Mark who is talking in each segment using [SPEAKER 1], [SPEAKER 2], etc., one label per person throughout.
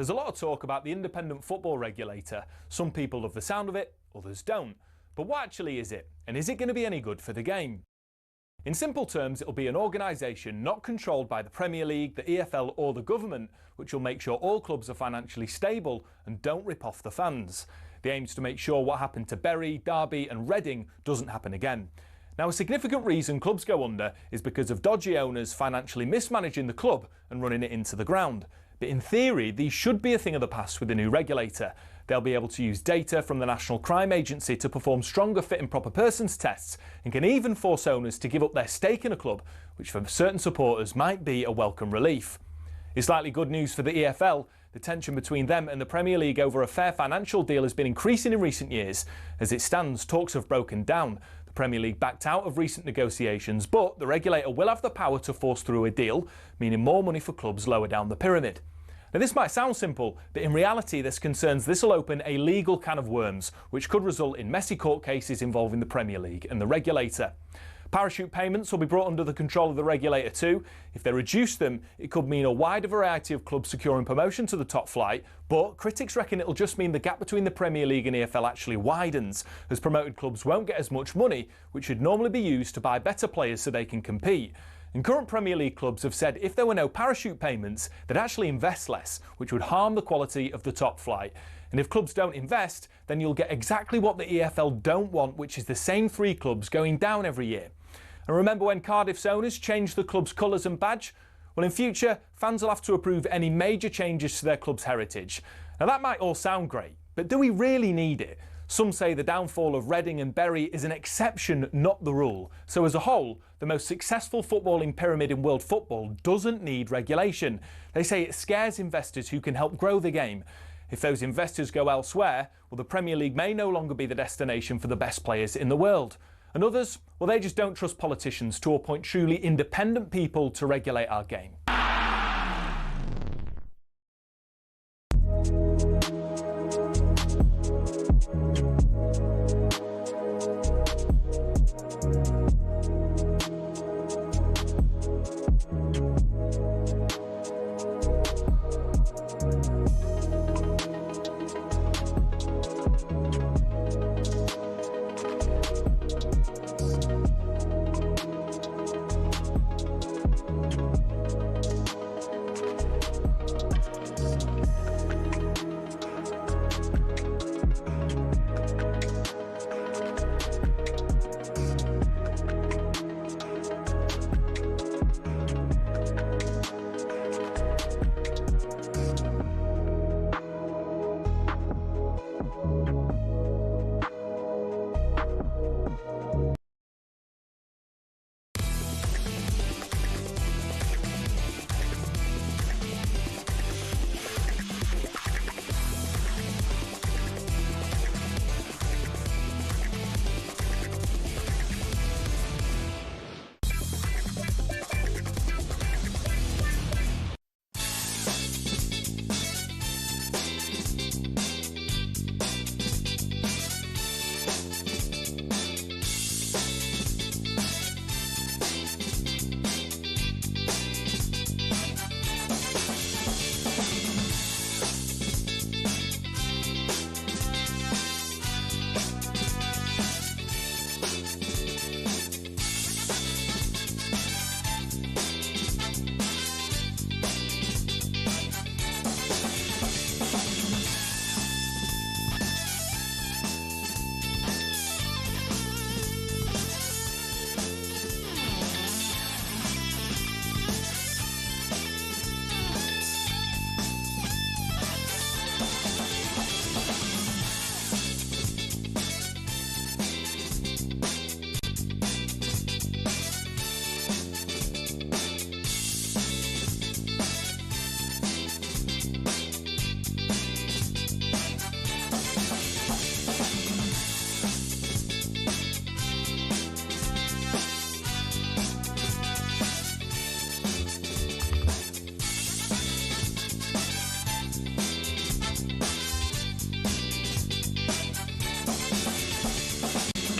[SPEAKER 1] There's a lot of talk about the independent football regulator. Some people love the sound of it, others don't. But what actually is it? And is it going to be any good for the game? In simple terms, it'll be an organisation not controlled by the Premier League, the EFL or the government, which will make sure all clubs are financially stable and don't rip off the fans. The aim is to make sure what happened to Bury, Derby and Reading doesn't happen again. Now, a significant reason clubs go under is because of dodgy owners financially mismanaging the club and running it into the ground. But in theory, these should be a thing of the past with the new regulator. They'll be able to use data from the National Crime Agency to perform stronger fit and proper persons tests and can even force owners to give up their stake in a club, which for certain supporters might be a welcome relief. It's likely good news for the EFL. The tension between them and the Premier League over a fair financial deal has been increasing in recent years. As it stands, talks have broken down. The Premier League backed out of recent negotiations, but the regulator will have the power to force through a deal, meaning more money for clubs lower down the pyramid. Now, this might sound simple, but in reality there's concerns this will open a legal can of worms, which could result in messy court cases involving the Premier League and the regulator. Parachute payments will be brought under the control of the regulator too. If they reduce them, it could mean a wider variety of clubs securing promotion to the top flight, but critics reckon it'll just mean the gap between the Premier League and EFL actually widens, as promoted clubs won't get as much money, which should normally be used to buy better players so they can compete. And current Premier League clubs have said if there were no parachute payments, they'd actually invest less, which would harm the quality of the top flight. And if clubs don't invest, then you'll get exactly what the EFL don't want, which is the same three clubs going down every year. And remember when Cardiff's owners changed the club's colours and badge? Well, in future, fans will have to approve any major changes to their club's heritage. Now, that might all sound great, but do we really need it? Some say the downfall of Reading and Bury is an exception, not the rule. So as a whole, the most successful footballing pyramid in world football doesn't need regulation. They say it scares investors who can help grow the game. If those investors go elsewhere, well, the Premier League may no longer be the destination for the best players in the world. And others, well, they just don't trust politicians to appoint truly independent people to regulate our game.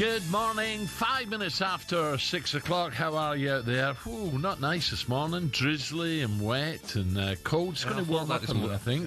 [SPEAKER 2] Good morning, 5 minutes after 6 o'clock. How are you out there? Ooh, not nice this morning. Drizzly and wet and cold. It's going to warm up a little, I think.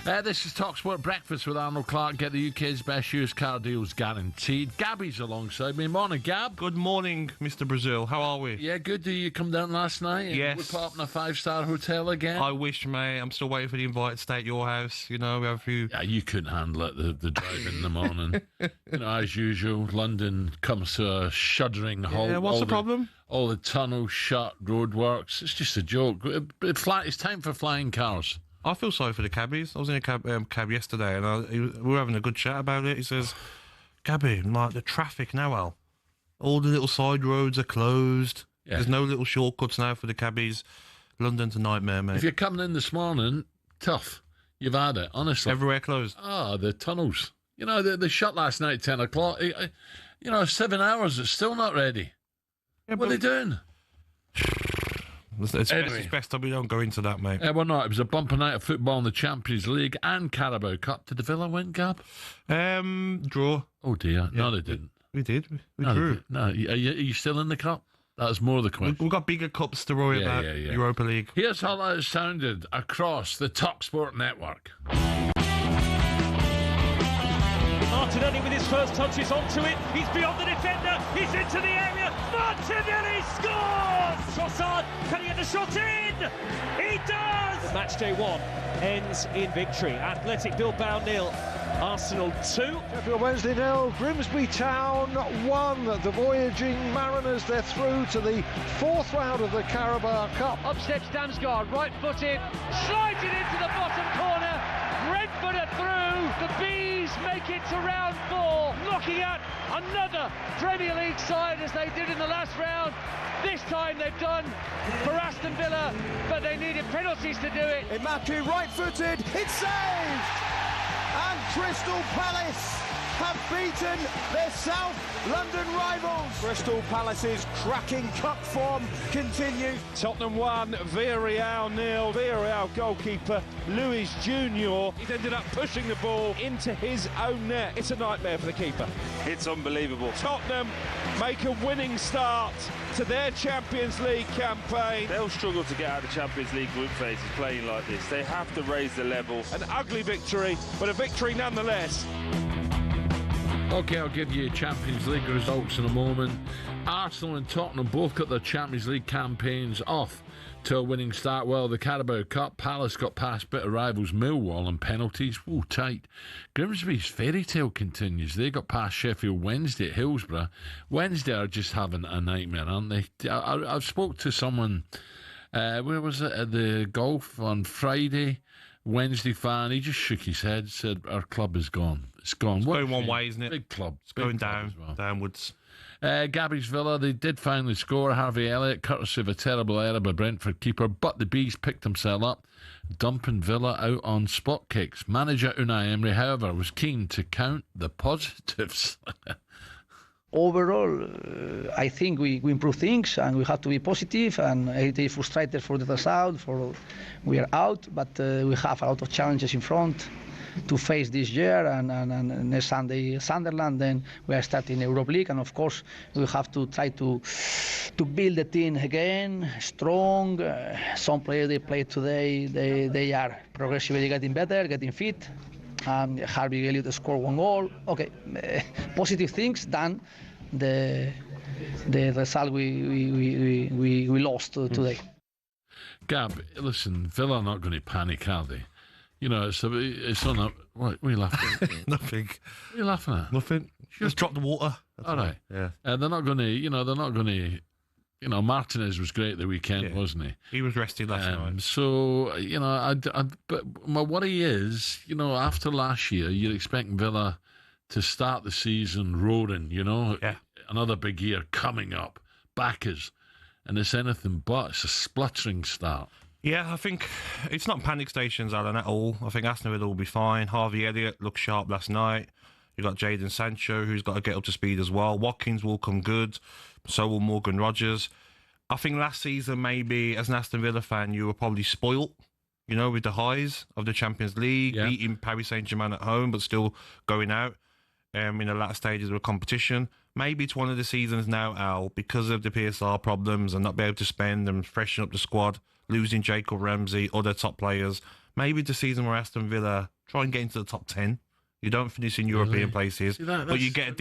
[SPEAKER 2] Yeah. This is talkSPORT Breakfast with Arnold Clark. Get the UK's best used car deals guaranteed. Gabby's alongside me. Morning, Gab.
[SPEAKER 3] Good morning, Mr. Brazil. How are we?
[SPEAKER 2] Yeah, good. Did you come down last night?
[SPEAKER 3] Yes.
[SPEAKER 2] We put up in a 5-star hotel again?
[SPEAKER 3] I wish, mate. I'm still waiting for the invite to stay at your house. You know, we have a few...
[SPEAKER 2] Yeah, you couldn't handle it, the drive in the morning. You know, as usual, London comes to a shuddering halt.
[SPEAKER 3] Yeah, what's the problem?
[SPEAKER 2] All the tunnels shut, roadworks. It's just a joke. It's time for flying cars.
[SPEAKER 3] I feel sorry for the cabbies. I was in a cab yesterday, and we were having a good chat about it. He says, Gabby, like the traffic now, Al. All the little side roads are closed. Yeah. There's no little shortcuts now for the cabbies. London's a nightmare, mate.
[SPEAKER 2] If you're coming in this morning, tough. You've had it, honestly.
[SPEAKER 3] Everywhere closed.
[SPEAKER 2] The tunnels. You know, they shut last night at 10 o'clock. You know, 7 hours, it's still not ready. Yeah, what are they doing?
[SPEAKER 3] It's best that we don't go into that, mate.
[SPEAKER 2] Well, no, it was a bumper night of football in the Champions League and Carabao Cup. Did the Villa win, Gab?
[SPEAKER 3] Draw.
[SPEAKER 2] Oh, dear.
[SPEAKER 3] Yeah,
[SPEAKER 2] no, they didn't.
[SPEAKER 3] We did. We drew.
[SPEAKER 2] No, are you still in the cup? That's more the question.
[SPEAKER 3] We've got bigger cups to worry about. Europa League.
[SPEAKER 2] Here's how that sounded across the talkSPORT network.
[SPEAKER 4] Martinelli with his first touch is onto it. He's beyond the defender. He's into the area. Martinelli scores! Trossard, can he get the shot in? He does! Match day 1 ends in victory. Athletic Bilbao 0, Arsenal 2.
[SPEAKER 5] Sheffield Wednesday 0, Grimsby Town 1. The Voyaging Mariners, they're through to the 4th round of the Carabao Cup.
[SPEAKER 6] Up steps Damsgaard, right-footed, slides it into the bottom corner. Redford are through. The Bees make it to round 4, looking at another Premier League side as they did in the last round. This time they've done for Aston Villa, but they needed penalties to do it.
[SPEAKER 5] Imaku right-footed, it's saved! And Crystal Palace have beaten their South London rivals. Crystal Palace's cracking cup form continues. Tottenham 1, Villarreal 0. Villarreal goalkeeper Luis Junior. He's ended up pushing the ball into his own net. It's a nightmare for the keeper.
[SPEAKER 7] It's unbelievable.
[SPEAKER 5] Tottenham make a winning start to their Champions League campaign.
[SPEAKER 7] They'll struggle to get out of the Champions League group phases playing like this. They have to raise the level.
[SPEAKER 5] An ugly victory, but a victory nonetheless.
[SPEAKER 2] Okay, I'll give you Champions League results in a moment. Arsenal and Tottenham both got their Champions League campaigns off to a winning start. Well, the Carabao Cup, Palace got past bitter rivals Millwall on penalties. Ooh, tight. Grimsby's fairy tale continues. They got past Sheffield Wednesday at Hillsborough. Wednesday are just having a nightmare, aren't they? I spoke to someone, where was it, at the golf on Friday. Wednesday fan, he just shook his head, said, our club is gone. It's gone.
[SPEAKER 3] It's going one way, isn't it?
[SPEAKER 2] Big club.
[SPEAKER 3] It's going down, downwards.
[SPEAKER 2] Gabby's Villa, they did finally score. Harvey Elliott, courtesy of a terrible error by Brentford keeper, but the Bees picked themselves up, dumping Villa out on spot kicks. Manager Unai Emery, however, was keen to count the positives.
[SPEAKER 8] Overall, I think we improve things and we have to be positive, and it is frustrated for the result, we are out, but we have a lot of challenges in front to face this year, and next Sunday Sunderland, then we are starting Europa League, and of course we have to try to build the team again, strong. Some players they play today, they are progressively getting better, getting fit. Harvey Elliott scored 1 goal. Okay, positive things than the result we lost today.
[SPEAKER 2] Gab, listen, Villa are not going to panic, are they? You know, it's on a... What are you laughing at?
[SPEAKER 3] Nothing.
[SPEAKER 2] What are you laughing at?
[SPEAKER 3] Nothing. Just drop the water. That's
[SPEAKER 2] all right.
[SPEAKER 3] Yeah.
[SPEAKER 2] They're not going to... You know, Martinez was great the weekend, wasn't he?
[SPEAKER 3] He was rested last night.
[SPEAKER 2] So, you know, but my worry is, you know, after last year, you're expecting Villa to start the season roaring, you know?
[SPEAKER 3] Yeah.
[SPEAKER 2] Another big year coming up, backers, and it's anything but. It's a spluttering start.
[SPEAKER 3] Yeah, I think it's not panic stations, Alan, at all. I think Aston Villa will be fine. Harvey Elliott looked sharp last night. You've got Jadon Sancho, who's got to get up to speed as well. Watkins will come good. So will Morgan Rogers. I think last season, maybe, as an Aston Villa fan, you were probably spoilt, you know, with the highs of the Champions League, beating Paris Saint-Germain at home, but still going out in the latter stages of a competition. maybe it's one of the seasons now, Al, because of the PSR problems and not be able to spend and freshen up the squad, losing Jacob Ramsey, other top players. Maybe the season where Aston Villa try and get into the top 10. You don't finish in European places, but you get a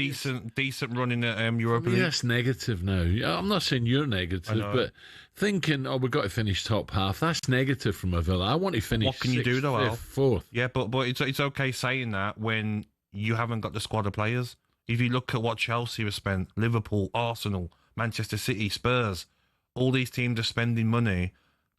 [SPEAKER 3] decent run in the Europa League.
[SPEAKER 2] That's negative now. I'm not saying you're negative, but thinking, we've got to finish top half, that's negative from a Villa. I want to finish
[SPEAKER 3] What can you do, though, Al?
[SPEAKER 2] 4th.
[SPEAKER 3] Yeah, but it's okay saying that when you haven't got the squad of players. If you look at what Chelsea have spent, Liverpool, Arsenal, Manchester City, Spurs, all these teams are spending money.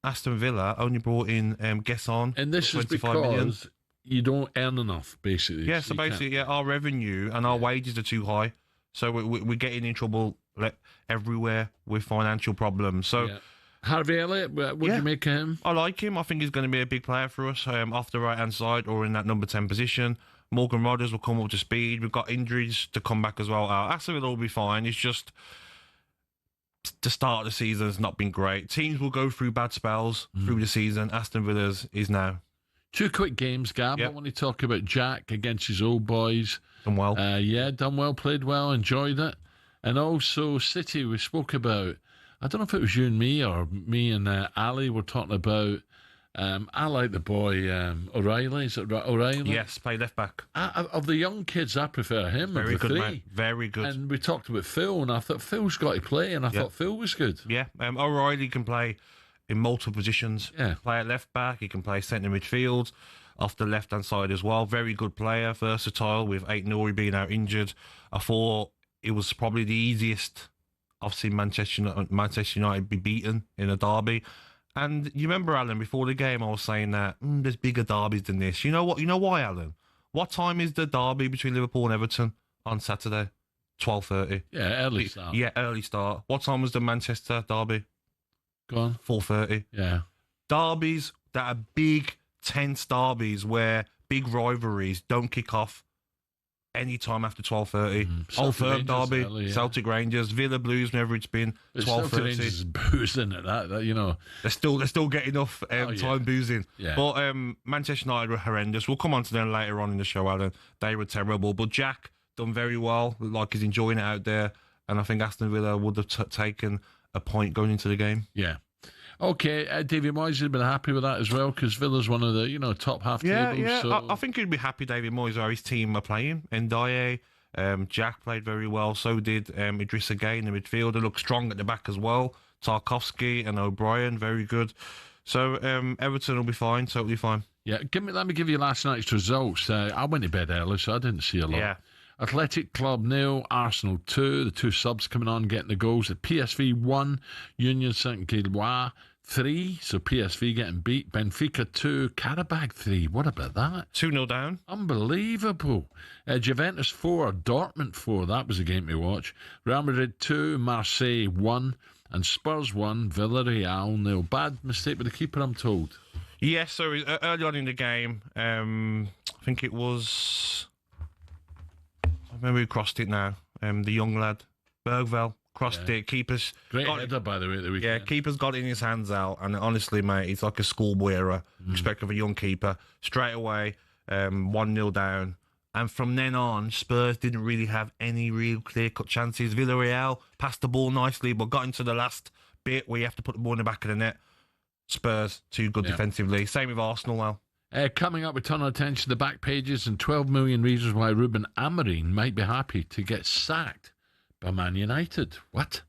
[SPEAKER 3] Aston Villa only brought in Gesson.
[SPEAKER 2] And this is because you don't earn enough, basically.
[SPEAKER 3] Yeah, so basically, our revenue and our wages are too high. So we're getting in trouble everywhere with financial problems. So
[SPEAKER 2] Harvey Elliott, what do you make of him?
[SPEAKER 3] I like him. I think he's going to be a big player for us off the right-hand side or in that number 10 position. Morgan Rodgers will come up to speed. We've got injuries to come back as well. Aston Villa will be fine. It's just the start of the season has not been great. Teams will go through bad spells through the season. Aston Villa's is now.
[SPEAKER 2] 2 quick games, Gab. I want to talk about Jack against his old boys.
[SPEAKER 3] Done well.
[SPEAKER 2] Done well, played well, enjoyed it. And also City, we spoke about, I don't know if it was you and me or me and Ali were talking about, I like the boy O'Reilly. Is it O'Reilly?
[SPEAKER 3] Yes, play left back.
[SPEAKER 2] Of the young kids, I prefer him.
[SPEAKER 3] Very good,
[SPEAKER 2] 3.
[SPEAKER 3] mate. Very good.
[SPEAKER 2] And we talked about Phil, and I thought Phil's got to play, and I thought Phil was good.
[SPEAKER 3] Yeah, O'Reilly can play in multiple positions.
[SPEAKER 2] Yeah.
[SPEAKER 3] Play at left back. He can play centre midfield off the left-hand side as well. Very good player, versatile, with Aït-Nouri being out injured. I thought it was probably the easiest I've seen Manchester United be beaten in a derby. And you remember, Alan, before the game, I was saying that there's bigger derbies than this. You know what? You know why, Alan? What time is the derby between Liverpool and Everton on Saturday? 12:30.
[SPEAKER 2] Yeah, early start.
[SPEAKER 3] Yeah, early start. What time was the Manchester derby?
[SPEAKER 2] Go on.
[SPEAKER 3] 4:30.
[SPEAKER 2] Yeah.
[SPEAKER 3] Derbies that are big, tense derbies where big rivalries don't kick off any time after 12:30. Old Firm derby,
[SPEAKER 2] early,
[SPEAKER 3] Celtic Rangers, Villa Blues, whenever it's been 12:30.
[SPEAKER 2] Celtic Rangers is boozing at that, you know.
[SPEAKER 3] They're still getting enough time boozing.
[SPEAKER 2] Yeah.
[SPEAKER 3] But Manchester United were horrendous. We'll come on to them later on in the show, Alan. They were terrible. But Jack done very well. Looked like he's enjoying it out there. And I think Aston Villa would have taken a point going into the game.
[SPEAKER 2] Yeah. Okay, David Moyes has been happy with that as well because Villa's one of the top half tables.
[SPEAKER 3] Yeah,
[SPEAKER 2] so.
[SPEAKER 3] I think he'd be happy, David Moyes, how his team are playing. Ndiaye, Jack played very well. So did Idrissa Gueye in the midfield. They look strong at the back as well. Tarkowski and O'Brien, very good. So Everton will be fine, totally fine.
[SPEAKER 2] Yeah, let me give you last night's results. I went to bed early, so I didn't see a lot.
[SPEAKER 3] Yeah.
[SPEAKER 2] Athletic Club 0, Arsenal 2. The 2 subs coming on, getting the goals. At PSV 1, Union Saint-Gilloise 3. So PSV getting beat. Benfica 2, Karabakh 3. What about that?
[SPEAKER 3] 2-0 down.
[SPEAKER 2] Unbelievable. Juventus 4, Dortmund 4. That was a game to watch. Real Madrid 2, Marseille 1. And Spurs 1, Villarreal 0. Bad mistake with the keeper, I'm told.
[SPEAKER 3] Yes, so early on in the game, I think it was... I remember who crossed it now. The young lad, Bergvall, crossed it. Keeper's
[SPEAKER 2] great header, by the way, the weekend.
[SPEAKER 3] Yeah, keeper's got it in his hands out, and honestly, mate, it's like a schoolboy error. Respect of a young keeper. Straight away, 1-0 down, and from then on, Spurs didn't really have any real clear-cut chances. Villarreal passed the ball nicely, but got into the last bit where you have to put the ball in the back of the net. Spurs too good defensively. Same with Arsenal now.
[SPEAKER 2] Coming up, we turn our attention to the back pages and 12 million reasons why Ruben Amorim might be happy to get sacked by Man United. What?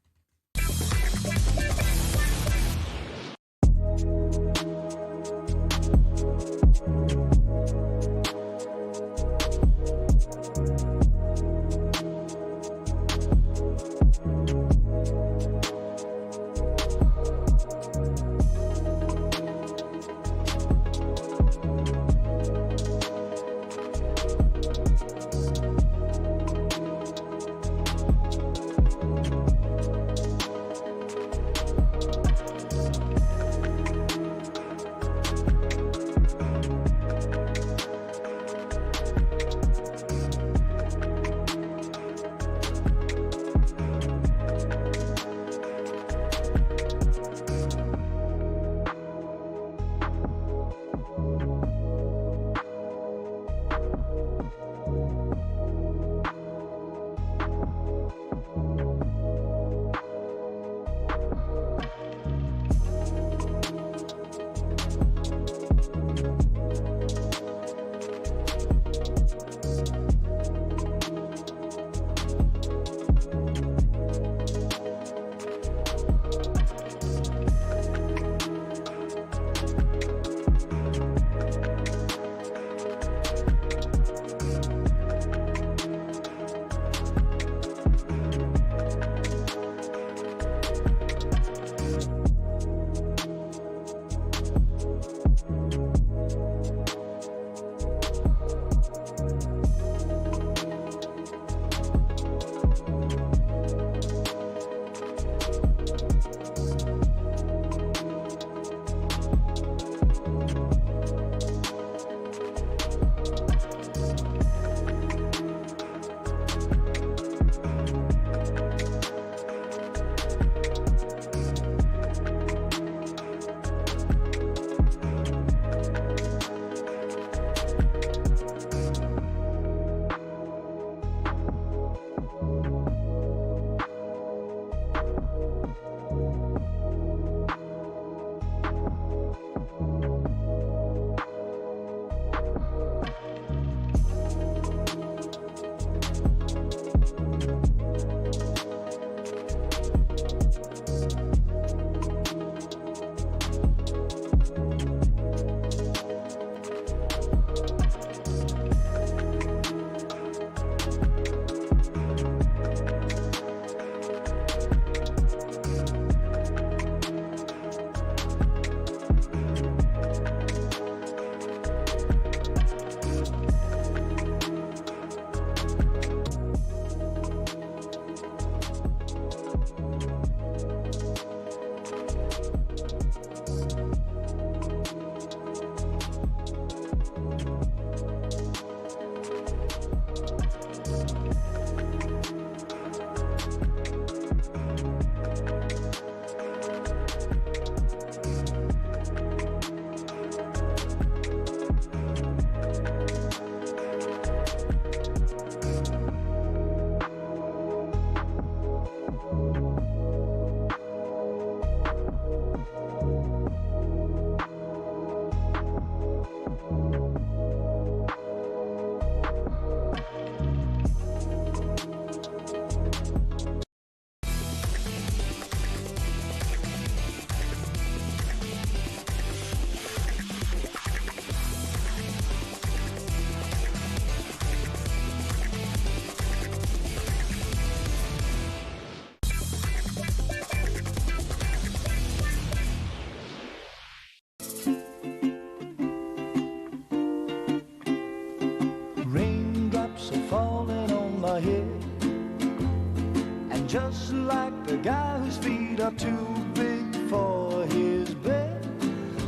[SPEAKER 5] just like the guy whose feet are too big for his bed.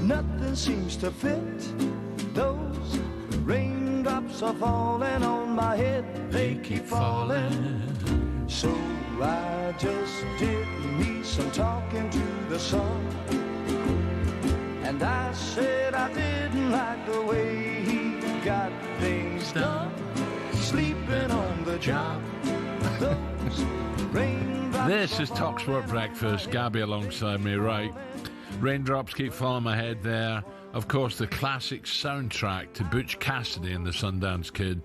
[SPEAKER 5] Nothing seems to fit. Those raindrops are falling on my head. They keep falling. So I just did me some talking to the sun. And I said I didn't like the way he got things done. Sleeping on the job. Those raindrops.
[SPEAKER 2] This is talkSPORT Breakfast. Gabby alongside me, right? Raindrops keep falling my head there. Of course, the classic soundtrack to Butch Cassidy and the Sundance Kid.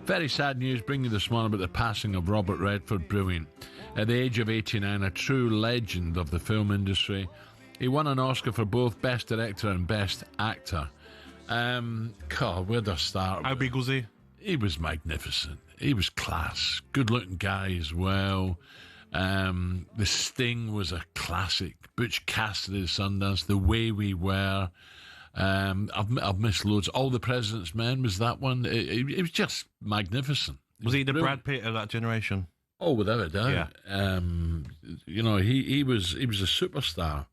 [SPEAKER 2] Very sad news bringing you this morning about the passing of Robert Redford. Brilliant. At the age of 89, a true legend of the film industry. He won an Oscar for both Best Director and Best Actor. God, where do I start?
[SPEAKER 3] How big was he?
[SPEAKER 2] He was magnificent. He was class. Good-looking guy as well. The Sting was a classic. Butch Cassidy, Sundance, The Way We Were. I've missed loads. All the President's Men was that one. It was just magnificent.
[SPEAKER 3] Was he the Brad Pitt of that generation?
[SPEAKER 2] Oh, without a doubt.
[SPEAKER 3] Yeah.
[SPEAKER 2] He was a superstar.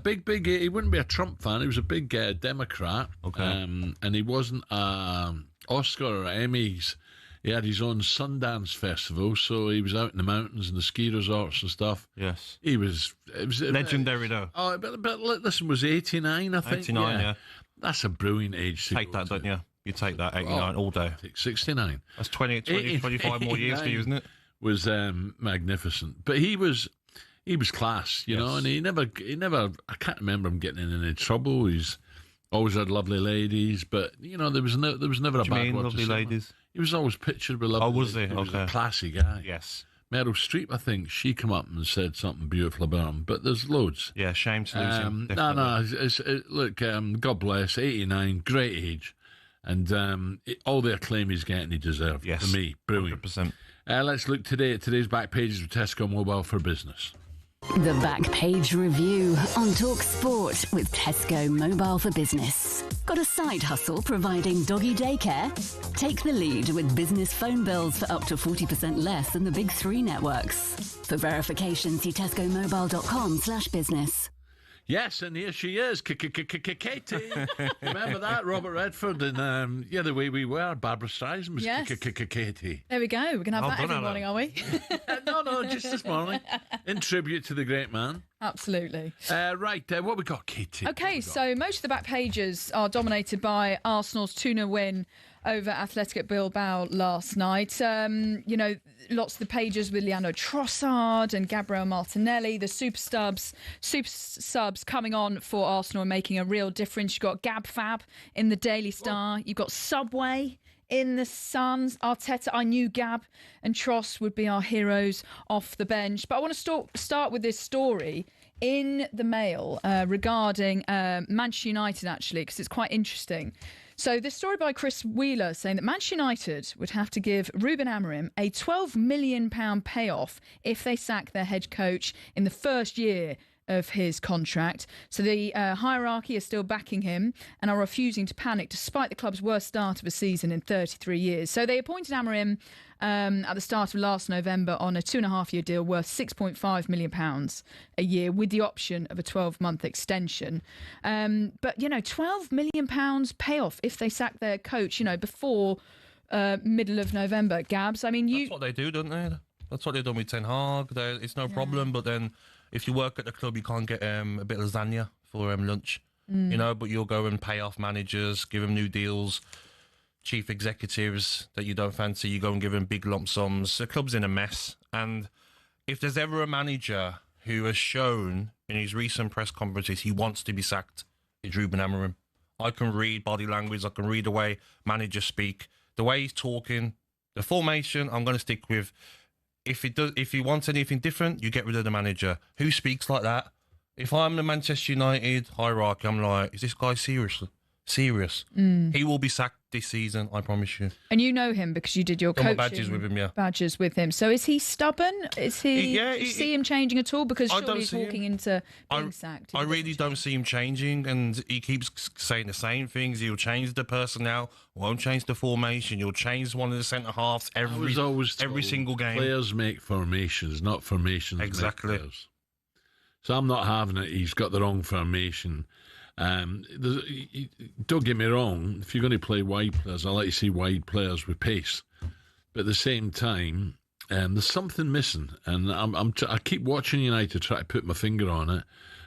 [SPEAKER 2] Big. He wouldn't be a Trump fan. He was a big Democrat.
[SPEAKER 3] Okay.
[SPEAKER 2] And he wasn't Oscar or Emmys. He had his own Sundance festival, so he was out in the mountains and the ski resorts and stuff.
[SPEAKER 3] Yes.
[SPEAKER 2] It was
[SPEAKER 3] legendary, though.
[SPEAKER 2] Oh, but listen, was 89, I think?
[SPEAKER 3] 89, yeah.
[SPEAKER 2] That's a brilliant age to
[SPEAKER 3] take that, don't you? You take that, 89 all day.
[SPEAKER 2] 69.
[SPEAKER 3] That's 25 more years for you, isn't it?
[SPEAKER 2] Was magnificent. But he was class, you know, and he never, I can't remember him getting in any trouble. He's always had lovely ladies, but, you know, there was never a bad word
[SPEAKER 3] lovely
[SPEAKER 2] to say.
[SPEAKER 3] ladies?
[SPEAKER 2] He was always pictured with lovely
[SPEAKER 3] was he?
[SPEAKER 2] ladies. He was
[SPEAKER 3] Okay.
[SPEAKER 2] a classy guy.
[SPEAKER 3] Yes.
[SPEAKER 2] Meryl Streep, I think, she come up and said something beautiful about him, but there's loads.
[SPEAKER 3] Yeah, shame to lose him.
[SPEAKER 2] Look, God bless, 89, great age, and all the acclaim he's getting, he deserved.
[SPEAKER 3] Yes.
[SPEAKER 2] For me, brilliant.
[SPEAKER 3] 100%.
[SPEAKER 2] Let's look today at today's back pages of Tesco Mobile for Business.
[SPEAKER 9] The Back Page Review on talkSPORT with Tesco Mobile for Business. Got a side hustle providing doggy daycare? Take the lead with business phone bills for up to 40% less than the big three networks. For verification, see tescomobile.com/business.
[SPEAKER 2] Yes, and here she is, Katie. Remember that, Robert Redford, and The Way We Were, Barbara Streisand was
[SPEAKER 10] Yes.
[SPEAKER 2] Katie.
[SPEAKER 10] There we go. We're going to have that every
[SPEAKER 3] Alan.
[SPEAKER 10] morning, are we?
[SPEAKER 2] No, just this morning, in tribute to the great man.
[SPEAKER 10] Absolutely.
[SPEAKER 2] What we got, Katie?
[SPEAKER 10] Okay, so most of the back pages are dominated by Arsenal's 2-0 win over Athletic Bilbao last night. Lots of the pages with Leandro Trossard and Gabriel Martinelli, the super subs coming on for Arsenal and making a real difference. You've got Gab Fab in the Daily Star. You've got Subway in the Suns. Arteta, I knew Gab and Tross would be our heroes off the bench. But I want to start with this story in the Mail regarding Manchester United, actually, because it's quite interesting. So this story by Chris Wheeler saying that Manchester United would have to give Ruben Amorim a £12 million payoff if they sack their head coach in the first year of his contract. So the hierarchy is still backing him and are refusing to panic despite the club's worst start of a season in 33 years. So they appointed Amorim at the start of last November on a 2.5-year deal worth £6.5 million a year with the option of a 12-month extension. But, £12 million payoff if they sack their coach, before middle of November. Gabs, I mean,
[SPEAKER 3] That's what they do, don't they? That's what they've done with Ten Hag. It's no problem, but then if you work at the club, you can't get a bit of lasagna for lunch, but you'll go and pay off managers, give them new deals, chief executives that you don't fancy, you go and give them big lump sums. The club's in a mess. And if there's ever a manager who has shown in his recent press conferences he wants to be sacked, it's Ruben Amorim. I can read body language, I can read the way managers speak, the way he's talking, the formation, I'm going to stick with. If he wants anything different, you get rid of the manager. Who speaks like that? If I'm the Manchester United hierarchy, I'm like, is this guy serious? Serious. He will be sacked this season, I promise you.
[SPEAKER 10] And you know him because you did your
[SPEAKER 3] Done my
[SPEAKER 10] coaching
[SPEAKER 3] badges with him, yeah.
[SPEAKER 10] badges with him. So is he stubborn? Is he?
[SPEAKER 3] Yeah,
[SPEAKER 10] do you see him changing at all? Because
[SPEAKER 3] I
[SPEAKER 10] surely
[SPEAKER 3] don't
[SPEAKER 10] he's
[SPEAKER 3] see him.
[SPEAKER 10] walking into being sacked.
[SPEAKER 3] I really don't see him changing, and he keeps saying the same things. He'll change the personnel, won't change the formation. He'll change one of the centre halves every single game.
[SPEAKER 2] Players make formations, not formations
[SPEAKER 3] Exactly.
[SPEAKER 2] make players. So I'm not having it. He's got the wrong formation. Don't get me wrong. If you're going to play wide players, I like to see wide players with pace. But at the same time, there's something missing, and I keep watching United try to put my finger on it.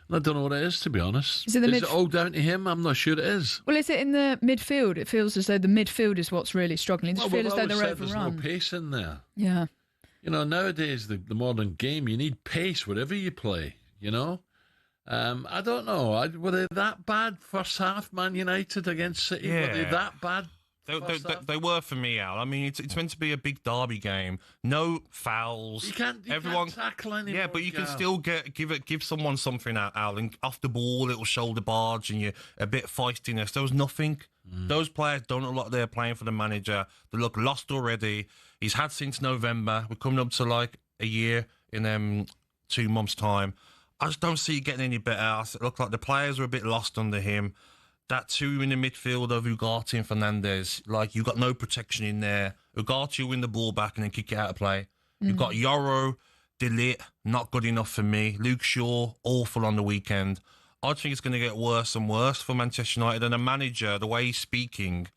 [SPEAKER 2] And I don't know what it is, to be honest. Is it all down to him? I'm not sure it is.
[SPEAKER 10] Well, is it in the midfield? It feels as though the midfield is what's really struggling. It feels as though they're overrun.
[SPEAKER 2] There's no pace in there.
[SPEAKER 10] Yeah.
[SPEAKER 2] You know, nowadays, the modern game, you need pace wherever you play, you know? I don't know. Were they that bad first half, Man United against City?
[SPEAKER 3] Yeah.
[SPEAKER 2] Were they that bad?
[SPEAKER 3] They were for me, Al. I mean, it's meant to be a big derby game. No fouls.
[SPEAKER 2] You can't tackle anymore.
[SPEAKER 3] Yeah, but you can still give someone something out, Al. And off the ball, little shoulder barge, and you're a bit feistiness. There was nothing. Those players don't look like they're playing for the manager. They look lost already. He's had since November. We're coming up to like a year in 2 months' time. I just don't see it getting any better. It looked like the players were a bit lost under him. That two in the midfield of Ugarte and Fernandes, like, you got no protection in there. Ugarte will win the ball back and then kick it out of play. You've got Yoro, De Ligt, not good enough for me. Luke Shaw, awful on the weekend. I think it's going to get worse and worse for Manchester United. And the manager, the way he's speaking,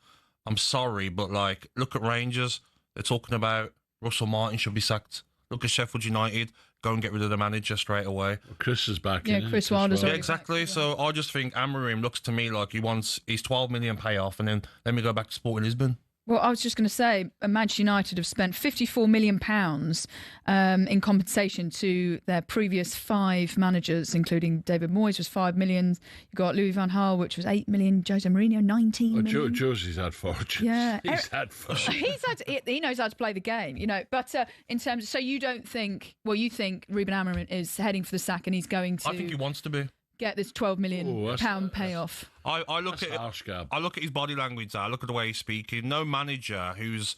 [SPEAKER 3] I'm sorry, but, like, look at Rangers. They're talking about Russell Martin should be sacked. Look at Sheffield United. Go and get rid of the manager straight away.
[SPEAKER 2] Well, Chris is back.
[SPEAKER 10] Yeah, Chris Wilder's already
[SPEAKER 3] exactly.
[SPEAKER 10] back, yeah.
[SPEAKER 3] So I just think Amorim looks to me like he wants his 12 million payoff, and then let me go back to Sporting Lisbon.
[SPEAKER 10] Well, I was just going to say, Manchester United have spent £54 million in compensation to their previous 5 managers, including David Moyes was £5 million. You got Louis van Gaal, which was £8 million. Jose Mourinho, £19 million.
[SPEAKER 2] Josie's had fortunes.
[SPEAKER 10] Yeah,
[SPEAKER 2] he's had fortunes.
[SPEAKER 10] He knows how to play the game, you know. But in terms of, so you don't think? Well, you think Ruben Amorim is heading for the sack, and he's going to?
[SPEAKER 3] I think he wants to be.
[SPEAKER 10] Get this £12 million payoff.
[SPEAKER 3] I look at his body language. I look at the way he's speaking. No manager who's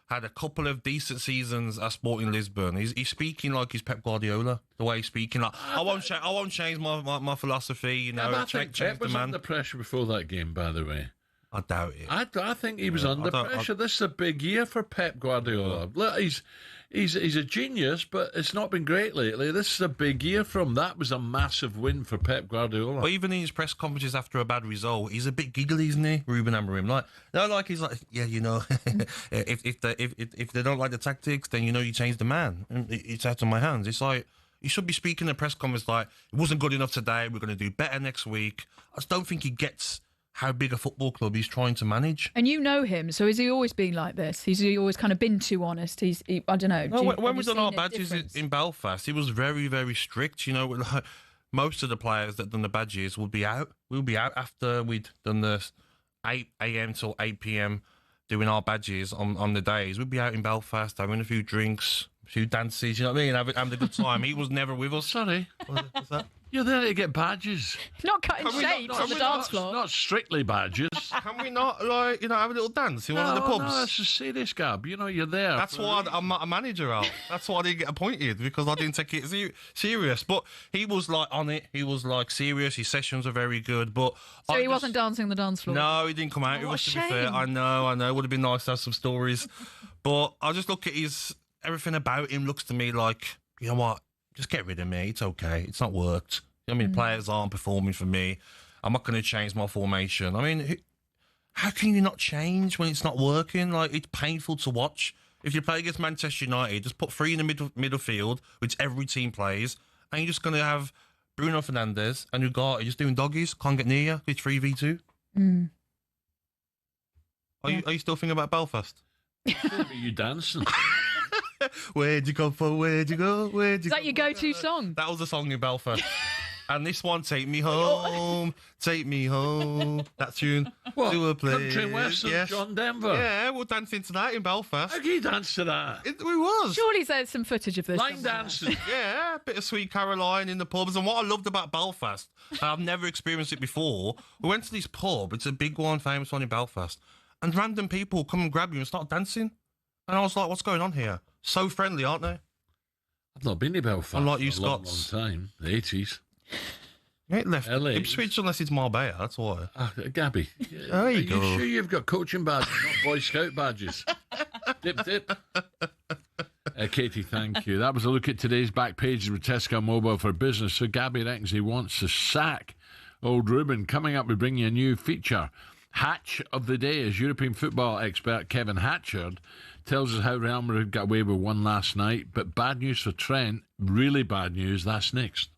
[SPEAKER 3] had a couple of decent seasons at Sporting Lisbon. He's speaking like he's Pep Guardiola. The way he's speaking, like, I won't change my philosophy. You know,
[SPEAKER 2] I think Pep was under pressure before that game. By the way,
[SPEAKER 3] I doubt it.
[SPEAKER 2] I think he was under pressure. This is a big year for Pep Guardiola. Look, he's a genius, but it's not been great lately. This is a big year for him. That was a massive win for Pep Guardiola.
[SPEAKER 3] But even in his press conferences after a bad result, he's a bit giggly, isn't he, Ruben Amorim? He's like, yeah, you know, if they don't like the tactics, then, you know, you change the man. It's out of my hands. It's like, you should be speaking in a press conference like, it wasn't good enough today, we're going to do better next week. I just don't think he gets how big a football club he's trying to manage.
[SPEAKER 10] And you know him, so has he always been like this? Has he always kind of been too honest? I don't know.
[SPEAKER 3] When we done our badges in Belfast, he was very, very strict. You know, like, most of the players that done the badges would be out. We'll be out after we'd done the 8 a.m. till 8 p.m. doing our badges on the days. We'd be out in Belfast having a few drinks, a few dances, you know what I mean? Having a good time. He was never with us.
[SPEAKER 2] Sorry.
[SPEAKER 3] What's that?
[SPEAKER 2] You're there to get badges.
[SPEAKER 10] Not cutting shapes on the dance floor.
[SPEAKER 2] Not strictly badges.
[SPEAKER 3] Can we not, like, you know, have a little dance in one of the pubs?
[SPEAKER 2] No, that's a serious, Gab. You know, you're there.
[SPEAKER 3] That's why I'm not a manager, Al. That's why I didn't get appointed, because I didn't take it serious. But he was, like, on it. He was, like, serious. His sessions were very good. But
[SPEAKER 10] so he wasn't dancing on the dance floor?
[SPEAKER 3] No, he didn't come out.
[SPEAKER 10] Oh, what a shame.
[SPEAKER 3] To be fair. I know. It would have been nice to have some stories. But I just look at everything about him looks to me like, you know what, just get rid of me. It's okay. It's not worked. I mean, players aren't performing for me. I'm not going to change my formation. I mean, how can you not change when it's not working? Like, it's painful to watch. If you play against Manchester United, just put 3 in the middle field, which every team plays, and you're just going to have Bruno Fernandes and Ugarte just doing doggies, can't get near you. It's 3v2. Are you still thinking about Belfast?
[SPEAKER 2] You dancing?
[SPEAKER 3] Where'd you come from? Where'd you go? Where'd you?
[SPEAKER 10] Is that your go-to song?
[SPEAKER 3] That was a song in Belfast. And this one, Take Me Home, Take Me Home. That tune.
[SPEAKER 2] What?
[SPEAKER 3] Do a please.
[SPEAKER 2] Country and Western,
[SPEAKER 3] Yes.
[SPEAKER 2] John Denver.
[SPEAKER 3] Yeah, we'll dance into that in Belfast.
[SPEAKER 2] How can you dance to that?
[SPEAKER 3] We was.
[SPEAKER 10] Surely there's some footage of this.
[SPEAKER 2] Line
[SPEAKER 10] somewhere.
[SPEAKER 2] dancing.
[SPEAKER 3] Yeah, a bit of Sweet Caroline in the pubs. And what I loved about Belfast, I've never experienced it before. We went to this pub. It's a big one, famous one in Belfast. And random people come and grab you and start dancing. And I was like, what's going on here? So friendly, aren't they?
[SPEAKER 2] I've not been to Belfast
[SPEAKER 3] Unlike you
[SPEAKER 2] for a long,
[SPEAKER 3] Scots.
[SPEAKER 2] long time. The 80s.
[SPEAKER 3] You ain't left
[SPEAKER 2] LA.
[SPEAKER 3] Ipswich unless it's Marbella, that's why.
[SPEAKER 2] Gabby,
[SPEAKER 3] There you
[SPEAKER 2] are
[SPEAKER 3] go.
[SPEAKER 2] you sure you've got coaching badges, not Boy Scout badges? Dip, dip. Katie, thank you. That was a look at today's back pages with Tesco Mobile for Business. So Gabby reckons he wants to sack old Ruben. Coming up, we bring you a new feature. Hatch of the day, as European football expert Kevin Hatchard tells us how Real Madrid got away with one last night. But bad news for Trent, really bad news, that's next.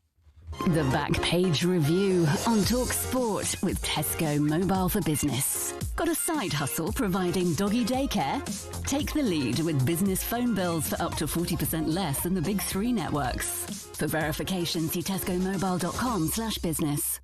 [SPEAKER 9] The Back Page Review on talkSPORT with Tesco Mobile for Business. Got a side hustle providing doggy daycare? Take the lead with business phone bills for up to 40% less than the big three networks. For verification, see tescomobile.com/business.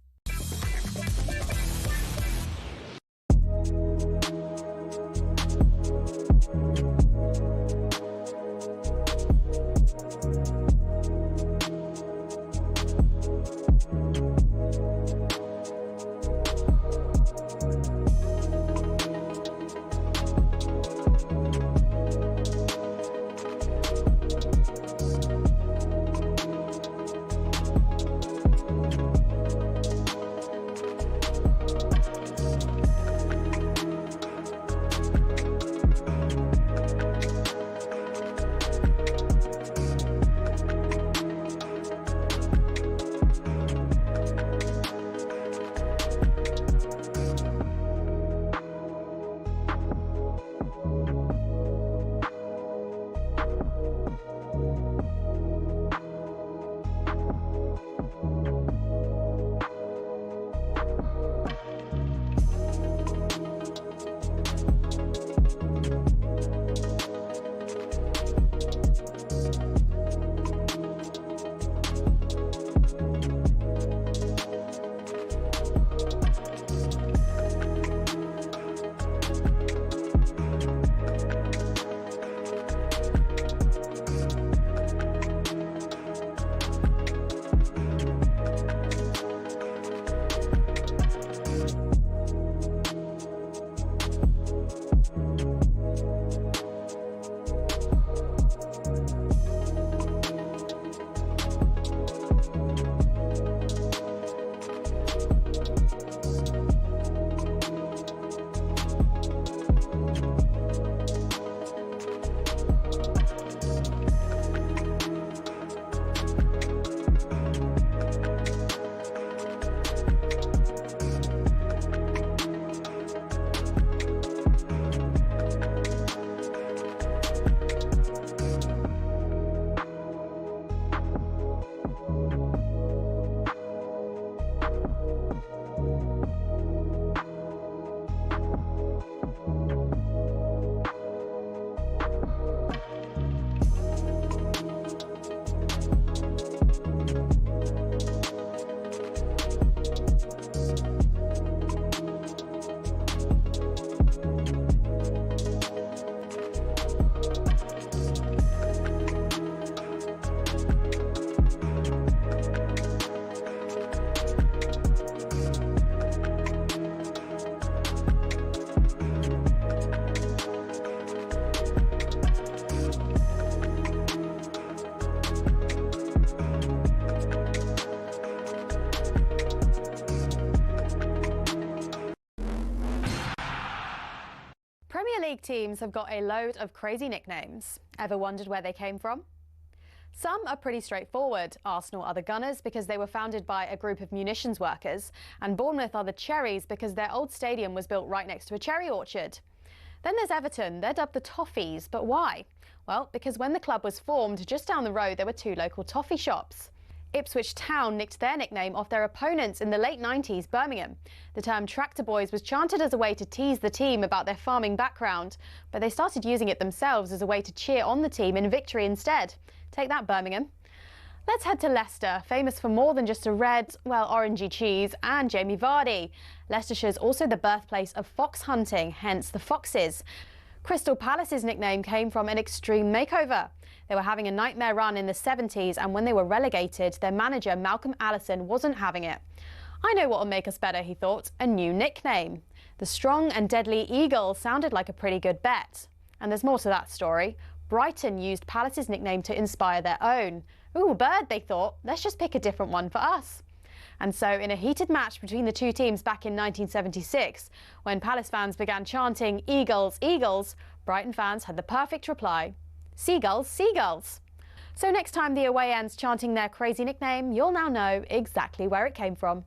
[SPEAKER 11] Premier League teams have got a load of crazy nicknames. Ever wondered where they came from? Some are pretty straightforward. Arsenal are the Gunners because they were founded by a group of munitions workers, and Bournemouth are the Cherries because their old stadium was built right next to a cherry orchard. Then there's Everton. They're dubbed the Toffees, but why? Well, because when the club was formed, just down the road there were two local toffee shops. Ipswich Town nicked their nickname off their opponents in the late 90s, Birmingham. The term Tractor Boys was chanted as a way to tease the team about their farming background, but they started using it themselves as a way to cheer on the team in victory instead. Take that, Birmingham. Let's head to Leicester, famous for more than just a red, well, orangey cheese and Jamie Vardy. Leicestershire's also the birthplace of fox hunting, hence the Foxes. Crystal Palace's nickname came from an extreme makeover. They were having a nightmare run in the 70s, and when they were relegated, their manager, Malcolm Allison, wasn't having it. I know what will make us better, he thought, a new nickname. The strong and deadly Eagle sounded like a pretty good bet. And there's more to that story. Brighton used Palace's nickname to inspire their own. Ooh, bird, they thought. Let's just pick a different one for us. And so, in a heated match between the two teams back in 1976, when Palace fans began chanting Eagles, Eagles, Brighton fans had the perfect reply: Seagulls, Seagulls. So next time the away end's chanting their crazy nickname, you'll now know exactly where it came from.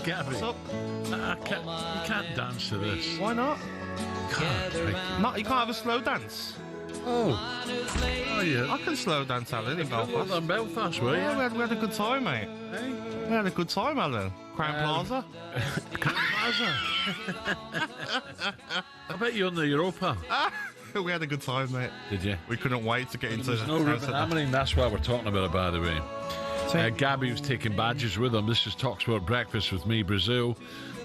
[SPEAKER 2] Gabby, you can't dance to this.
[SPEAKER 3] Why not?
[SPEAKER 2] Can't.
[SPEAKER 3] You can't have a slow dance.
[SPEAKER 2] Oh yeah.
[SPEAKER 3] I can slow dance, Alan, in Belfast.
[SPEAKER 2] Well, in Belfast, were you?
[SPEAKER 3] Yeah, we had a good time, mate.
[SPEAKER 2] Hey?
[SPEAKER 3] We had a good time, Alan. Crown Plaza.
[SPEAKER 2] Crown Plaza. I bet you're on the Europa.
[SPEAKER 3] We had a good time, mate.
[SPEAKER 2] Did you?
[SPEAKER 3] We couldn't wait to get into
[SPEAKER 2] There's no Ruben Amorim, that's why we're talking about it, by the way. Gabby was taking badges with him. This is talkSPORT Breakfast with me, Brazil.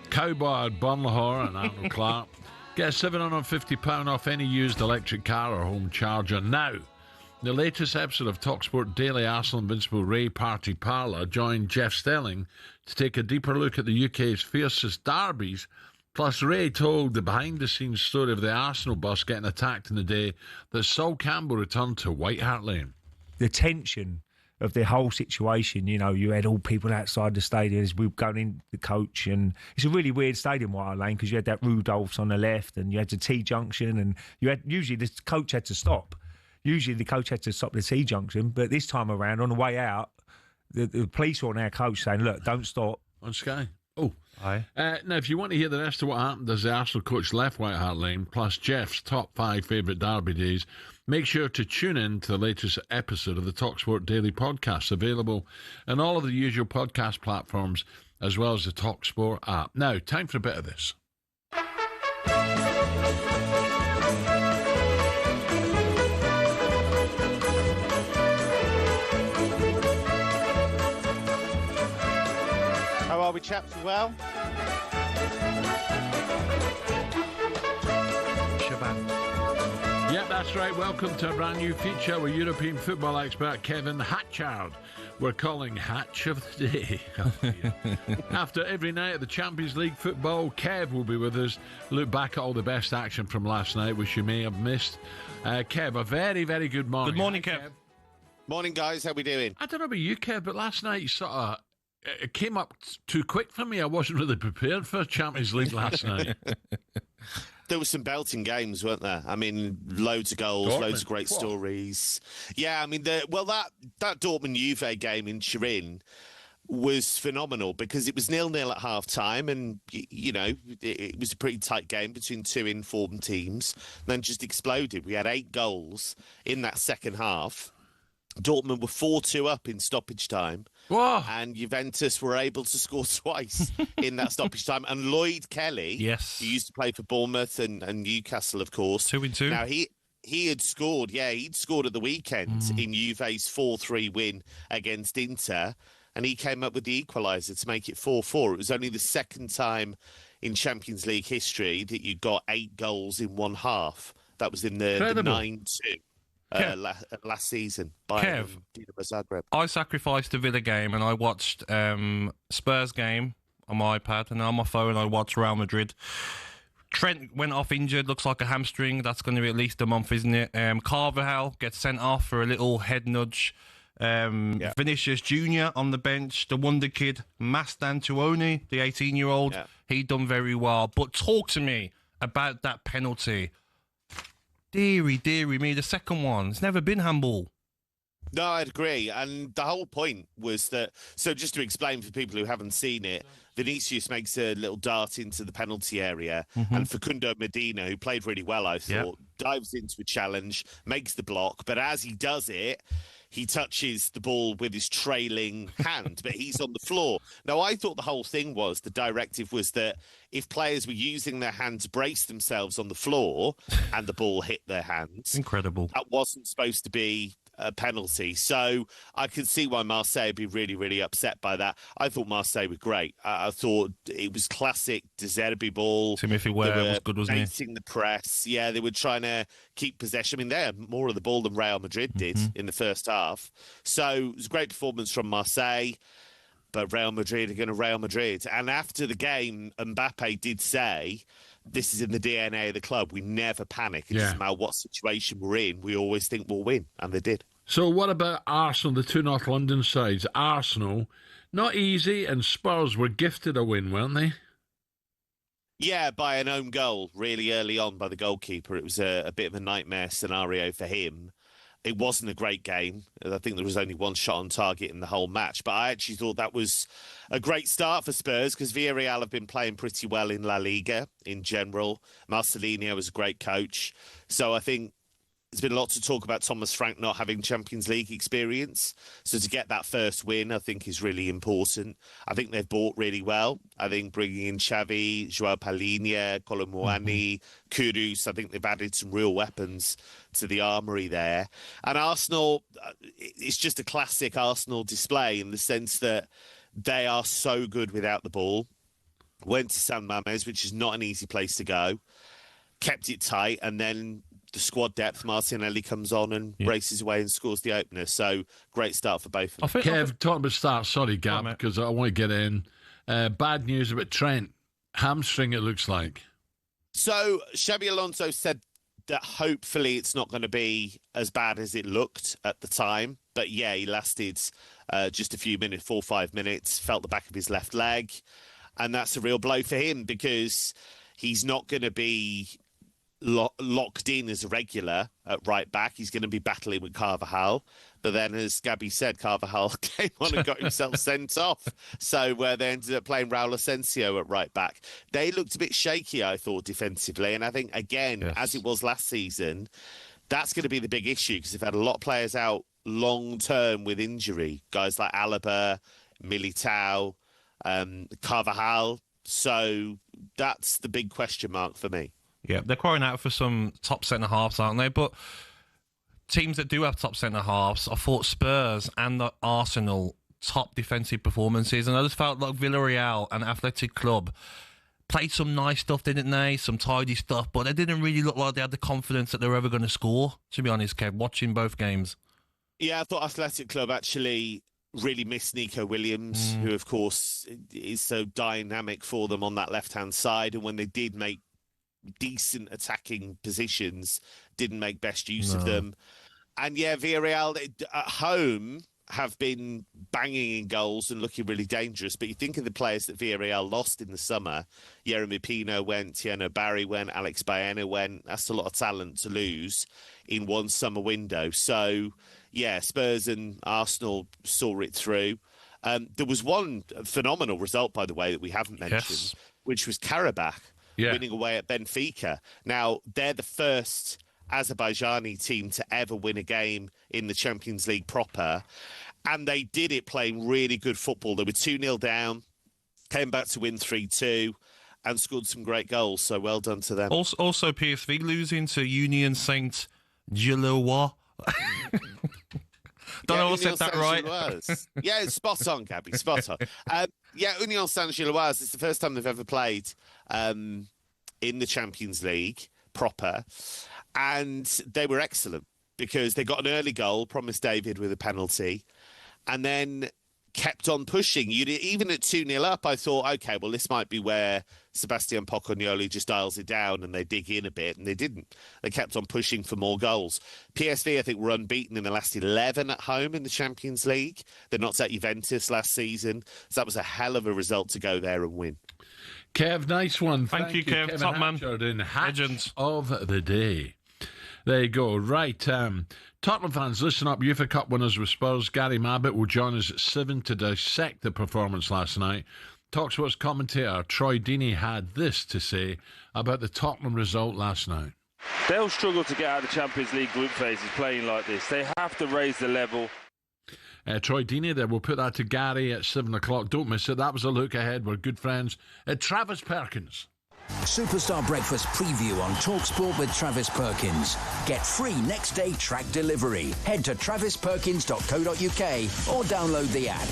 [SPEAKER 2] Cowboy Agbonlahor and Arnold Clark. Get £750 off any used electric car or home charger now. The latest episode of talkSPORT Daily Arsenal Invincible Ray Party Parlour joined Jeff Stelling to take a deeper look at the UK's fiercest derbies. Plus, Ray told the behind-the-scenes story of the Arsenal bus getting attacked in the day that Sol Campbell returned to White Hart Lane.
[SPEAKER 12] The tension of the whole situation, you know, you had all people outside the stadium as we were going in the coach, and it's a really weird stadium, White Hart Lane, because you had that Rudolph's on the left and you had the T-junction, and you had, usually the coach had to stop. Usually the coach had to stop the T-junction, but this time around, on the way out, the police were on our coach saying, look, don't stop.
[SPEAKER 2] On Sky. Oh.
[SPEAKER 3] Aye.
[SPEAKER 2] Now, if you want to hear the rest of what happened as the Arsenal coach left White Hart Lane, plus Jeff's top 5 favourite derby days, make sure to tune in to the latest episode of the talkSPORT Daily Podcast, available on all of the usual podcast platforms, as well as the talkSPORT app. Now, time for a bit of this.
[SPEAKER 13] How are we, chaps? Well?
[SPEAKER 2] Yeah, that's right. Welcome to a brand new feature with European football expert Kevin Hatchard. We're calling Hatch of the Day. After every night of the Champions League football, Kev will be with us. Look back at all the best action from last night, which you may have missed. Kev, a very, very good morning.
[SPEAKER 3] Good morning, Kev.
[SPEAKER 13] Morning, guys. How we doing?
[SPEAKER 2] I don't know about you, Kev, but last night you sort of... It came up too quick for me. I wasn't really prepared for Champions League last night.
[SPEAKER 13] There were some belting games, weren't there? I mean, loads of goals, loads of great stories. Yeah, I mean, that Dortmund-Juve game in Turin was phenomenal because it was 0-0 at half-time and, you know, it was a pretty tight game between two informed teams. Then just exploded. We had 8 goals in that second half. Dortmund were 4-2 up in stoppage time.
[SPEAKER 2] Whoa.
[SPEAKER 13] And Juventus were able to score twice in that stoppage time. And Lloyd Kelly,
[SPEAKER 3] yes,
[SPEAKER 13] who used to play for Bournemouth and Newcastle, of course.
[SPEAKER 3] 2-2.
[SPEAKER 13] Now, he had scored, he'd scored at the weekend in Juve's 4-3 win against Inter. And he came up with the equaliser to make it 4-4. It was only the second time in Champions League history that you got 8 goals in one half. That was in the 9-2. Last season by Dinamo Zagreb.
[SPEAKER 3] I sacrificed the Villa game and I watched Spurs game on my iPad, and on my phone I watched Real Madrid. Trent went off injured, looks like a hamstring. That's going to be at least a month, isn't it? Carvajal gets sent off for a little head nudge. Vinicius Jr. on the bench, the wonder kid Mastan Tuoni, the 18-year-old, he done very well. But talk to me about that penalty. Deary me, the second one. It's never been handball.
[SPEAKER 13] No, I'd agree. And the whole point was that, so just to explain for people who haven't seen it, Vinicius makes a little dart into the penalty area, and Facundo Medina, who played really well, I thought, dives into a challenge, makes the block, but as he does it, he touches the ball with his trailing hand, but he's on the floor. Now, I thought the whole thing was, the directive was that if players were using their hand to brace themselves on the floor and the ball hit their hands,
[SPEAKER 3] incredible,
[SPEAKER 13] that wasn't supposed to be a penalty. So I could see why Marseille would be really, really upset by that. I thought Marseille were great. I thought it was classic De Zerbi ball.
[SPEAKER 3] Timothy Ware was good, wasn't he?
[SPEAKER 13] Baiting the press. Yeah, they were trying to keep possession. I mean, they had more of the ball than Real Madrid did in the first half. So it was a great performance from Marseille. But Real Madrid are going to Real Madrid. And after the game, Mbappe did say, this is in the DNA of the club. We never panic. It doesn't matter what situation we're in. We always think we'll win. And they did.
[SPEAKER 2] So what about Arsenal, the two North London sides? Arsenal, not easy, and Spurs were gifted a win, weren't they?
[SPEAKER 13] Yeah, by an own goal really early on by the goalkeeper. It was a bit of a nightmare scenario for him. It wasn't a great game. I think there was only one shot on target in the whole match. But I actually thought that was a great start for Spurs because Villarreal have been playing pretty well in La Liga in general. Marcelino was a great coach. So I think there's been a lot to talk about Thomas Frank not having Champions League experience. So to get that first win, I think, is really important. I think they've bought really well. I think bringing in Xavi, Joao Palhinha, Colomboani, Kudus, I think they've added some real weapons to the armoury there. And Arsenal, it's just a classic Arsenal display in the sense that they are so good without the ball. Went to San Mamés, which is not an easy place to go. Kept it tight, and then the squad depth, Martinelli comes on and races away and scores the opener. So great start for both of them.
[SPEAKER 2] Kev, talking about start, sorry, Gab, because I want to get in. Bad news about Trent. Hamstring, it looks like.
[SPEAKER 13] So Xabi Alonso said that hopefully it's not going to be as bad as it looked at the time. But yeah, he lasted just a few minutes, 4 or 5 minutes, felt the back of his left leg. And that's a real blow for him because he's not going to be locked in as a regular at right back. He's going to be battling with Carvajal. But then, as Gabby said, Carvajal came on and got himself sent off. So they ended up playing Raul Asensio at right back. They looked a bit shaky, I thought, defensively. And I think, again, as it was last season, that's going to be the big issue because they've had a lot of players out long-term with injury. Guys like Alaba, Militao, Carvajal. So that's the big question mark for me.
[SPEAKER 3] Yeah, they're crying out for some top centre-halves, aren't they? But teams that do have top centre-halves, I thought Spurs and the Arsenal top defensive performances, and I just felt like Villarreal and Athletic Club played some nice stuff, didn't they? Some tidy stuff, but they didn't really look like they had the confidence that they were ever going to score, to be honest, Kev, watching both games.
[SPEAKER 13] Yeah, I thought Athletic Club actually really missed Nico Williams, who, of course, is so dynamic for them on that left-hand side, and when they did make decent attacking positions, didn't make best use of them. And yeah, Villarreal at home have been banging in goals and looking really dangerous. But you think of the players that Villarreal lost in the summer. Yeremy Pino went, Tierno Barry went, Alex Baena went. That's a lot of talent to lose in one summer window. So yeah, Spurs and Arsenal saw it through. There was one phenomenal result, by the way, that we haven't mentioned, which was Karabakh winning away at Benfica. Now, they're the first Azerbaijani team to ever win a game in the Champions League proper. And they did it playing really good football. They were 2-0 down, came back to win 3-2, and scored some great goals. So well done to them.
[SPEAKER 3] Also PSV losing to Union Saint-Gilloise. Don't know if I said that right.
[SPEAKER 13] Yeah, it's spot on, Gabby, spot on. Union Saint-Gilloise is the first time they've ever played in the Champions League proper, and they were excellent because they got an early goal, promised David with a penalty, and then kept on pushing. Even at 2-0 up, I thought, OK, well, this might be where Sebastian Pocognoli just dials it down and they dig in a bit, and they didn't. They kept on pushing for more goals. PSV, I think, were unbeaten in the last 11 at home in the Champions League. They knocked out Juventus last season, so that was a hell of a result to go there and win.
[SPEAKER 2] Kev, nice one.
[SPEAKER 3] Thank you, Kev.
[SPEAKER 2] Kevin
[SPEAKER 3] Top man.
[SPEAKER 2] Legends of the day. There you go. Right. Tottenham fans, listen up. UEFA Cup winners with Spurs. Gary Mabbitt will join us at 7 to dissect the performance last night. talkSPORT's commentator Troy Deeney had this to say about the Tottenham result last night.
[SPEAKER 7] They'll struggle to get out of the Champions League group phases playing like this. They have to raise the level.
[SPEAKER 2] Troy Deeney there. We'll put that to Gary at 7 o'clock. Don't miss it. That was a look ahead. We're good friends at Travis Perkins.
[SPEAKER 14] Superstar Breakfast preview on talkSPORT with Travis Perkins. Get free next day track delivery. Head to travisperkins.co.uk or download the app.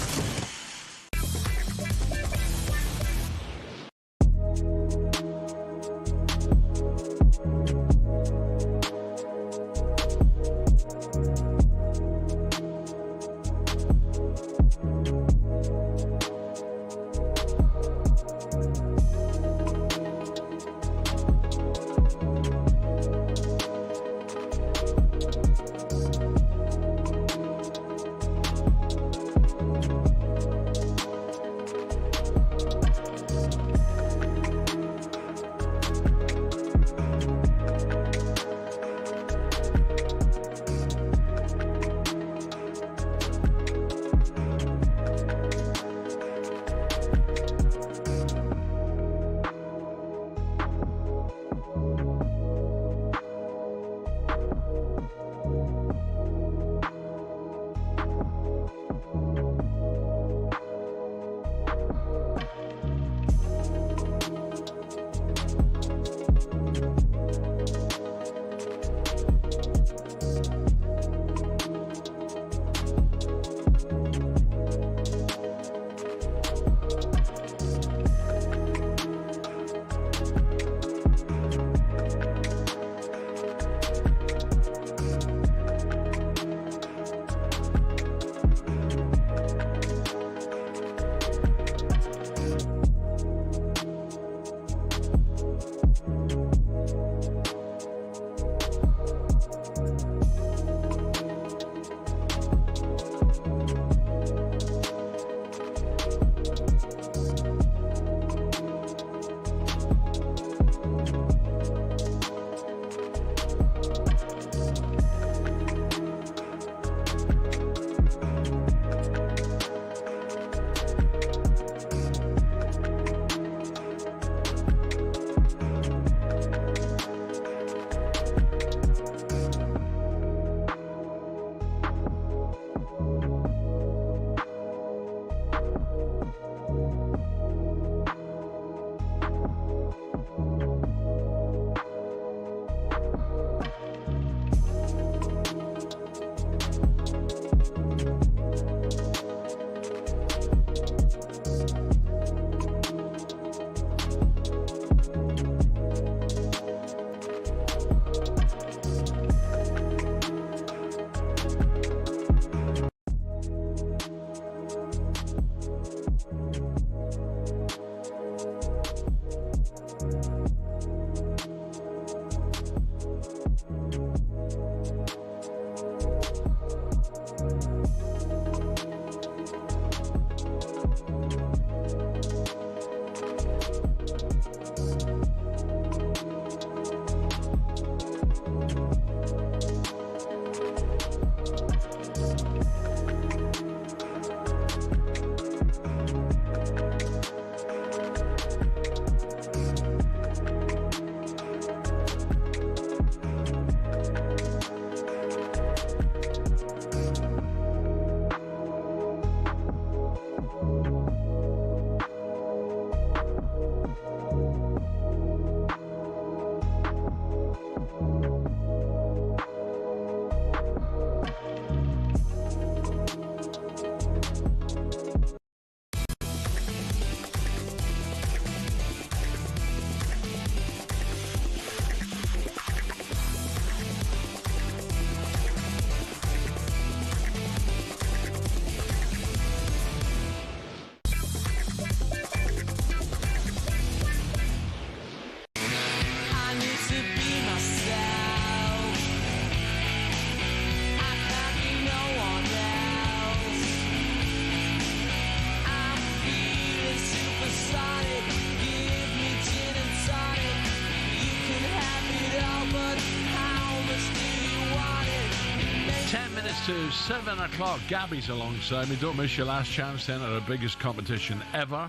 [SPEAKER 2] to 7 o'clock. Gabby's alongside me. Don't miss your last chance to enter our biggest competition ever.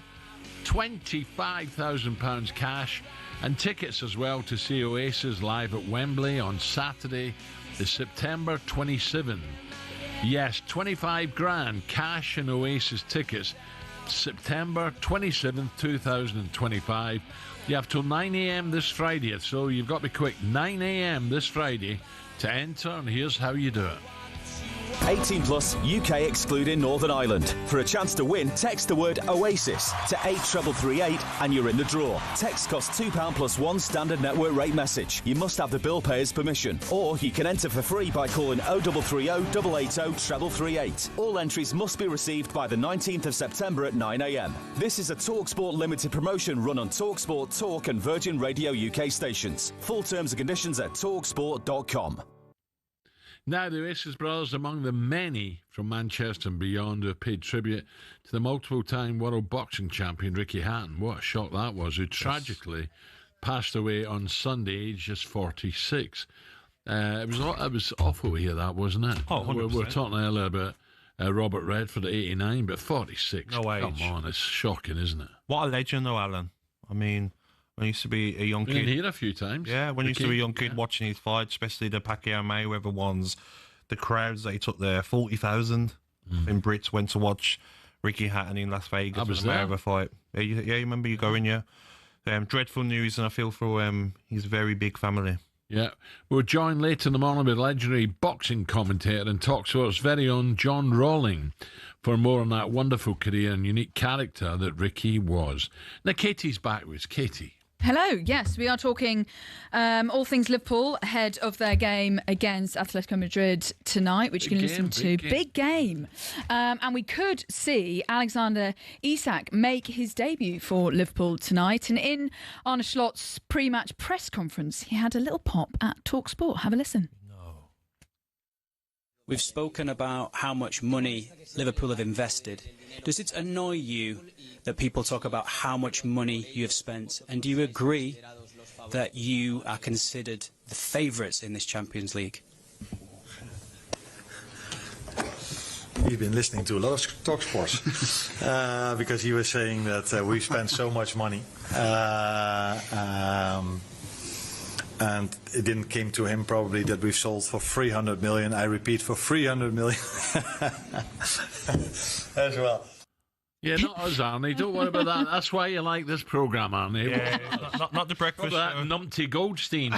[SPEAKER 2] £25,000 cash and tickets as well to see Oasis live at Wembley on Saturday, September 27. Yes, 25 grand cash and Oasis tickets, September 27th, 2025. You have till 9 a.m. this Friday, so you've got to be quick. 9 a.m. this Friday to enter, and here's how you do it.
[SPEAKER 15] 18 plus, UK excluding Northern Ireland. For a chance to win, text the word Oasis to 83338 and you're in the draw. Text costs £2 plus one standard network rate message. You must have the bill payer's permission. Or you can enter for free by calling 0330 880 338. All entries must be received by the 19th of September at 9 a.m. This is a talkSPORT limited promotion run on talkSPORT, Talk and Virgin Radio UK stations. Full terms and conditions at talksport.com.
[SPEAKER 2] Now, the Oasis brothers, among the many from Manchester and beyond, who have paid tribute to the multiple-time world boxing champion Ricky Hatton. What a shock that was, who tragically passed away on Sunday, aged just 46. It was awful to hear that, wasn't it?
[SPEAKER 3] Oh, 100%.
[SPEAKER 2] We were talking earlier about Robert Redford at 89, but 46.
[SPEAKER 3] No age.
[SPEAKER 2] Come on, it's shocking, isn't it?
[SPEAKER 3] What a legend, though, Alan. I mean, when I used to be a young kid.
[SPEAKER 2] Been here a few times.
[SPEAKER 3] Yeah, when I used to be a young kid watching his fights, especially the Pacquiao-Mayweather ones, the crowds that he took there, 40,000 in Brits went to watch Ricky Hatton in Las Vegas.
[SPEAKER 2] I was
[SPEAKER 3] for the
[SPEAKER 2] there.
[SPEAKER 3] Mayweather fight. Yeah, you remember you going, yeah? Dreadful news, and I feel for his very big family.
[SPEAKER 2] Yeah. We're joined later in the morning with legendary boxing commentator and talkSPORT's very own John Rawling for more on that wonderful career and unique character that Ricky was. Now, Katie's back with us. Katie.
[SPEAKER 10] Hello, yes, we are talking all things Liverpool ahead of their game against Atletico Madrid tonight, which you can listen to. Big game. And we could see Alexander Isak make his debut for Liverpool tonight. And in Arne Slot's pre-match press conference, he had a little pop at talkSPORT. Have a listen.
[SPEAKER 16] We've spoken about how much money Liverpool have invested. Does it annoy you that people talk about how much money you have spent? And do you agree that you are considered the favourites in this Champions League?
[SPEAKER 17] You've been listening to a lot of talkSPORT because he was saying that we spent so much money. And it didn't come to him probably that we've sold for 300 million. I repeat, for 300 million as well.
[SPEAKER 2] Yeah, not us, Arnie. Don't worry about that. That's why you like this programme, Arnie.
[SPEAKER 3] Yeah, not the breakfast show.
[SPEAKER 2] That numpty Goldstein.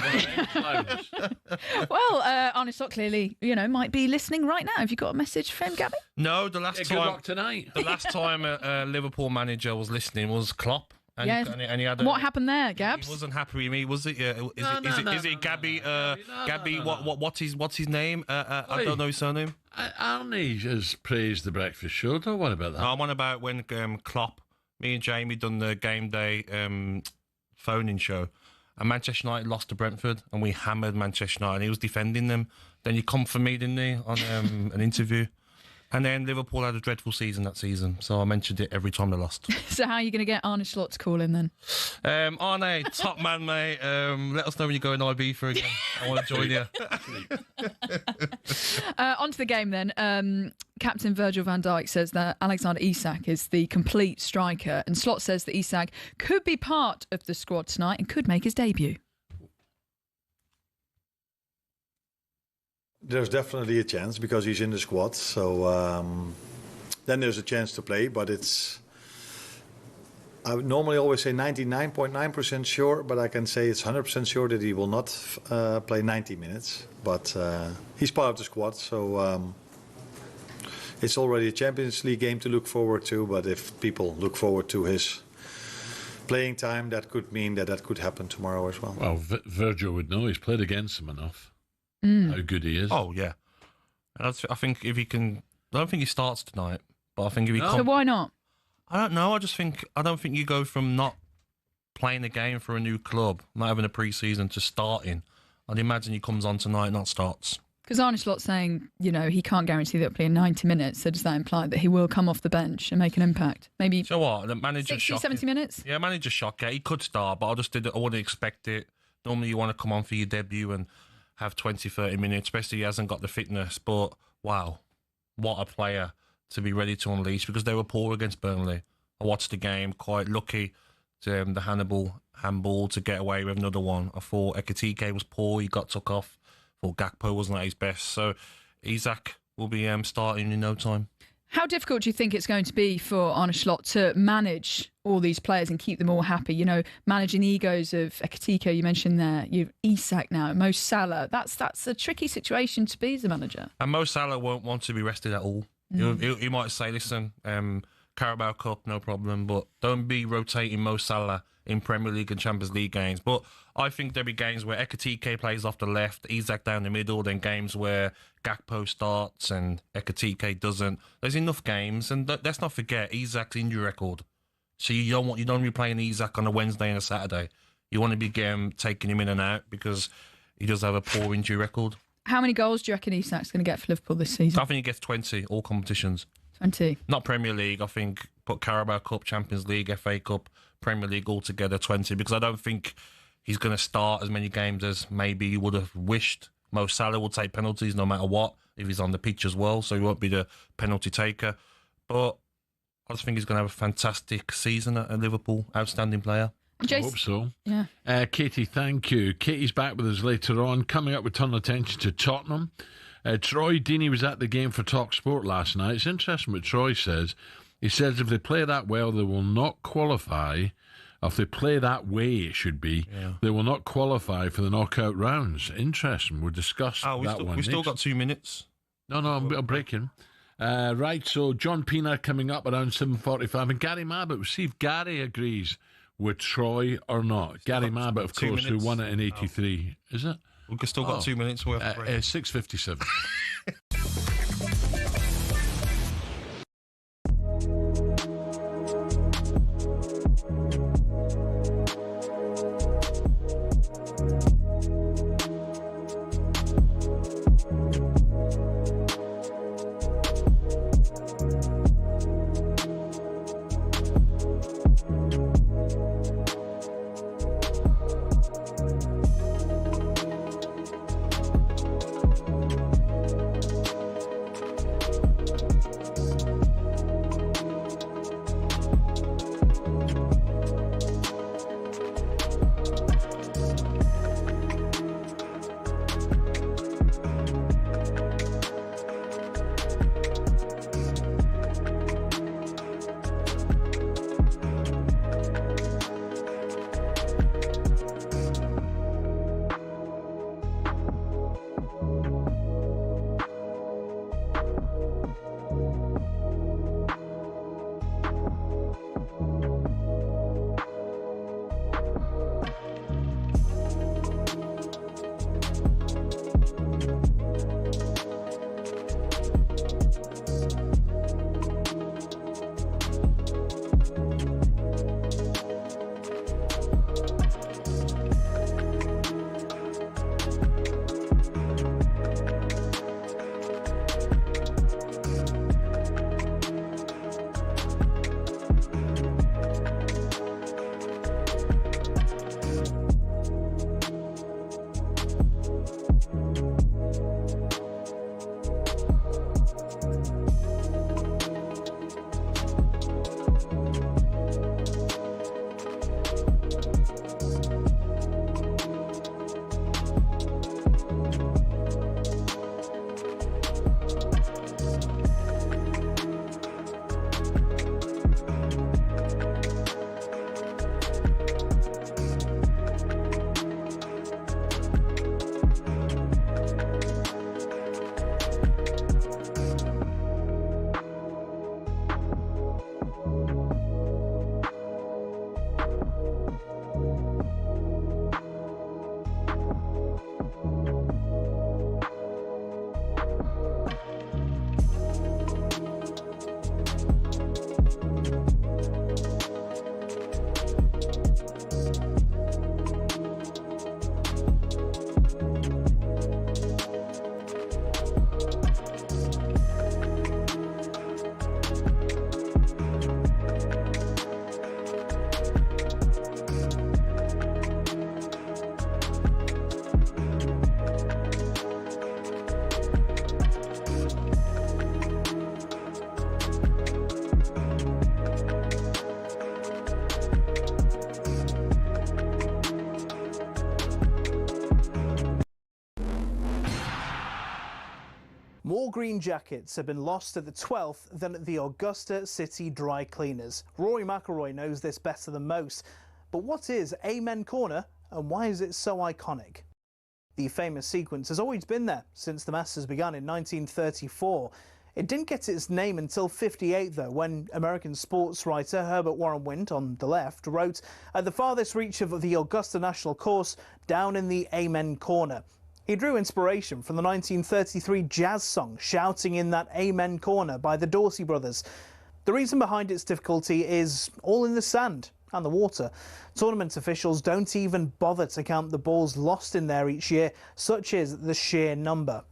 [SPEAKER 10] Well, Arne Slot clearly, might be listening right now. Have you got a message for him, Gabby?
[SPEAKER 3] No, the last
[SPEAKER 2] Good
[SPEAKER 3] time
[SPEAKER 2] luck tonight.
[SPEAKER 3] The last time a Liverpool manager was listening was Klopp. And,
[SPEAKER 10] Yes.
[SPEAKER 3] and he had
[SPEAKER 10] What happened there, Gabs?
[SPEAKER 3] He wasn't happy with me, was it? Yeah. Is it Gabby? Gabby? What's his name? I don't know his surname.
[SPEAKER 2] Arnie has praised the breakfast show. Don't worry about that.
[SPEAKER 3] No, I'm on about when Klopp, me and Jamie done the game day phoning show, and Manchester United lost to Brentford, and we hammered Manchester United. And he was defending them. Then he come for me, didn't he, on an interview? And then Liverpool had a dreadful season that season, so I mentioned it every time they lost.
[SPEAKER 10] So how are you going to get Arne Slot to call in then?
[SPEAKER 3] Arne, top man, mate. Let us know when you go in IB for again. I want to join you.
[SPEAKER 10] On to the game then. Captain Virgil van Dijk says that Alexander Isak is the complete striker, and Slot says that Isak could be part of the squad tonight and could make his debut.
[SPEAKER 17] There's definitely a chance because he's in the squad. So then there's a chance to play, but I would normally always say 99.9% sure, but I can say it's 100% sure that he will not play 90 minutes. But he's part of the squad, so it's already a Champions League game to look forward to. But if people look forward to his playing time, that could mean that could happen tomorrow as well.
[SPEAKER 2] Well, Virgil would know. He's played against him enough. How good he is.
[SPEAKER 3] Oh, yeah. And I think if he can... I don't think he starts tonight, but I think if he...
[SPEAKER 10] So why not?
[SPEAKER 3] I don't know. I don't think you go from not playing a game for a new club, not having a pre-season, to starting. I'd imagine he comes on tonight, not starts.
[SPEAKER 10] Because Arne Slot's saying, he can't guarantee that he'll play in 90 minutes, so does that imply that he will come off the bench and make an impact? Maybe
[SPEAKER 3] so what? The manager's
[SPEAKER 10] 60, 70 minutes?
[SPEAKER 3] Yeah, manager's shocked. Yeah, he could start, but I wouldn't expect it. Normally you want to come on for your debut and have 20, 30 minutes, especially he hasn't got the fitness. But wow, what a player to be ready to unleash, because they were poor against Burnley. I watched the game, quite lucky to the Hannibal handball to get away with another one. I thought Ekitike was poor, he got took off. I thought Gakpo wasn't at his best. So Isak will be starting in no time.
[SPEAKER 10] How difficult do you think it's going to be for Arne Slot to manage all these players and keep them all happy? You know, managing the egos of Ekitike, you mentioned there, you've Isak now, Mo Salah. That's a tricky situation to be as a manager.
[SPEAKER 3] And Mo Salah won't want to be rested at all. He might say, listen, Carabao Cup, no problem, but don't be rotating Mo Salah in Premier League and Champions League games. But I think there'll be games where Ekitike plays off the left, Isak down the middle, then games where Gakpo starts and Ekitike doesn't. There's enough games, and let's not forget Isak's injury record. So you don't want to be playing Isak on a Wednesday and a Saturday. You want to be taking him in and out because he does have a poor injury record.
[SPEAKER 10] How many goals do you reckon Isak's going to get for Liverpool this season?
[SPEAKER 3] I think he gets 20, all competitions.
[SPEAKER 10] 20?
[SPEAKER 3] Not Premier League, I think, but Carabao Cup, Champions League, FA Cup, Premier League altogether, 20, because I don't think he's going to start as many games as maybe you would have wished. Mo Salah will take penalties no matter what, if he's on the pitch as well, so he won't be the penalty taker. But I just think he's going to have a fantastic season at Liverpool. Outstanding player.
[SPEAKER 2] I hope so.
[SPEAKER 10] Yeah.
[SPEAKER 2] Katie, thank you. Katie's back with us later on. Coming up, we turn attention to Tottenham. Troy Deeney was at the game for talkSPORT last night. It's interesting what Troy says. He says if they play that well, they will not qualify. If they play that way, it should be, they will not qualify for the knockout rounds. Interesting. We'll discuss that one.
[SPEAKER 3] We've still got 2 minutes.
[SPEAKER 2] No, I'm breaking. Right, so John Pina coming up around 7:45. And Gary Mabbutt, we'll see if Gary agrees with Troy or not. Gary Mabbutt, of course, who won it in 83. Is it?
[SPEAKER 3] We've still got 2 minutes.
[SPEAKER 2] 6:57.
[SPEAKER 18] More green jackets have been lost at the 12th than at the Augusta City Dry Cleaners. Rory McIlroy knows this better than most. But what is Amen Corner and why is it so iconic? The famous sequence has always been there since the Masters began in 1934. It didn't get its name until '58 though, when American sports writer Herbert Warren Wind, on the left, wrote, "At the farthest reach of the Augusta National Course, down in the Amen Corner." He drew inspiration from the 1933 jazz song Shouting in That Amen Corner by the Dorsey Brothers. The reason behind its difficulty is all in the sand and the water. Tournament officials don't even bother to count the balls lost in there each year, such is the sheer number.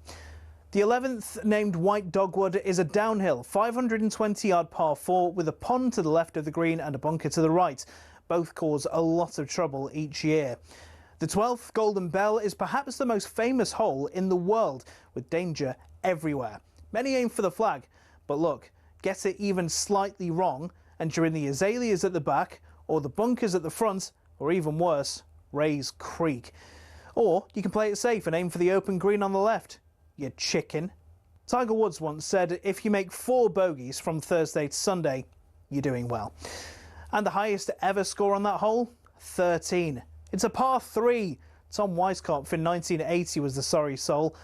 [SPEAKER 18] The 11th, named White Dogwood, is a downhill 520-yard par 4 with a pond to the left of the green and a bunker to the right. Both cause a lot of trouble each year. The 12th, Golden Bell, is perhaps the most famous hole in the world, with danger everywhere. Many aim for the flag, but look, get it even slightly wrong, and you're in the azaleas at the back, or the bunkers at the front, or even worse, Rays Creek. Or you can play it safe and aim for the open green on the left. You chicken. Tiger Woods once said, if you make 4 bogeys from Thursday to Sunday, you're doing well. And the highest ever score on that hole? 13. It's a par 3. Tom Weiskopf in 1980 was the sorry soul.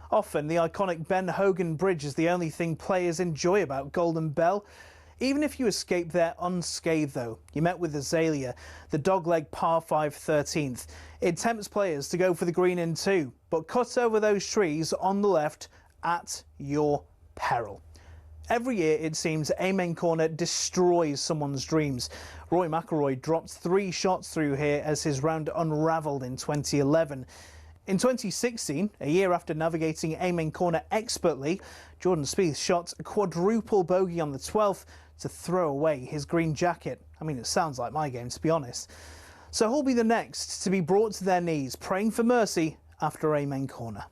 [SPEAKER 18] Often the iconic Ben Hogan Bridge is the only thing players enjoy about Golden Bell. Even if you escape there unscathed though, you met with Azalea, the dogleg par 5 13th. It tempts players to go for the green in 2, but cut over those trees on the left at your peril. Every year, it seems, Amen Corner destroys someone's dreams. Rory McIlroy dropped 3 shots through here as his round unravelled in 2011. In 2016, a year after navigating Amen Corner expertly, Jordan Spieth shot a quadruple bogey on the 12th to throw away his green jacket. I mean, it sounds like my game, to be honest. So who'll be the next to be brought to their knees, praying for mercy after Amen Corner?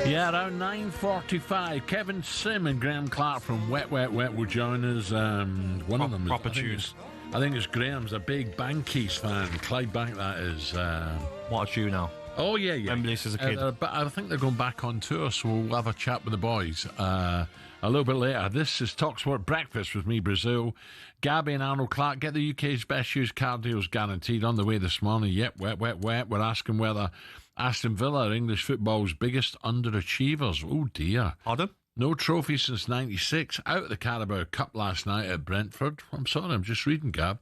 [SPEAKER 2] Yeah, around 9:45, Kevin Sim and Graham Clark from Wet Wet Wet will join us. One of them
[SPEAKER 3] proper tunes.
[SPEAKER 2] I think it's Graham's a big Bankies fan. Clyde Bank, that is.
[SPEAKER 3] What a tune now.
[SPEAKER 2] Oh, yeah.
[SPEAKER 3] Remember this as a kid.
[SPEAKER 2] But I think they're going back on tour, so we'll have a chat with the boys a little bit later. This is talkSPORT Breakfast with me, Brazil. Gabby and Arnold Clark. Get the UK's best used car deals guaranteed. On the way this morning, yep, wet, wet, wet. We're asking whether Aston Villa are English football's biggest underachievers. Oh, dear.
[SPEAKER 3] Pardon?
[SPEAKER 2] No trophy since '96. Out of the Carabao Cup last night at Brentford. I'm sorry, I'm just reading, Gab.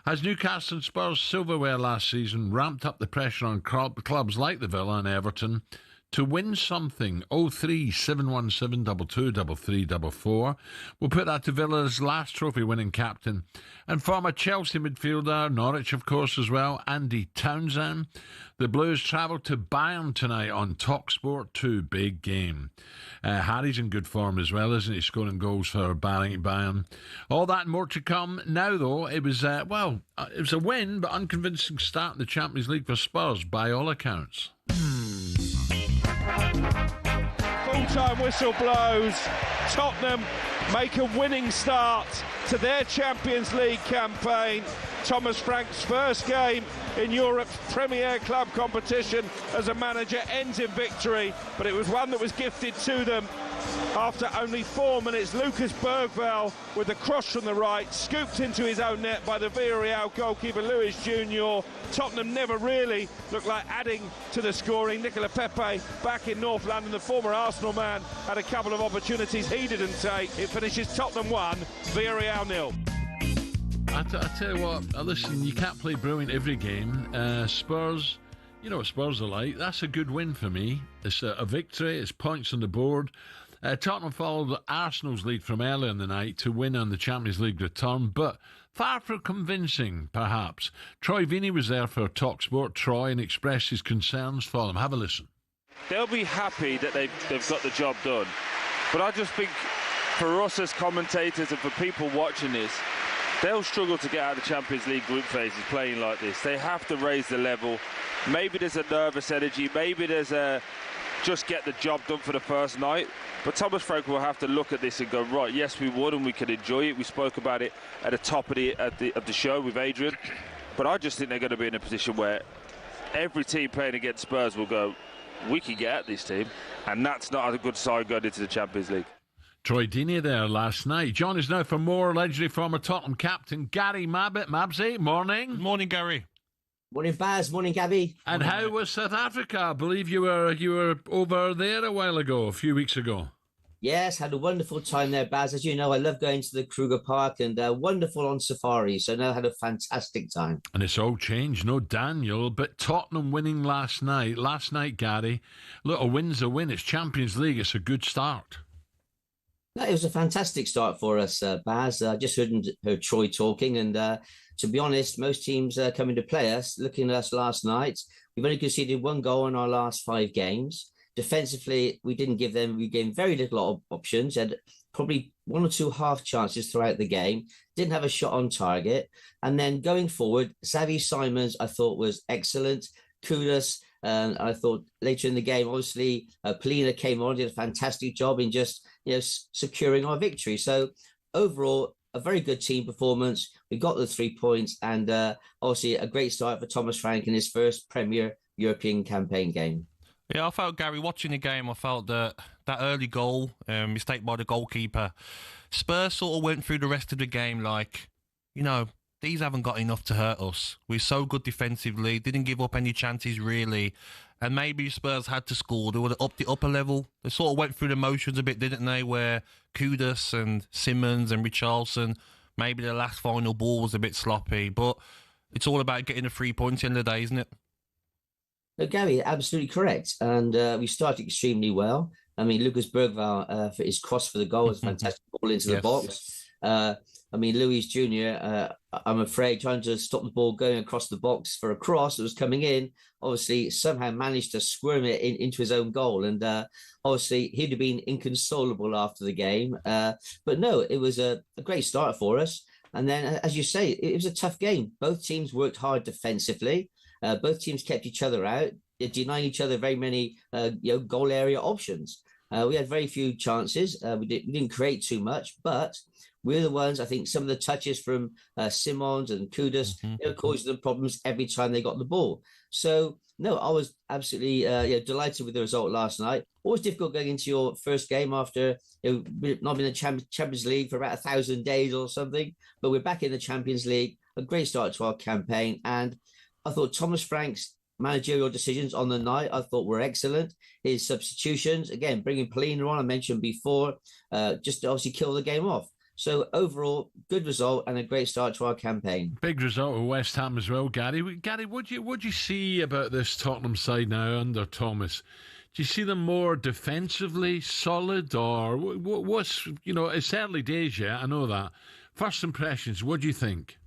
[SPEAKER 2] As Newcastle and Spurs silverware last season ramped up the pressure on clubs like the Villa and Everton to win something. 03717 223344. We'll put that to Villa's last trophy-winning captain and former Chelsea midfielder, Norwich of course as well, Andy Townsend. The Blues travel to Bayern tonight on talkSPORT 2. Big game. Harry's in good form as well, isn't he? Scoring goals for Bayern. All that and more to come. Now though, it was it was a win but unconvincing start in the Champions League for Spurs by all accounts.
[SPEAKER 5] Full-time whistle blows. Tottenham make a winning start to their Champions League campaign. Thomas Frank's first game in Europe's premier club competition as a manager ends in victory, but it was one that was gifted to them after only 4 minutes. Lucas Bergvall with a cross from the right, scooped into his own net by the Villarreal goalkeeper Luis Junior. Tottenham never really looked like adding to the scoring. Nicola Pepe back in North London, the former Arsenal man, had a couple of opportunities he didn't take. It finishes Tottenham 1, Villarreal 0.
[SPEAKER 2] I tell you what, listen, you can't play brilliant every game. Spurs, you know what Spurs are like. That's a good win for me. It's a victory. It's points on the board. Tottenham followed Arsenal's lead from earlier in the night to win on the Champions League return, but far from convincing, perhaps. Troy Vini was there for talkSPORT, Troy, and expressed his concerns for them. Have a listen.
[SPEAKER 7] They'll be happy that they've got the job done. But I just think for us as commentators and for people watching this, they'll struggle to get out of the Champions League group phases playing like this. They have to raise the level. Maybe there's a nervous energy. Maybe there's a just get the job done for the first night. But Thomas Frank will have to look at this and go, right, yes, we would and we can enjoy it. We spoke about it at the top of the show with Adrian. But I just think they're going to be in a position where every team playing against Spurs will go, we can get at this team. And that's not a good sign going into the Champions League.
[SPEAKER 2] Troy Deeney there last night. John is now for more legendary former Tottenham captain Gary Mabsy. Morning.
[SPEAKER 3] Morning, Gary.
[SPEAKER 19] Morning, Baz. Morning, Gabby.
[SPEAKER 2] And how was South Africa? I believe you were over there a few weeks ago.
[SPEAKER 19] Yes, had a wonderful time there, Baz. As you know, I love going to the Kruger Park and wonderful on safari. So now I had a fantastic time. And
[SPEAKER 2] it's all changed, no Daniel, but Tottenham winning last night. Last night, Gary, look, a win's a win. It's Champions League. It's a good start.
[SPEAKER 19] No, it was a fantastic start for us, Baz. I just heard Troy talking, and to be honest, most teams coming to play us, looking at us last night, we've only conceded 1 goal in our last 5 games. Defensively, we gave them very little options, had probably 1 or 2 half chances throughout the game, didn't have a shot on target. And then going forward, Xavi Simons, I thought was excellent. Kudos. And I thought later in the game, obviously, Polina came on, did a fantastic job in just securing our victory. So overall, a very good team performance. We got the 3 points, and obviously a great start for Thomas Frank in his first Premier European campaign game.
[SPEAKER 3] Yeah, I felt, Gary, watching the game, I felt that early goal, mistake by the goalkeeper, Spurs sort of went through the rest of the game like, these haven't got enough to hurt us. We're so good defensively, didn't give up any chances really. And maybe Spurs had to score. They would have upped the upper level. They sort of went through the motions a bit, didn't they? Where Kudus and Simmons and Richarlison, maybe the last final ball was a bit sloppy. But it's all about getting the 3 points in the day, isn't it?
[SPEAKER 19] No, Gary, absolutely correct. And we started extremely well. I mean, Lucas Bergvall for his cross for the goal was a fantastic ball into the box. Luis Junior, I'm afraid, trying to stop the ball going across the box for a cross that was coming in, obviously somehow managed to squirm it into his own goal. And obviously he'd have been inconsolable after the game. But no, it was a great start for us. And then, as you say, it was a tough game. Both teams worked hard defensively. Both teams kept each other out, denying each other very many goal area options. We had very few chances. We didn't create too much, but we're the ones, I think, some of the touches from Simons and Kudus, they were causing them problems every time they got the ball. So, no, I was absolutely delighted with the result last night. Always difficult going into your first game after not being in the Champions League for about 1,000 days or something. But we're back in the Champions League, a great start to our campaign. And I thought Thomas Frank's managerial decisions on the night, I thought were excellent. His substitutions, again, bringing Polina on, I mentioned before, just to obviously kill the game off. So overall, good result and a great start to our campaign.
[SPEAKER 2] Big result of West Ham as well, Gary. Gary, what do you see about this Tottenham side now under Thomas? Do you see them more defensively solid, or what's, it's early days yet, I know that. First impressions, what do you think?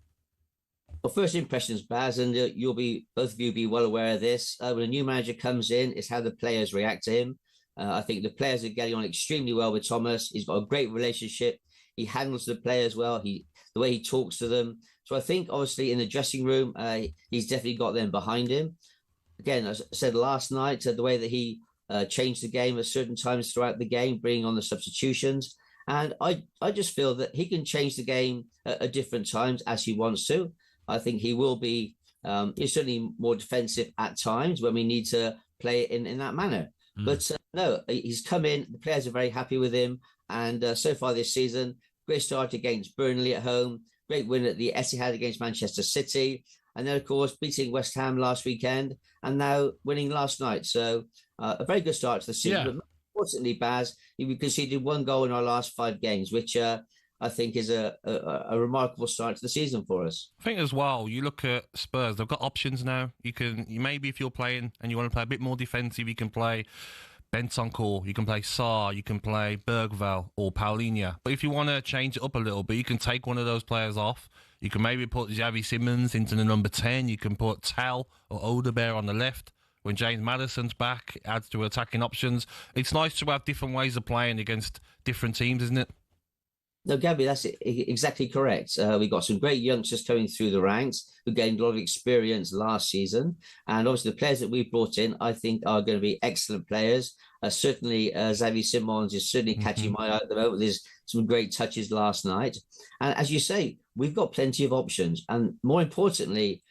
[SPEAKER 19] Well, first impressions, Baz, and both of you be well aware of this. When a new manager comes in, it's how the players react to him. I think the players are getting on extremely well with Thomas. He's got a great relationship. He handles the players well. The way he talks to them. So I think, obviously, in the dressing room, he's definitely got them behind him. Again, as I said last night, the way that he changed the game at certain times throughout the game, bringing on the substitutions. And I just feel that he can change the game at different times as he wants to. I think he will be certainly more defensive at times when we need to play it in that manner. But no, he's come in. The players are very happy with him. And so far this season, great start against Burnley at home, great win at the Etihad against Manchester City. And then, of course, beating West Ham last weekend and now winning last night. So a very good start to the season.
[SPEAKER 2] Yeah.
[SPEAKER 19] But unfortunately, Baz, we conceded 1 goal in our last 5 games, which I think is a remarkable start to the season for us.
[SPEAKER 3] I think as well, you look at Spurs, they've got options now. You maybe if you're playing and you want to play a bit more defensive, you can play Bentancur, you can play Sarr, you can play Bergvall or Paulinho. But if you want to change it up a little bit, you can take one of those players off. You can maybe put Xavi Simons into the number 10. You can put Tal or Odegaard on the left. When James Maddison's back, it adds to attacking options. It's nice to have different ways of playing against different teams, isn't it?
[SPEAKER 19] No, Gabby, that's exactly correct. We got some great youngsters coming through the ranks who gained a lot of experience last season. And obviously the players that we brought in, I think, are going to be excellent players. Certainly, Xavi Simons is certainly catching my eye at the moment. There's some great touches last night. And as you say, we've got plenty of options. And more importantly,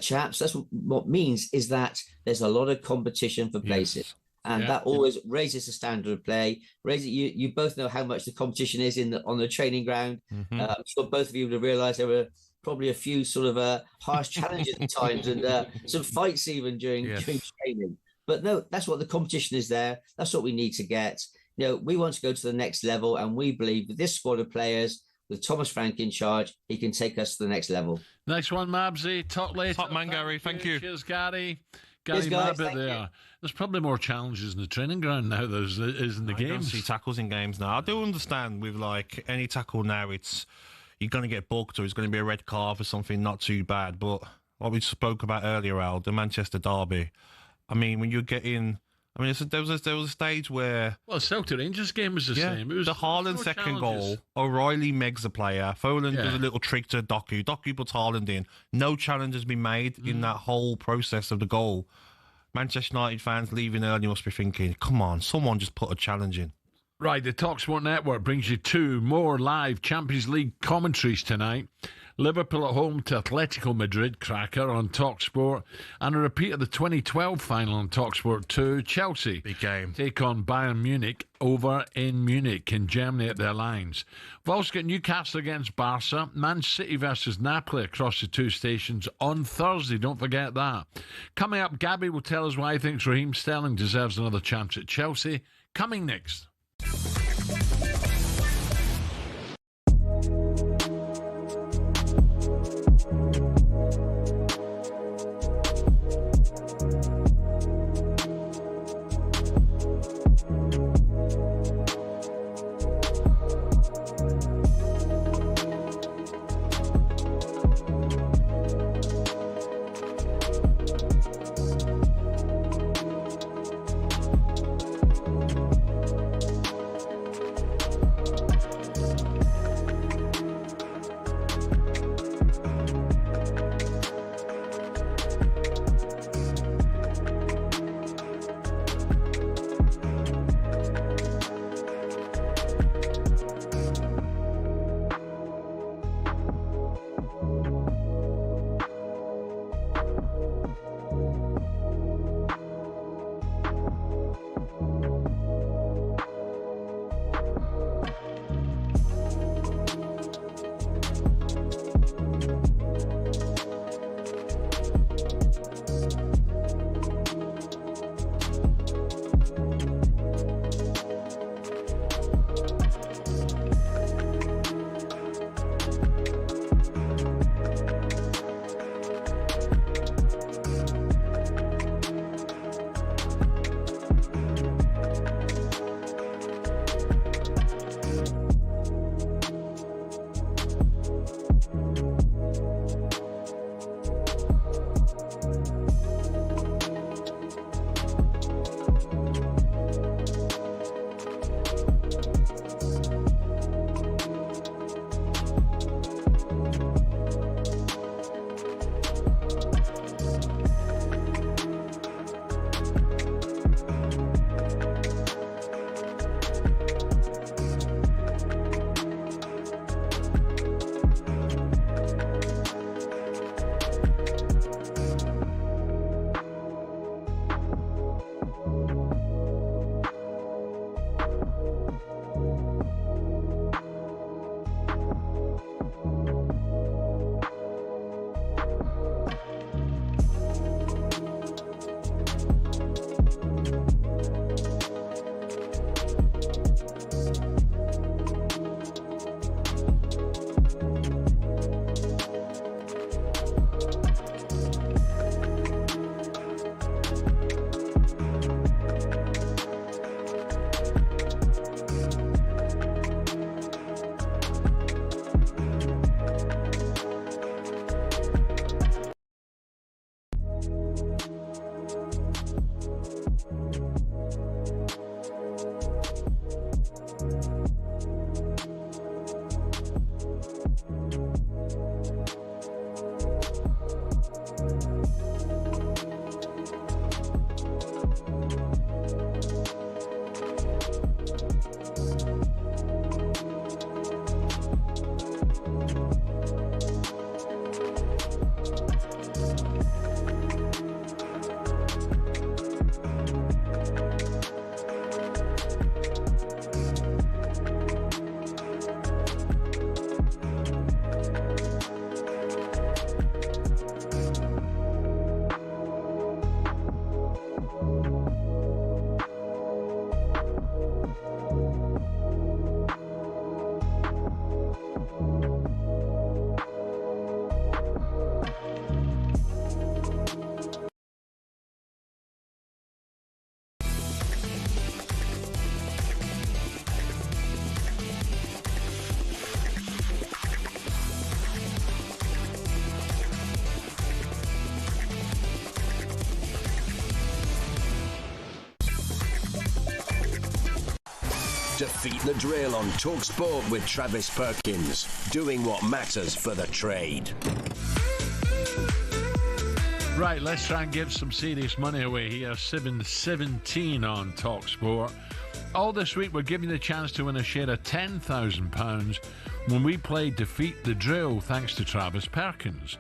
[SPEAKER 19] chaps, that's what means is that there's a lot of competition for places. Yes. And that always raises the standard of play. You both know how much the competition is on the training ground. I'm sure both of you would have realised there were probably a few sort of harsh challenges at times and some fights even during training. But no, that's what the competition is there. That's what we need to get. We want to go to the next level, and we believe with this squad of players, with Thomas Frank in charge, he can take us to the next level.
[SPEAKER 2] Next one, Mabsy. Talk later.
[SPEAKER 3] Top man, Gary. Thank you.
[SPEAKER 2] Cheers, Gary.
[SPEAKER 19] Cheers, guys.
[SPEAKER 2] There's probably more challenges in the training ground now than there is in the games.
[SPEAKER 3] I don't see tackles in games now. I do understand with any tackle now, you're going to get booked or it's going to be a red card for something not too bad. But what we spoke about earlier, Al, the Manchester derby. I mean, when you're getting... there was a stage where...
[SPEAKER 2] Well, the Celtic Rangers game was the same. It was
[SPEAKER 3] the Haaland second goal. O'Reilly megs a player. Foden does a little trick to Doku. Doku puts Haaland in. No challenge has been made in that whole process of the goal. Manchester United fans leaving early must be thinking, come on, someone just put a challenge in.
[SPEAKER 2] Right, the talkSPORT Network brings you 2 more live Champions League commentaries tonight. Liverpool at home to Atletico Madrid, cracker on talkSPORT, and a repeat of the 2012 final on talkSPORT 2. Chelsea
[SPEAKER 3] big game
[SPEAKER 2] take on Bayern Munich over in Munich in Germany at their lines. We've also got Newcastle against Barca, Man City versus Napoli across the 2 stations on Thursday. Don't forget that. Coming up, Gabby will tell us why he thinks Raheem Sterling deserves another chance at Chelsea. Coming next.
[SPEAKER 20] Defeat the drill on talkSPORT with Travis Perkins, doing what matters for the trade.
[SPEAKER 2] Right, let's try and give some serious money away here. 7:17 on talkSPORT. All this week, we're giving you the chance to win a share of £10,000 when we play Defeat the Drill, thanks to Travis Perkins.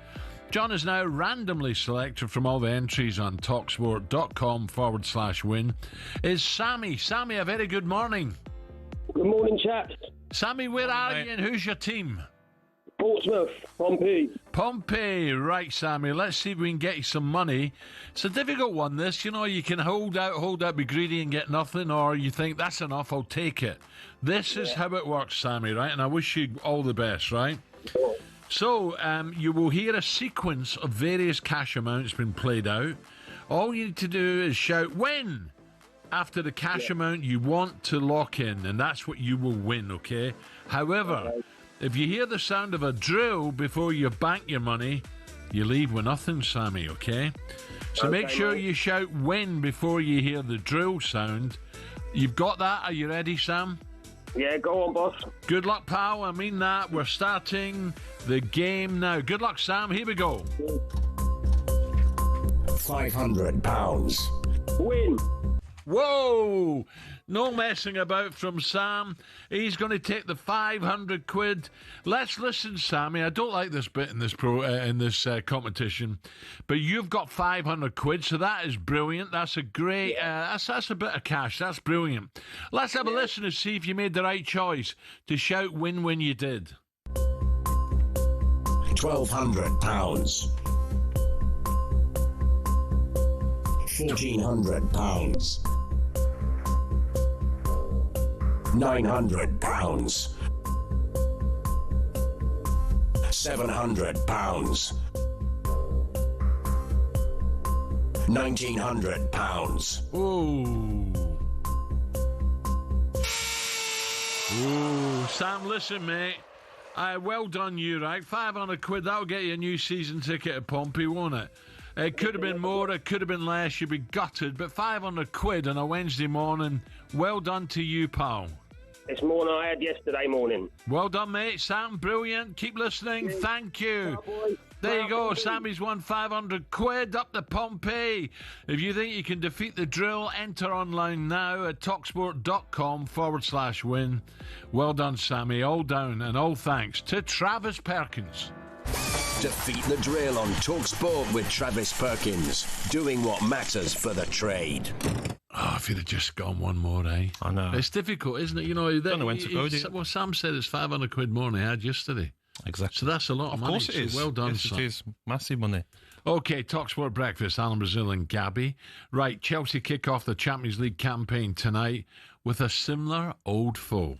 [SPEAKER 2] John is now randomly selected from all the entries on talksport.com/win. Is Sammy. Sammy, a very good morning.
[SPEAKER 21] Good morning, chaps.
[SPEAKER 2] Sammy, where are you and who's your team?
[SPEAKER 21] Portsmouth, Pompey.
[SPEAKER 2] Pompey, right, Sammy. Let's see if we can get you some money. It's a difficult one, this. You know, you can hold out, be greedy and get nothing, or you think, that's enough, I'll take it. This is how it works, Sammy, right? And I wish you all the best, right? So, you will hear a sequence of various cash amounts being played out. All you need to do is shout, win! After the cash amount you want to lock in, and that's what you will win, okay? However, if you hear the sound of a drill before you bank your money, you leave with nothing, Sammy, okay? So make sure you shout win before you hear the drill sound. You've got that? Are you ready, Sam?
[SPEAKER 21] Yeah, go on, boss.
[SPEAKER 2] Good luck, pal. I mean that. We're starting the game now. Good luck, Sam. Here we go.
[SPEAKER 20] £500.
[SPEAKER 21] Win.
[SPEAKER 2] Whoa! No messing about from Sam. He's going to take the 500 quid. Let's listen, Sammy. I don't like this bit in this competition, but you've got 500 quid, so that is brilliant. That's a great. That's a bit of cash. That's brilliant. Let's have a listen and see if you made the right choice to shout win when you did.
[SPEAKER 20] £1,200. £1,400. £900. £700. £1,900.
[SPEAKER 2] Ooh, Sam, listen, mate. Well done, you, right? 500 quid, that'll get you a new season ticket at Pompey, won't it? It could have been more, it could have been less, you'd be gutted, but 500 quid on a Wednesday morning, well done to you, pal.
[SPEAKER 21] It's more than I had yesterday morning.
[SPEAKER 2] Well done, mate. Sam, brilliant. Keep listening. Thank you. There you go. Sammy's won 500 quid up the Pompey. If you think you can defeat the drill, enter online now at talksport.com/win. Well done, Sammy. All down and all thanks to Travis Perkins.
[SPEAKER 20] Defeat the drill on talkSPORT with Travis Perkins, doing what matters for the trade.
[SPEAKER 2] Oh, if you'd have just gone one more, eh?
[SPEAKER 3] I know.
[SPEAKER 2] It's difficult, isn't it? You know,
[SPEAKER 3] don't know when to go, do you?
[SPEAKER 2] Well, Sam said it's 500 quid more than he had yesterday.
[SPEAKER 3] Exactly.
[SPEAKER 2] So that's a lot of money.
[SPEAKER 3] Of course it is.
[SPEAKER 2] Well done,
[SPEAKER 3] Yes,
[SPEAKER 2] Sam.
[SPEAKER 3] it is. Massive money.
[SPEAKER 2] OK, talkSPORT Breakfast, Alan Brazil and Gabby. Right, Chelsea kick off the Champions League campaign tonight with a similar old foe.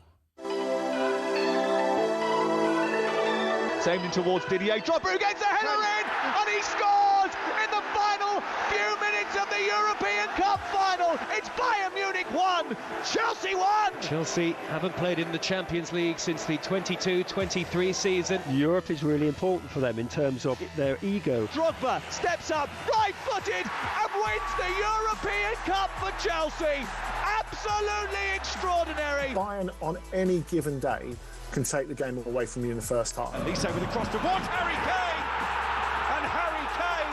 [SPEAKER 5] Aimed in towards Didier. Drogba gets a header in, and he scores in the final few minutes of the European Cup final. It's Bayern Munich 1, Chelsea 1.
[SPEAKER 4] Chelsea haven't played in the Champions League since the 22-23 season.
[SPEAKER 22] Europe is really important for them in terms of their ego.
[SPEAKER 5] Drogba steps up, right-footed, and wins the European Cup for Chelsea. Absolutely extraordinary.
[SPEAKER 23] Bayern on any given day can take the game away from you in the first half.
[SPEAKER 5] And Isak with a cross towards Harry Kane. And Harry Kane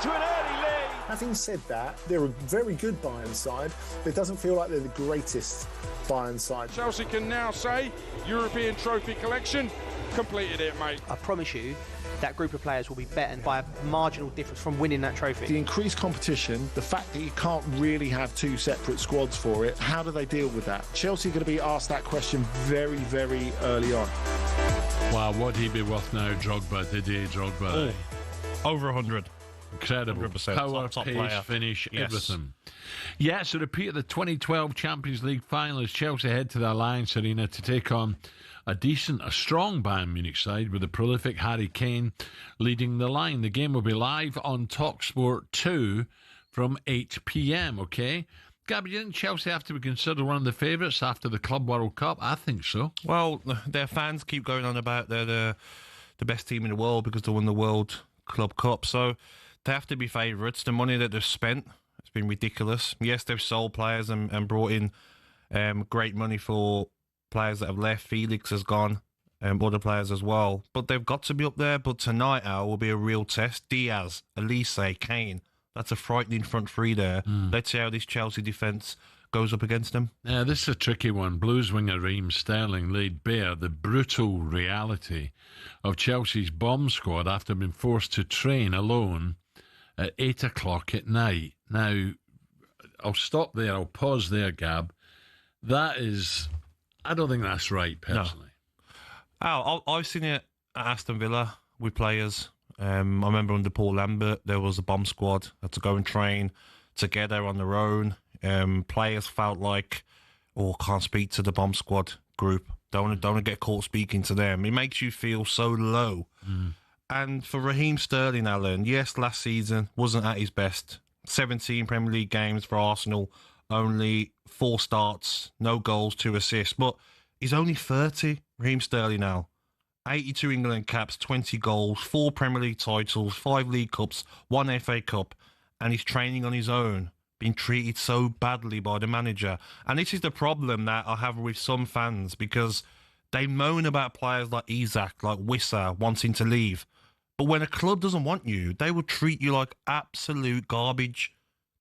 [SPEAKER 5] into an early lead.
[SPEAKER 23] Having said that, they're a very good Bayern side, but it doesn't feel like they're the greatest Bayern side.
[SPEAKER 1] Chelsea can now say, European trophy collection, completed it, mate.
[SPEAKER 6] I promise you, that group of players will be better by a marginal difference from winning that trophy.
[SPEAKER 23] The increased competition, the fact that you can't really have two separate squads for it, how do they deal with that? Chelsea are going to be asked that question very, very early on.
[SPEAKER 2] Wow, would he be worth now, Drogba, Didier Drogba?
[SPEAKER 3] Over 100.
[SPEAKER 2] Incredible.
[SPEAKER 3] 100%.
[SPEAKER 2] Power,
[SPEAKER 3] top
[SPEAKER 2] pace,
[SPEAKER 3] player.
[SPEAKER 2] finish,
[SPEAKER 3] Yes.
[SPEAKER 2] everything. Yeah, so repeat of the 2012 Champions League final as Chelsea head to the Alliance Arena to take on a strong Bayern Munich side with the prolific Harry Kane leading the line. The game will be live on talkSPORT 2 from 8 p.m, okay? Gabby, didn't Chelsea have to be considered one of the favourites after the Club World Cup? I think so.
[SPEAKER 3] Well, their fans keep going on about they're the best team in the world because they won the World Club Cup, so they have to be favourites. The money that they've spent has been ridiculous. Yes, they've sold players and brought in great money for players that have left. Felix has gone, other players as well. But they've got to be up there. But tonight, Al, will be a real test. Diaz, Elise, Kane. That's a frightening front three there. Let's see how this Chelsea defence goes up against them.
[SPEAKER 2] Yeah, this is a tricky one. Blues winger Raheem Sterling laid bare the brutal reality of Chelsea's bomb squad after being forced to train alone at 8 o'clock at night. Now, I'll stop there. I'll pause there, Gab. That is... I don't think that's right, personally.
[SPEAKER 3] No. Al, I've seen it at Aston Villa with players. I remember under Paul Lambert, there was a bomb squad had to go and train together on their own. Players felt like, can't speak to the bomb squad group. Don't want to get caught speaking to them. It makes you feel so low. And for Raheem Sterling, Alan, yes, last season wasn't at his best. 17 Premier League games for Arsenal, only 4 starts, no goals, 2 assists. But he's only 30, Raheem Sterling now. 82 England caps, 20 goals, 4 Premier League titles, 5 League Cups, 1 FA Cup, and he's training on his own, being treated so badly by the manager. And this is the problem that I have with some fans, because they moan about players like Isak, like Wissa, wanting to leave. But when a club doesn't want you, they will treat you like absolute garbage.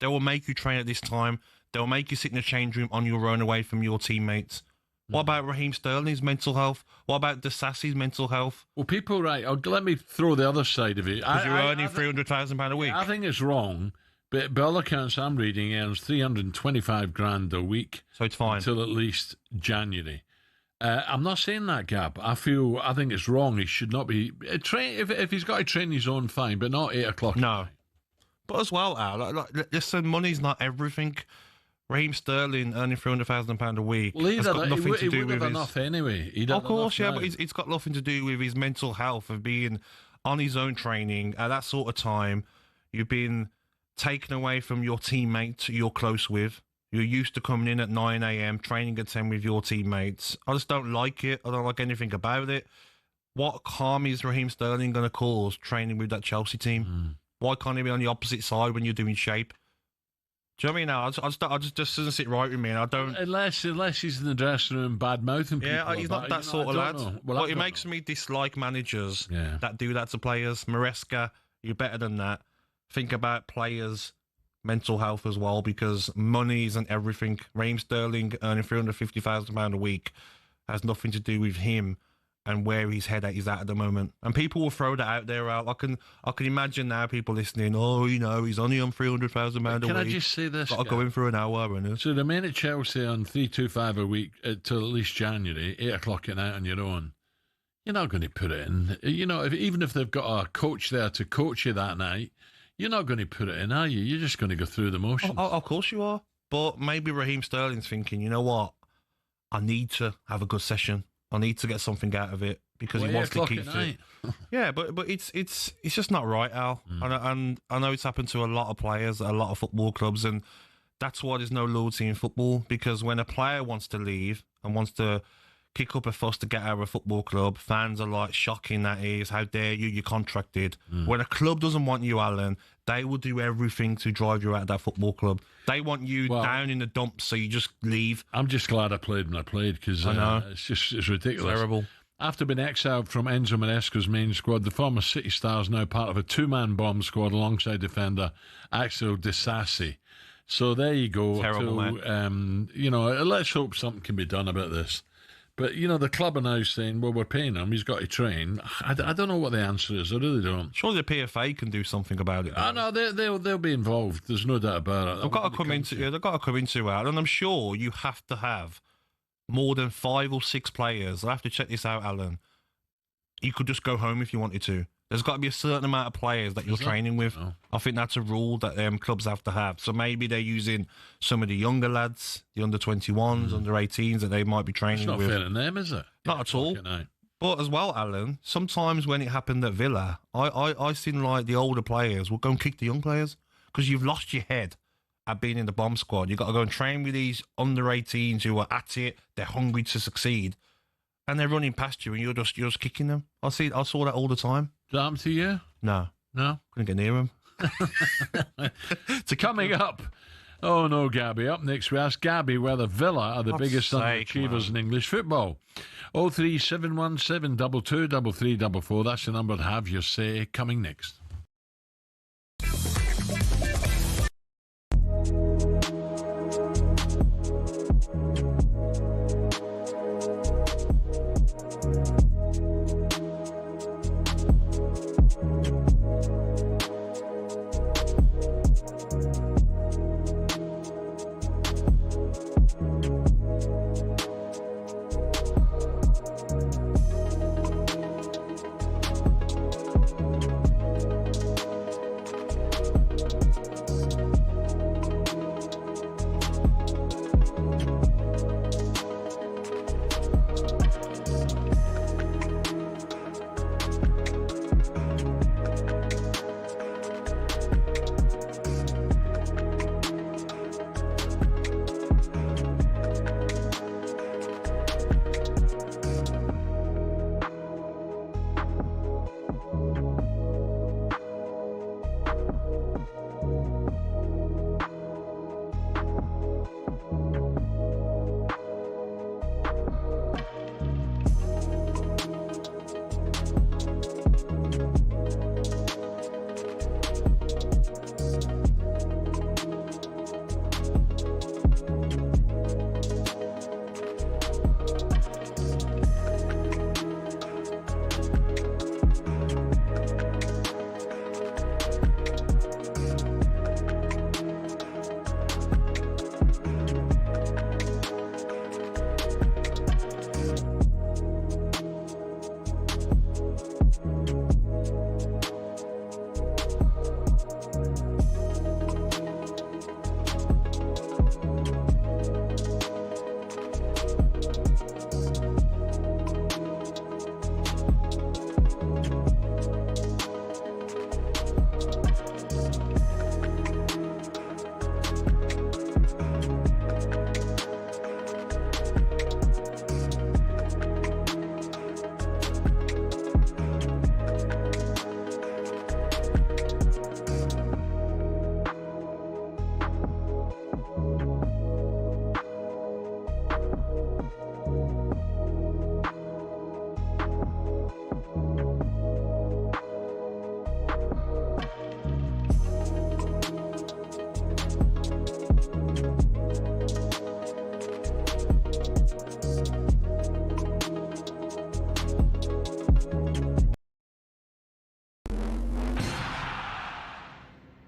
[SPEAKER 3] They will make you train at this time. They'll make you sit in the change room on your own away from your teammates. What about Raheem Sterling's mental health? What about Disasi's mental health?
[SPEAKER 2] Well, people, right, let me throw the other side of it.
[SPEAKER 3] Because you're earning £300,000 a week.
[SPEAKER 2] I think it's wrong, but by all accounts I'm reading, he earns $325,000 a week.
[SPEAKER 3] So it's fine.
[SPEAKER 2] Until at least January. I'm not saying that, Gab. I think it's wrong. He should not be... If he's got to train his own, fine, but not 8 o'clock.
[SPEAKER 3] No. But as well, Al, listen, money's not everything. Raheem Sterling earning £300,000 a week has got nothing to do with his...
[SPEAKER 2] enough anyway.
[SPEAKER 3] Of course, yeah, but it's got nothing to do with his mental health of being on his own training at that sort of time. You've been taken away from your teammates you're close with. You're used to coming in at 9 a.m, training at 10 with your teammates. I just don't like it. I don't like anything about it. What harm is Raheem Sterling going to cause training with that Chelsea team? Why can't he be on the opposite side when you're doing shape? Do you know what I mean? Now, I just doesn't sit right with me, and I don't.
[SPEAKER 2] Unless he's in the dressing room bad mouthing people.
[SPEAKER 3] Yeah, he's not that sort of lad. Well, it makes me dislike managers that do that to players. Maresca, you're better than that. Think about players' mental health as well, because money isn't everything. Raheem Sterling earning £350,000 a week has nothing to do with him and where his head is at the moment. And people will throw that out there. I can imagine now people listening, he's only on £300,000 a week.
[SPEAKER 2] Can I just say this?
[SPEAKER 3] Got to go in for an hour.
[SPEAKER 2] So the men at Chelsea on $325 a week till at least January, 8 o'clock at night on your own, you're not going to put it in. Even if they've got a coach there to coach you that night, you're not going to put it in, are you? You're just going to go through the motions.
[SPEAKER 3] Of course you are. But maybe Raheem Sterling's thinking, you know what? I need to have a good session. I need to get something out of it because he wants to keep fit. Yeah, but it's just not right, Al. And I know it's happened to a lot of players at a lot of football clubs, and that's why there's no loyalty in football, because when a player wants to leave and wants to kick up a fuss to get out of a football club, fans are like, shocking that is, how dare you, you're contracted. When a club doesn't want you, Alan, they will do everything to drive you out of that football club. They want you down in the dumps, so you just leave.
[SPEAKER 2] I'm just glad I played when I played, because it's ridiculous.
[SPEAKER 3] Terrible.
[SPEAKER 2] After being exiled from Enzo Maresca's main squad, the former City star is now part of a two-man bomb squad alongside defender Axel Disasi. So there you go.
[SPEAKER 3] Terrible,
[SPEAKER 2] Let's hope something can be done about this. But, the club are now saying, well, we're paying him, he's got to train. I don't know what the answer is, I really don't.
[SPEAKER 3] Surely the PFA can do something about it.
[SPEAKER 2] No, they'll be involved, there's no doubt about it.
[SPEAKER 3] They've got to come into it, and I'm sure you have to have more than 5 or 6 players. I'll have to check this out, Alan. You could just go home if you wanted to. There's got to be a certain amount of players that you're training with.
[SPEAKER 2] Oh.
[SPEAKER 3] I think that's a rule that clubs have to have. So maybe they're using some of the younger lads, the under-21s, under-18s that they might be training with.
[SPEAKER 2] It's not fair to them, is it?
[SPEAKER 3] Not at all. But as well, Alan, sometimes when it happened at Villa, I seen like the older players will go and kick the young players because you've lost your head at being in the bomb squad. You've got to go and train with these under-18s who are at it, they're hungry to succeed, and they're running past you and you're just kicking them. I saw that all the time.
[SPEAKER 2] Does that happen to you?
[SPEAKER 3] No. Couldn't get near them.
[SPEAKER 2] So coming up, oh no, Gabby. Up next, we ask Gabby whether Villa are the biggest underachievers in English football. 03717 22 3344. That's the number to have your say. Coming next.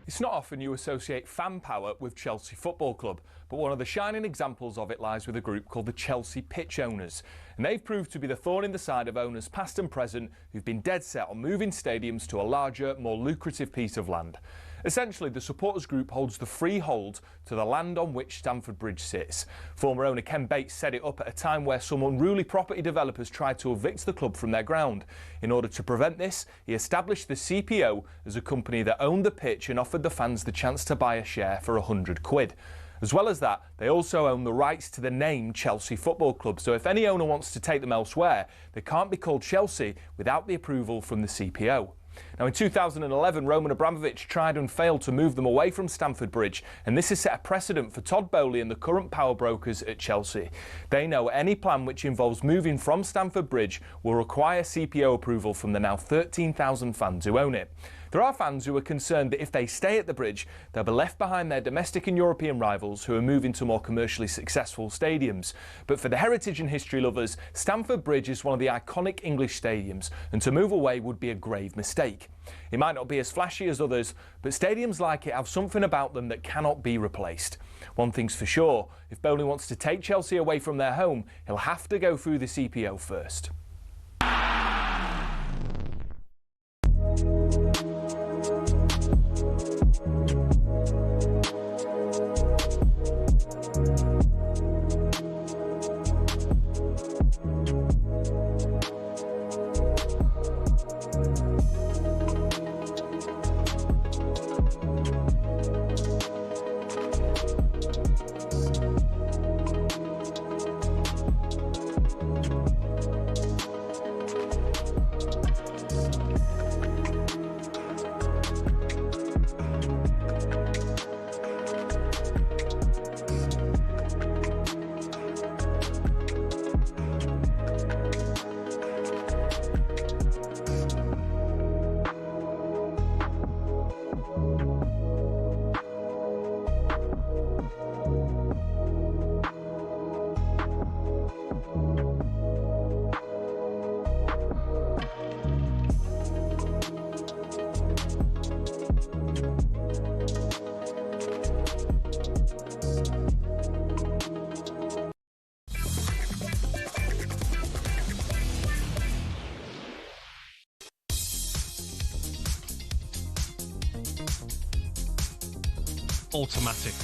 [SPEAKER 8] It's not often you associate fan power with Chelsea Football Club, but one of the shining examples of it lies with a group called the Chelsea Pitch Owners. And they've proved to be the thorn in the side of owners past and present who've been dead set on moving stadiums to a larger, more lucrative piece of land. Essentially, the supporters group holds the freehold to the land on which Stamford Bridge sits. Former owner Ken Bates set it up at a time where some unruly property developers tried to evict the club from their ground. In order to prevent this, he established the CPO as a company that owned the pitch and offered the fans the chance to buy a share for £100. As well as that, they also own the rights to the name Chelsea Football Club, so if any owner wants to take them elsewhere, they can't be called Chelsea without the approval from the CPO. Now, in 2011, Roman Abramovich tried and failed to move them away from Stamford Bridge, and this has set a precedent for Todd Boehly and the current power brokers at Chelsea. They know any plan which involves moving from Stamford Bridge will require CPO approval from the now 13,000 fans who own it. There are fans who are concerned that if they stay at the bridge, they'll be left behind their domestic and European rivals who are moving to more commercially successful stadiums. But for the heritage and history lovers, Stamford Bridge is one of the iconic English stadiums, and to move away would be a grave mistake. It might not be as flashy as others, but stadiums like it have something about them that cannot be replaced. One thing's for sure, if Boehly wants to take Chelsea away from their home, he'll have to go through the CPO first.
[SPEAKER 3] Automatic.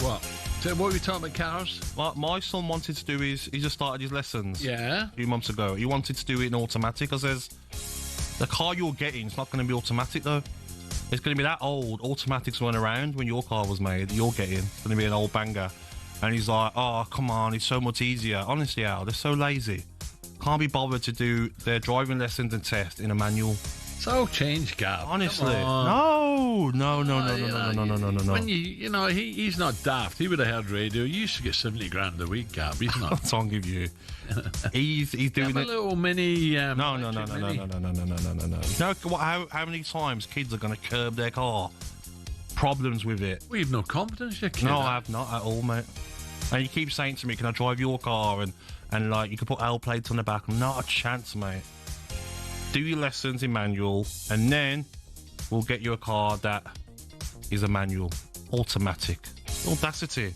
[SPEAKER 2] What? So what were we talking about, cars?
[SPEAKER 3] What my son wanted to do is, he just started his lessons.
[SPEAKER 2] Yeah.
[SPEAKER 3] A few months ago. He wanted to do it in automatic, because the car you're getting is not going to be automatic, though. It's going to be that old. Automatics weren't around when your car was made. You're getting. It's going to be an old banger. And he's like, oh, come on, it's so much easier. Honestly, Al, they're so lazy. Can't be bothered to do their driving lessons and test in a manual.
[SPEAKER 2] So change, Gab.
[SPEAKER 3] Honestly, no.
[SPEAKER 2] When he's not daft. He would have heard radio. You used to get 70 grand a week, Gab. He's not.
[SPEAKER 3] That's all I'll give you. He's doing
[SPEAKER 2] a little mini.
[SPEAKER 3] No. How many times kids are going to curb their car? Problems with it.
[SPEAKER 2] Well, you've no confidence, you kid.
[SPEAKER 3] No, I have not at all, mate. And you keep saying to me, "Can I drive your car?" And like you can put L plates on the back. Not a chance, mate. Do your lessons in manual, and then we'll get you a car that is a manual, automatic. Audacity.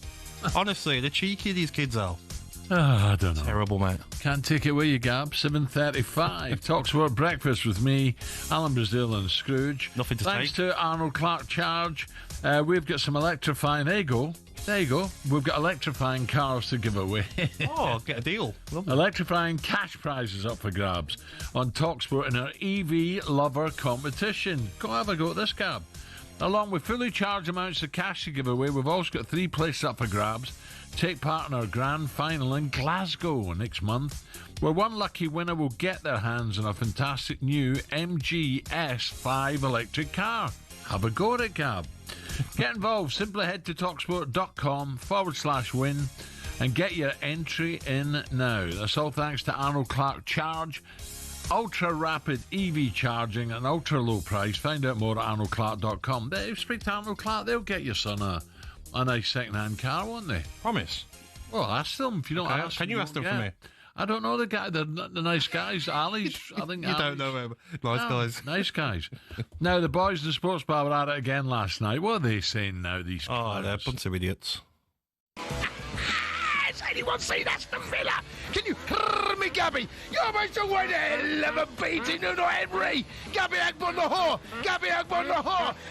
[SPEAKER 3] Honestly, they're cheeky, these kids are.
[SPEAKER 2] I don't know.
[SPEAKER 3] Terrible, mate.
[SPEAKER 2] Can't take it away, you Gab. 7:35. talkSPORT breakfast with me, Alan Brazil and Scrooge.
[SPEAKER 3] Nothing to
[SPEAKER 2] Thanks to Arnold Clark Charge. We've got some electrifying. There you go. We've got electrifying cars to give away.
[SPEAKER 3] Oh, get a deal. Lovely.
[SPEAKER 2] Electrifying cash prizes up for grabs on talkSPORT in our EV Lover competition. Go have a go at this, Gab. Along with fully charged amounts of cash to give away, we've also got 3 places up for grabs. Take part in our grand final in Glasgow next month, where one lucky winner will get their hands on a fantastic new MG S5 electric car. Have a go at it, Gab. Get involved. Simply head to talksport.com/win and get your entry in now. That's all thanks to Arnold Clark Charge. Ultra rapid EV charging and ultra low price. Find out more at arnoldclark.com. Speak to Arnold Clark, they'll get your son a nice second-hand car, won't they?
[SPEAKER 3] Promise.
[SPEAKER 2] Well, ask them. If you don't ask
[SPEAKER 3] them, can you ask them for me?
[SPEAKER 2] I don't know the guy. The nice guys. Ali's. I think
[SPEAKER 3] you don't know him. Guys.
[SPEAKER 2] Nice guys. Now the boys in the sports bar were at it again last night. What are they saying now? These.
[SPEAKER 3] Oh, they're a bunch of idiots.
[SPEAKER 9] Has anyone seen Aston Villa? Can you hear me, Gabby? You're about to win a hell of a beating, Nuno Henry. Gabby Agbonlahor.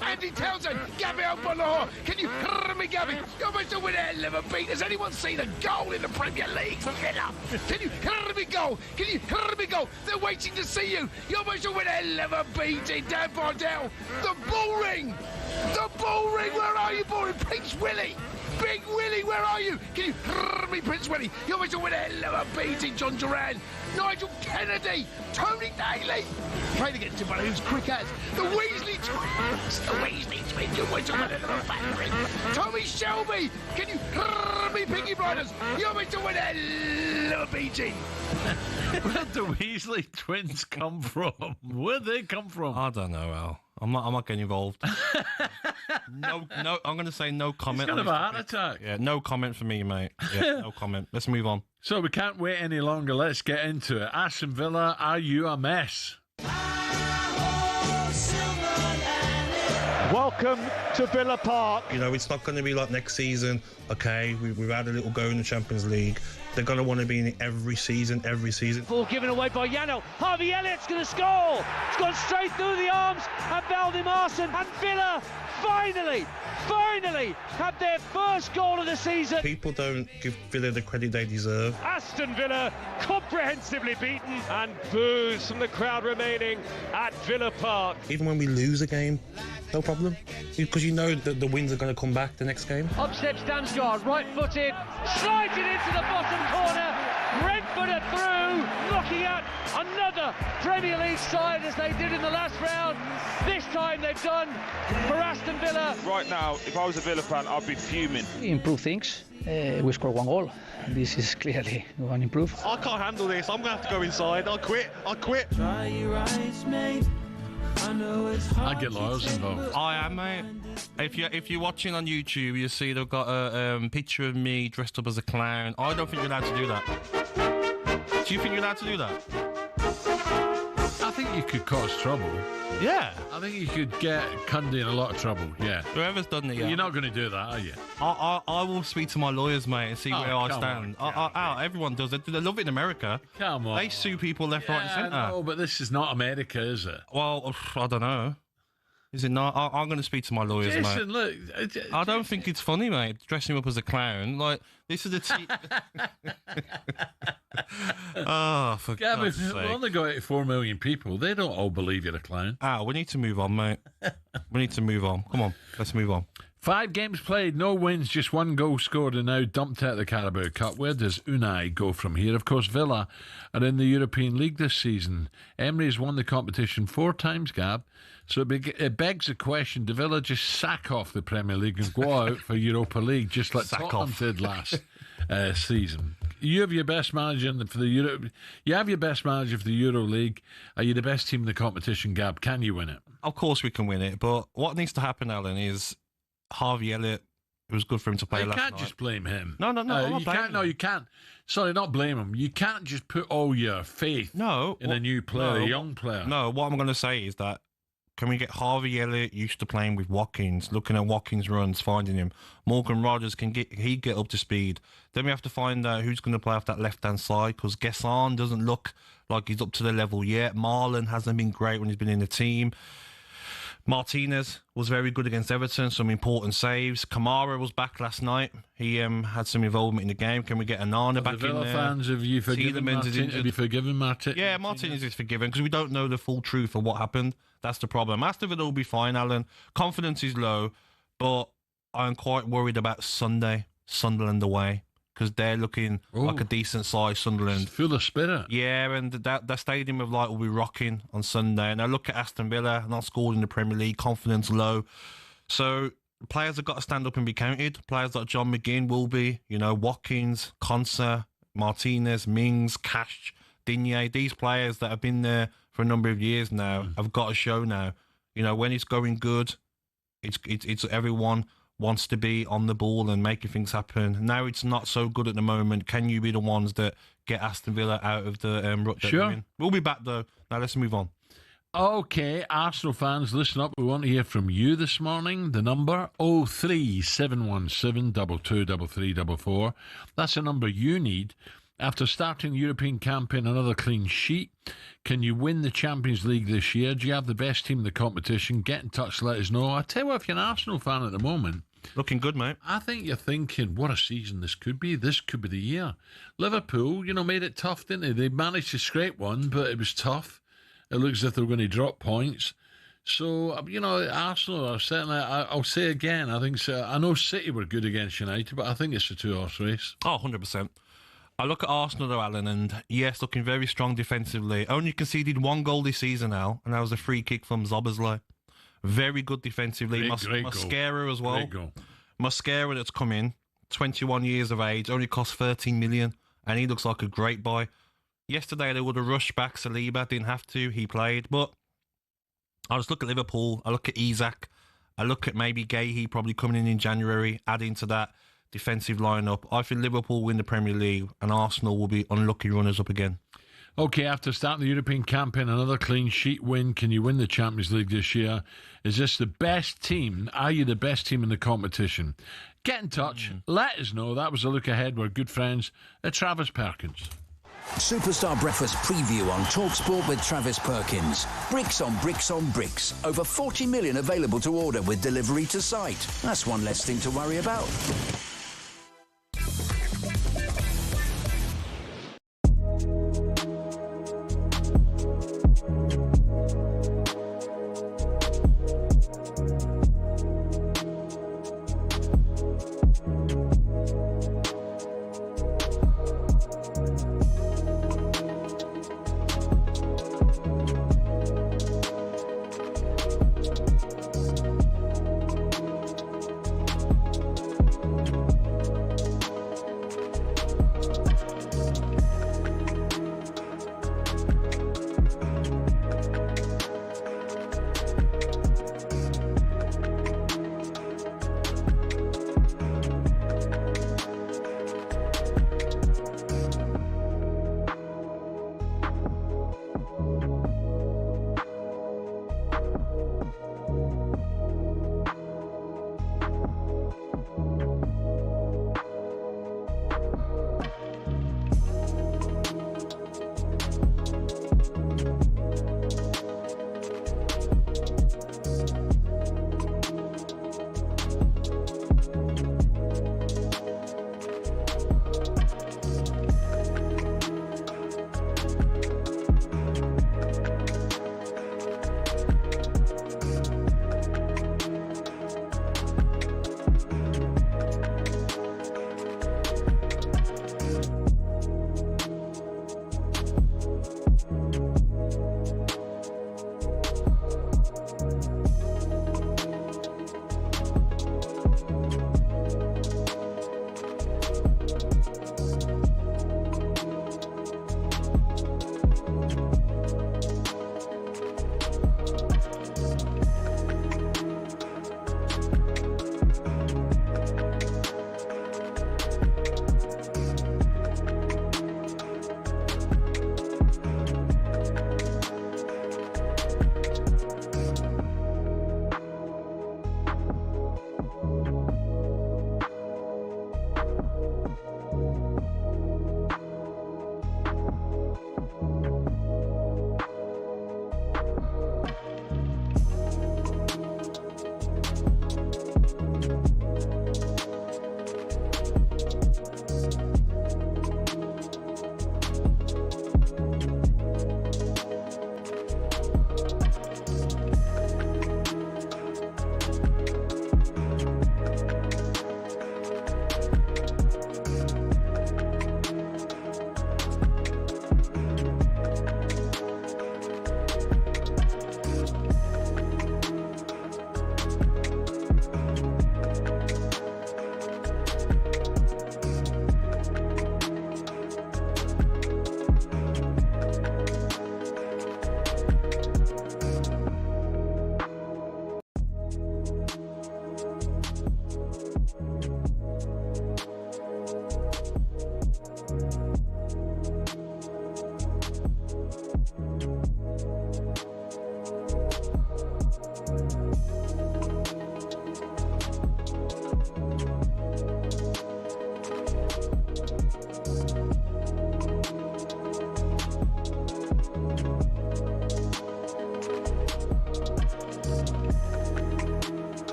[SPEAKER 9] Andy Townsend, Gabby Agbonlahor. Can you hear me, Gabby? You're about to win a hell of a beat. Has anyone seen a goal in the Premier League for Villa? Can you hear me go? Can you hear me go? They're waiting to see you. You're about to win a hell of a beating, Dan Bardell. The bull ring. The Bullring, where are you, Bullring? Prince Willie! Big Willie, where are you? Can you hear me, Prince Willie? You're going to win a hell of a beating, John Duran. Nigel Kennedy, Tony Daly. Playing against him, but who's quick as? The Weasley twins. The Weasley twins. You're going to win a little factory. Tommy Shelby, can you hear me, Piggy Blinders? You're going to win a hell of a beating.
[SPEAKER 2] Where'd the Weasley twins come from? Where'd they come from?
[SPEAKER 3] I don't know, Al. I'm not getting involved. No, I'm going to say no comment.
[SPEAKER 2] He's got a heart attack.
[SPEAKER 3] Yeah, no comment for me, mate. Yeah, no comment. Let's move on.
[SPEAKER 2] So we can't wait any longer. Let's get into it. Aston Villa, are you a mess?
[SPEAKER 4] Welcome to Villa Park.
[SPEAKER 3] You know, it's not going to be like next season. Okay, we've had a little go in the Champions League. They're going to want to be in it every season.
[SPEAKER 4] Ball given away by Yano. Harvey Elliott's going to score. It's gone straight through the arms of Valdimarson. And Villa finally have their first goal of the season.
[SPEAKER 3] People don't give Villa the credit they deserve.
[SPEAKER 4] Aston Villa comprehensively beaten, and boos from the crowd remaining at Villa Park.
[SPEAKER 3] Even when we lose a game, no problem. Because you know that the wins are going to come back the next game.
[SPEAKER 4] Up steps Damsgaard, right-footed, slides it into the bottom corner. Redford are through, looking at another Premier League side as they did in the last round. This time they've done for Aston Villa.
[SPEAKER 7] Right now, if I was a Villa fan, I'd be fuming.
[SPEAKER 11] We improve things. We scored 1 goal. This is clearly one improve.
[SPEAKER 12] I can't handle this. I'm going to have to go inside. I quit.
[SPEAKER 2] I get lawyers involved.
[SPEAKER 3] I am, mate. If you're watching on YouTube, you see they've got a picture of me dressed up as a clown. I don't think you're allowed to do that. Do you think you're allowed to do that?
[SPEAKER 2] I think you could cause trouble.
[SPEAKER 3] Yeah.
[SPEAKER 2] I think you could get Cundy in a lot of trouble, yeah.
[SPEAKER 3] Whoever's done it, yeah.
[SPEAKER 2] You're not going to do that, are you?
[SPEAKER 3] I will speak to my lawyers, mate, and see where I stand. Everyone does it. They love it in America.
[SPEAKER 2] Come on.
[SPEAKER 3] They sue people left, right, and centre.
[SPEAKER 2] No, but this is not America, is it?
[SPEAKER 3] Well, I don't know. Is it not? I'm going to speak to my lawyers,
[SPEAKER 2] Jason,
[SPEAKER 3] mate.
[SPEAKER 2] Look,
[SPEAKER 3] I don't think it's funny, mate, dressing up as a clown. Like, this is a oh, for God's sake.
[SPEAKER 2] We've only got 84 million people. They don't all believe you're a clown.
[SPEAKER 3] We need to move on, mate. We need to move on. Come on, let's move on.
[SPEAKER 2] 5 games played, no wins, just 1 goal scored and now dumped out of the Carabao Cup. Where does Unai go from here? Of course, Villa are in the European League this season. Emery's won the competition 4 times, Gab. So it begs the question, do Villa just sack off the Premier League and go out for Europa League, just like Tottenham did last season? You have your best manager for the Euro. You have your best manager for the Euro League. Are you the best team in the competition, Gab? Can you win it?
[SPEAKER 3] Of course we can win it, but what needs to happen, Alan, is Harvey Elliott, it was good for him to play last night.
[SPEAKER 2] You can't just blame him.
[SPEAKER 3] No,
[SPEAKER 2] you can't. No, you can't. Sorry, not blame him. You can't just put all your faith in a new player, a young player.
[SPEAKER 3] No, what I'm going to say is that can we get Harvey Elliott used to playing with Watkins, looking at Watkins' runs, finding him? Morgan Rogers, can he get up to speed? Then we have to find out who's going to play off that left-hand side, because Gesson doesn't look like he's up to the level yet. Marlon hasn't been great when he's been in the team. Martinez was very good against Everton, some important saves. Kamara was back last night. He had some involvement in the game. Can we get Anana back in there?
[SPEAKER 2] Fans, have you forgiven Martin?
[SPEAKER 3] Yeah, Martinez is forgiven because we don't know the full truth of what happened. That's the problem. Aston Villa will be fine, Alan. Confidence is low, but I'm quite worried about Sunderland away, because they're looking like a decent size Sunderland.
[SPEAKER 2] It's full of spirit.
[SPEAKER 3] Yeah, and that stadium of light will be rocking on Sunday. And I look at Aston Villa, not scored in the Premier League, confidence low. So players have got to stand up and be counted. Players like John McGinn will be, Watkins, Konsa, Martinez, Mings, Cash, Digne. These players that have been there for a number of years now have got to show now. When it's going good, it's everyone wants to be on the ball and making things happen. Now it's not so good at the moment. Can you be the ones that get Aston Villa out of the rut that they're in? We'll be back, though. Now let's move on.
[SPEAKER 2] Okay, Arsenal fans, listen up. We want to hear from you this morning. The number 03717 223344. That's the number you need. After starting the European campaign, another clean sheet. Can you win the Champions League this year? Do you have the best team in the competition? Get in touch, let us know. I tell you what, if you're an Arsenal fan at the moment,
[SPEAKER 3] looking good, mate.
[SPEAKER 2] I think you're thinking, what a season this could be. This could be the year. Liverpool, made it tough, didn't they? They managed to scrape one, but it was tough. It looks as if they were going to drop points. So, you know, Arsenal are certainly, I'll say again, I think so. I know City were good against United, but I think it's a two-horse race.
[SPEAKER 3] Oh, 100%. I look at Arsenal though, Alan, and yes, looking very strong defensively. Only conceded 1 goal this season now, and that was a free kick from Szoboszlai. Very good defensively.
[SPEAKER 2] Great
[SPEAKER 3] Mascara as well.
[SPEAKER 2] Great goal.
[SPEAKER 3] Mascara that's come in, 21 years of age, only cost 13 million, and he looks like a great buy. Yesterday they would have rushed back Saliba, didn't have to, he played. But I just look at Liverpool, I look at Isak, I look at maybe Gahey probably coming in January, adding to that defensive lineup. I think Liverpool win the Premier League and Arsenal will be unlucky runners-up again.
[SPEAKER 2] Okay, after starting the European campaign, another clean sheet win. Can you win the Champions League this year? Is this the best team? Are you the best team in the competition? Get in touch. Let us know. That was a look ahead. We're good friends at Travis Perkins.
[SPEAKER 20] Superstar Breakfast preview on talkSPORT with Travis Perkins. Bricks on bricks on bricks. Over 40 million available to order with delivery to site. That's one less thing to worry about.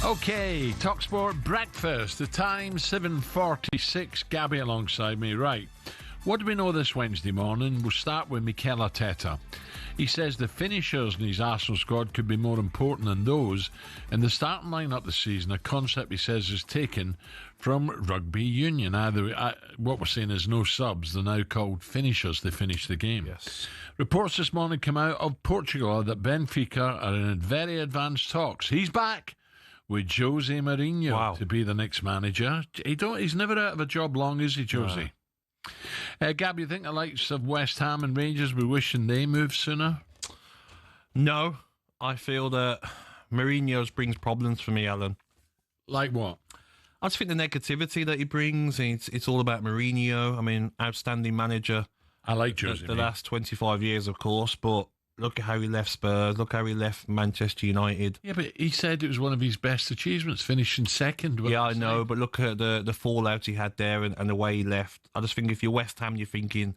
[SPEAKER 2] Okay, talkSPORT breakfast. The time 7:46. Gabby alongside me. Right. What do we know this Wednesday morning? We'll start with Mikel Arteta. He says the finishers in his Arsenal squad could be more important than those in the starting lineup this season, a concept he says is taken from Rugby Union. Either what we're saying is no subs, they're now called finishers. They finish the game.
[SPEAKER 3] Yes.
[SPEAKER 2] Reports this morning come out of Portugal that Benfica are in very advanced talks. He's back with Jose Mourinho to be the next manager. He's never out of a job long, is he, Jose? No. Gab, you think the likes of West Ham and Rangers be wishing they moved sooner?
[SPEAKER 3] No, I feel that Mourinho's brings problems for me, Alan.
[SPEAKER 2] Like what?
[SPEAKER 3] I just think the negativity that he brings, it's all about Mourinho. I mean, outstanding manager.
[SPEAKER 2] I like Jose.
[SPEAKER 3] The last 25 years, of course, but look at how he left Spurs. Look how he left Manchester United.
[SPEAKER 2] Yeah, but he said it was one of his best achievements, finishing second.
[SPEAKER 3] Yeah, I know, but look at the fallout he had there and the way he left. I just think if you're West Ham, you're thinking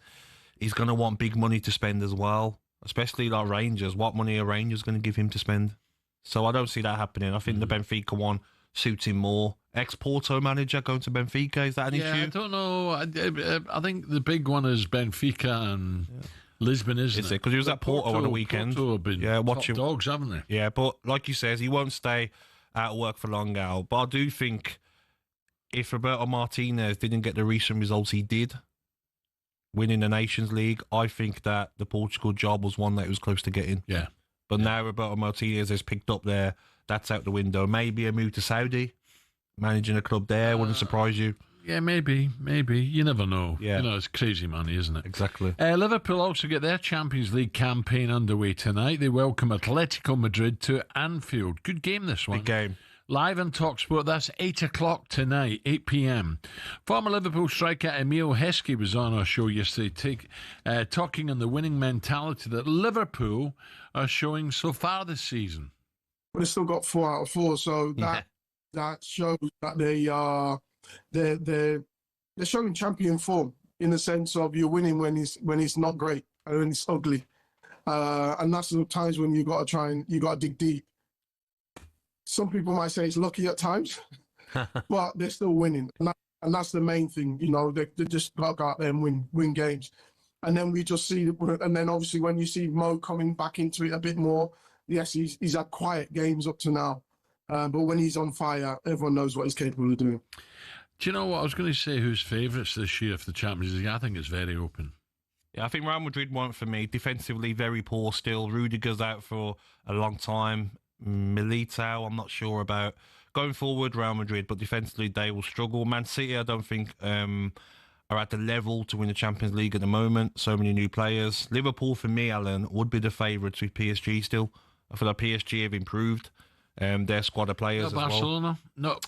[SPEAKER 3] he's going to want big money to spend as well, especially like Rangers. What money are Rangers going to give him to spend? So I don't see that happening. I think the Benfica one suits him more. Ex-Porto manager going to Benfica, is that an issue?
[SPEAKER 2] I don't know. I think the big one is Benfica and... Yeah. Lisbon, isn't it?
[SPEAKER 3] Because he was at Porto on the weekend.
[SPEAKER 2] Porto have been top dogs, haven't they?
[SPEAKER 3] Yeah, but like he says, he won't stay out of work for long, Al. But I do think if Roberto Martinez didn't get the recent results he did, winning the Nations League, I think that the Portugal job was one that he was close to getting.
[SPEAKER 2] Yeah.
[SPEAKER 3] But now Roberto Martinez has picked up there. That's out the window. Maybe a move to Saudi, managing a club there, wouldn't surprise you.
[SPEAKER 2] Yeah, maybe. You never know.
[SPEAKER 3] Yeah.
[SPEAKER 2] You know, it's crazy money, isn't it?
[SPEAKER 3] Exactly.
[SPEAKER 2] Liverpool also get their Champions League campaign underway tonight. They welcome Atletico Madrid to Anfield. Good game, this one.
[SPEAKER 3] Big game.
[SPEAKER 2] Live on talkSPORT. That's 8 o'clock tonight, 8 p.m. Former Liverpool striker Emile Heskey was on our show yesterday, talking on the winning mentality that Liverpool are showing so far this season.
[SPEAKER 13] But they've still got 4 out of 4, so that shows that they are... They're showing champion form in the sense of you're winning when it's not great and when it's ugly, and that's the times when you got to dig deep. Some people might say it's lucky at times, but they're still winning, and that's the main thing. You know, they just got to go out there and win games, and then we just see. And then obviously when you see Mo coming back into it a bit more, yes, he's had quiet games up to now, but when he's on fire, everyone knows what he's capable of doing.
[SPEAKER 2] Do you know what I was going to say? Who's favourites this year for the Champions League? I think it's very open.
[SPEAKER 3] Yeah, I think Real Madrid won for me. Defensively, very poor still. Rudiger's out for a long time. Militao, I'm not sure about. Going forward, Real Madrid, but defensively, they will struggle. Man City, I don't think are at the level to win the Champions League at the moment. So many new players. Liverpool, for me, Alan, would be the favourites with PSG still. I feel like PSG have improved their squad of players as well.
[SPEAKER 2] Barcelona? No.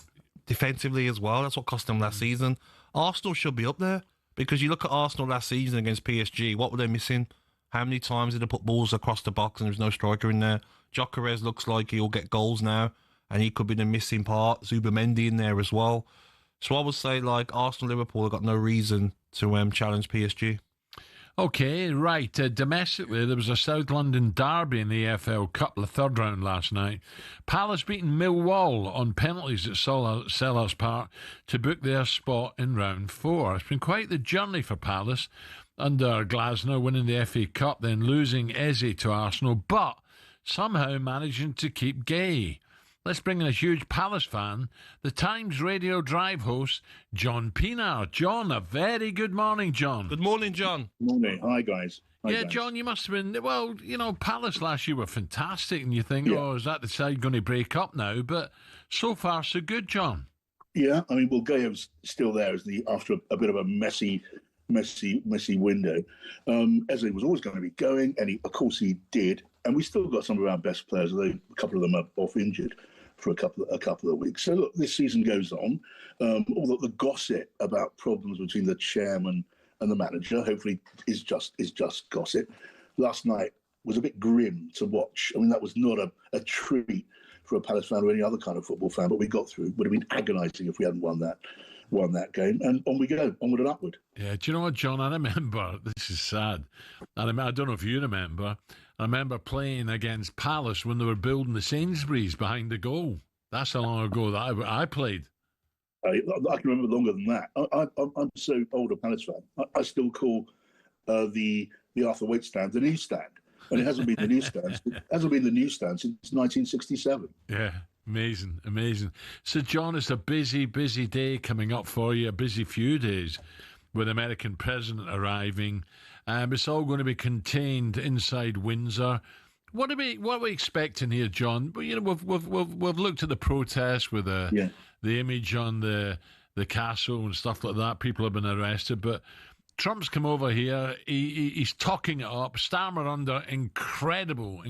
[SPEAKER 3] Defensively as well. That's what cost them last season. Arsenal should be up there because you look at Arsenal last season against PSG. What were they missing? How many times did they put balls across the box and there's no striker in there? Gyökeres looks like he'll get goals now and he could be the missing part. Zubimendi in there as well. So I would say like Arsenal, Liverpool have got no reason to challenge PSG.
[SPEAKER 2] Okay, right. Domestically, there was a South London derby in the EFL Cup, the third round last night. Palace beating Millwall on penalties at Selhurst Park to book their spot in round 4. It's been quite the journey for Palace under Glasner, winning the FA Cup, then losing Eze to Arsenal, but somehow managing to keep Gay. Let's bring in a huge Palace fan, the Times Radio Drive host, John Pienaar. John, a very good morning, John.
[SPEAKER 3] Good morning, John.
[SPEAKER 14] Morning. Hi, guys. Hi, guys.
[SPEAKER 2] John, you must have been, well, you know, Palace last year were fantastic, and you think, is that the side going to break up now? But so far, so good, John.
[SPEAKER 14] Yeah, I mean, well, Gayo's still there after a bit of a messy window. Eze was always going to be going, and of course he did. And we still got some of our best players, although a couple of them are off injured for a couple of weeks. So look, this season goes on. Although the gossip about problems between the chairman and the manager, hopefully, is just gossip. Last night was a bit grim to watch. I mean, that was not a treat for a Palace fan or any other kind of football fan, but we got through. It would have been agonising if we hadn't won that game, and on we go, onward and upward.
[SPEAKER 2] Yeah, do you know what, John? I remember, this is sad, I don't know if you remember, I remember playing against Palace when they were building the Sainsbury's behind the goal. That's how long ago that I played.
[SPEAKER 14] I can remember longer than that. I'm so old a Palace fan. I still call the Arthur Waite stand the newsstand, and it hasn't been the newsstand. It hasn't been the newsstand since 1967.
[SPEAKER 2] Yeah, amazing. So, John, it's a busy day coming up for you. A busy few days with the American president arriving. It's all going to be contained inside Windsor. What are we expecting here, John? Well, you know, we've looked at the protests with the image on the castle and stuff like that. People have been arrested, but Trump's come over here. He's talking it up. Starmer under incredible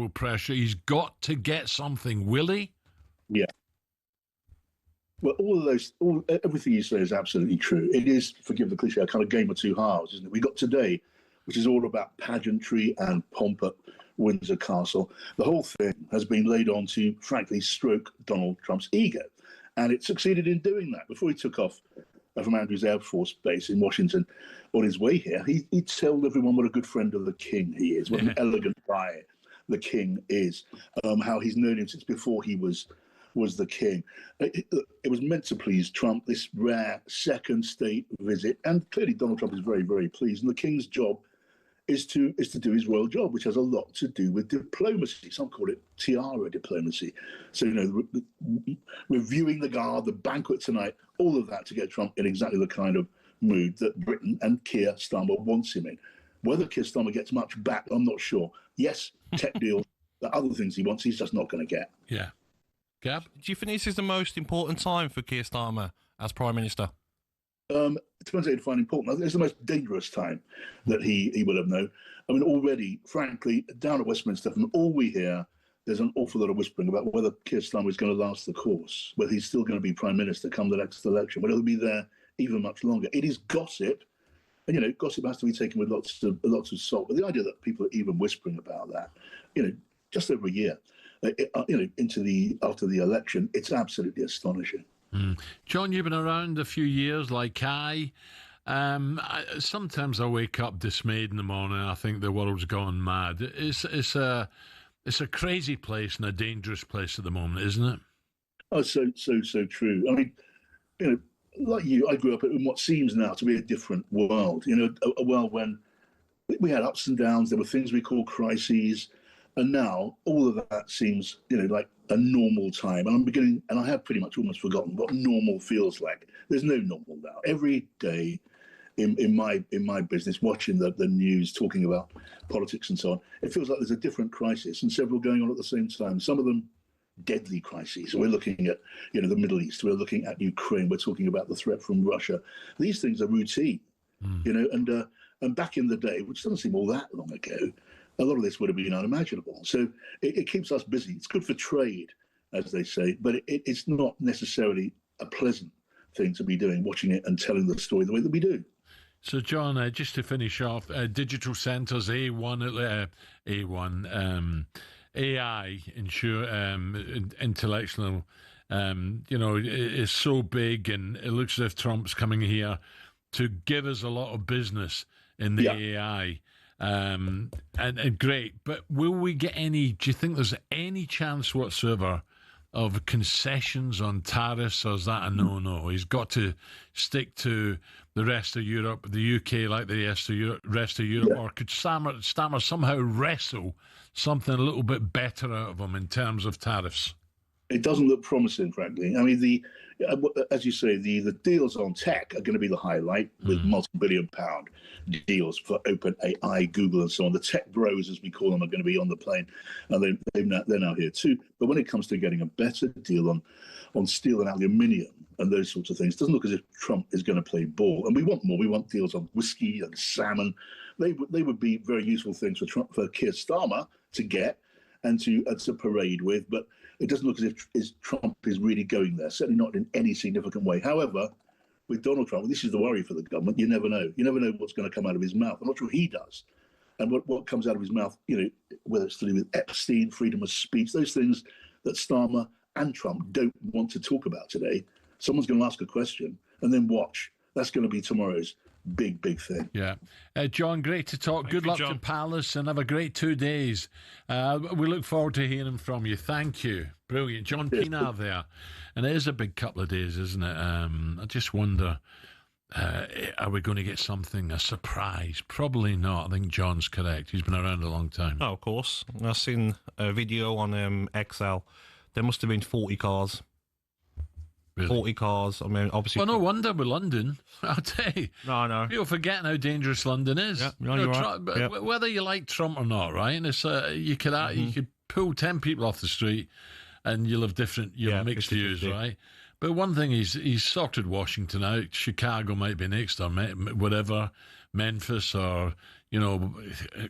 [SPEAKER 2] pressure. He's got to get something. Will he?
[SPEAKER 14] Yeah. Well, everything you say is absolutely true. It is, forgive the cliche, a kind of game of two halves, isn't it? We got today, which is all about pageantry and pomp at Windsor Castle. The whole thing has been laid on to, frankly, stroke Donald Trump's ego. And it succeeded in doing that. Before he took off from Andrews Air Force Base in Washington on his way here, he told everyone what a good friend of the king he is, what an elegant guy the king is, how he's known him since before he was the king. It was meant to please Trump, this rare second state visit. And clearly Donald Trump is very, very pleased. And the king's job is to do his royal job, which has a lot to do with diplomacy. Some call it tiara diplomacy. So, you know, reviewing the guard, the banquet tonight, all of that to get Trump in exactly the kind of mood that Britain and Keir Starmer wants him in. Whether Keir Starmer gets much back, I'm not sure. Yes, tech deals, the other things he wants, he's just not going to get.
[SPEAKER 2] Yeah. Gab?
[SPEAKER 3] Do you think this is the most important time for Keir Starmer as Prime Minister?
[SPEAKER 14] It depends how you define important. It's the most dangerous time that he will have known. I mean, already, frankly, down at Westminster, from all we hear, there's an awful lot of whispering about whether Keir Starmer is going to last the course, whether he's still going to be Prime Minister come the next election, whether he'll be there even much longer. It is gossip, and, you know, gossip has to be taken with lots of salt. But the idea that people are even whispering about that, you know, just over a year, you know, after the election, it's absolutely astonishing.
[SPEAKER 2] John, you've been around a few years like I. Sometimes I wake up dismayed in the morning. I think the world's gone mad. It's a crazy place and a dangerous place at the moment, isn't it?
[SPEAKER 14] Oh, so true. I mean, you know, like you, I grew up in what seems now to be a different world. You know, a world when we had ups and downs. There were things we call crises. And now all of that seems, you know, like a normal time. And I have pretty much almost forgotten what normal feels like. There's no normal now. Every day in my business, watching the news, talking about politics and so on, it feels like there's a different crisis and several going on at the same time. Some of them deadly crises. We're looking at, you know, the Middle East. We're looking at Ukraine. We're talking about the threat from Russia. These things are routine, you know, and back in the day, which doesn't seem all that long ago, a lot of this would have been unimaginable. So it keeps us busy. It's good for trade, as they say, but it's not necessarily a pleasant thing to be doing, watching it and telling the story the way that we do.
[SPEAKER 2] So, John, just to finish off, digital centres, AI, intellectual, you know, is so big, and it looks as if Trump's coming here to give us a lot of business in the AI. And great, but will we get any? Do you think there's any chance whatsoever of concessions on tariffs, or is that a no? He's got to stick to the rest of Europe, the UK, like the rest of Europe, or could Starmer somehow wrestle something a little bit better out of him in terms of tariffs?
[SPEAKER 14] It doesn't look promising, frankly. I mean, as you say, the deals on tech are going to be the highlight, with multi-billion-pound deals for OpenAI, Google, and so on. The tech bros, as we call them, are going to be on the plane, and they're now here too. But when it comes to getting a better deal on steel and aluminium and those sorts of things, it doesn't look as if Trump is going to play ball. And we want more. We want deals on whiskey and salmon. They would be very useful things for Keir Starmer to get and to parade with. But it doesn't look as if Trump is really going there, certainly not in any significant way. However, with Donald Trump, this is the worry for the government. You never know. You never know what's going to come out of his mouth. I'm not sure he does. And what comes out of his mouth, you know, whether it's to do with Epstein, freedom of speech, those things that Starmer and Trump don't want to talk about today. Someone's going to ask a question and then watch. That's going to be tomorrow's big thing.
[SPEAKER 2] Yeah. John, great to talk. Good luck to Palace and have a great 2 days. We look forward to hearing from you. Thank you. Brilliant. John Pienaar there. And it is a big couple of days, isn't it? I just wonder, are we going to get something, a surprise? Probably not. I think John's correct. He's been around a long time.
[SPEAKER 3] Oh, of course. I've seen a video on XL. There must have been 40 cars. Really? 40 cars. I mean, obviously.
[SPEAKER 2] Well, no wonder with London. I'll tell you.
[SPEAKER 3] No, I know.
[SPEAKER 2] People forgetting how dangerous London is.
[SPEAKER 3] Yeah, no, you're right.
[SPEAKER 2] But whether you like Trump or not, right? And it's you could pull 10 people off the street, and you'll have different, mixed views, right? But one thing he's sorted Washington out. Chicago might be next, or whatever, Memphis, or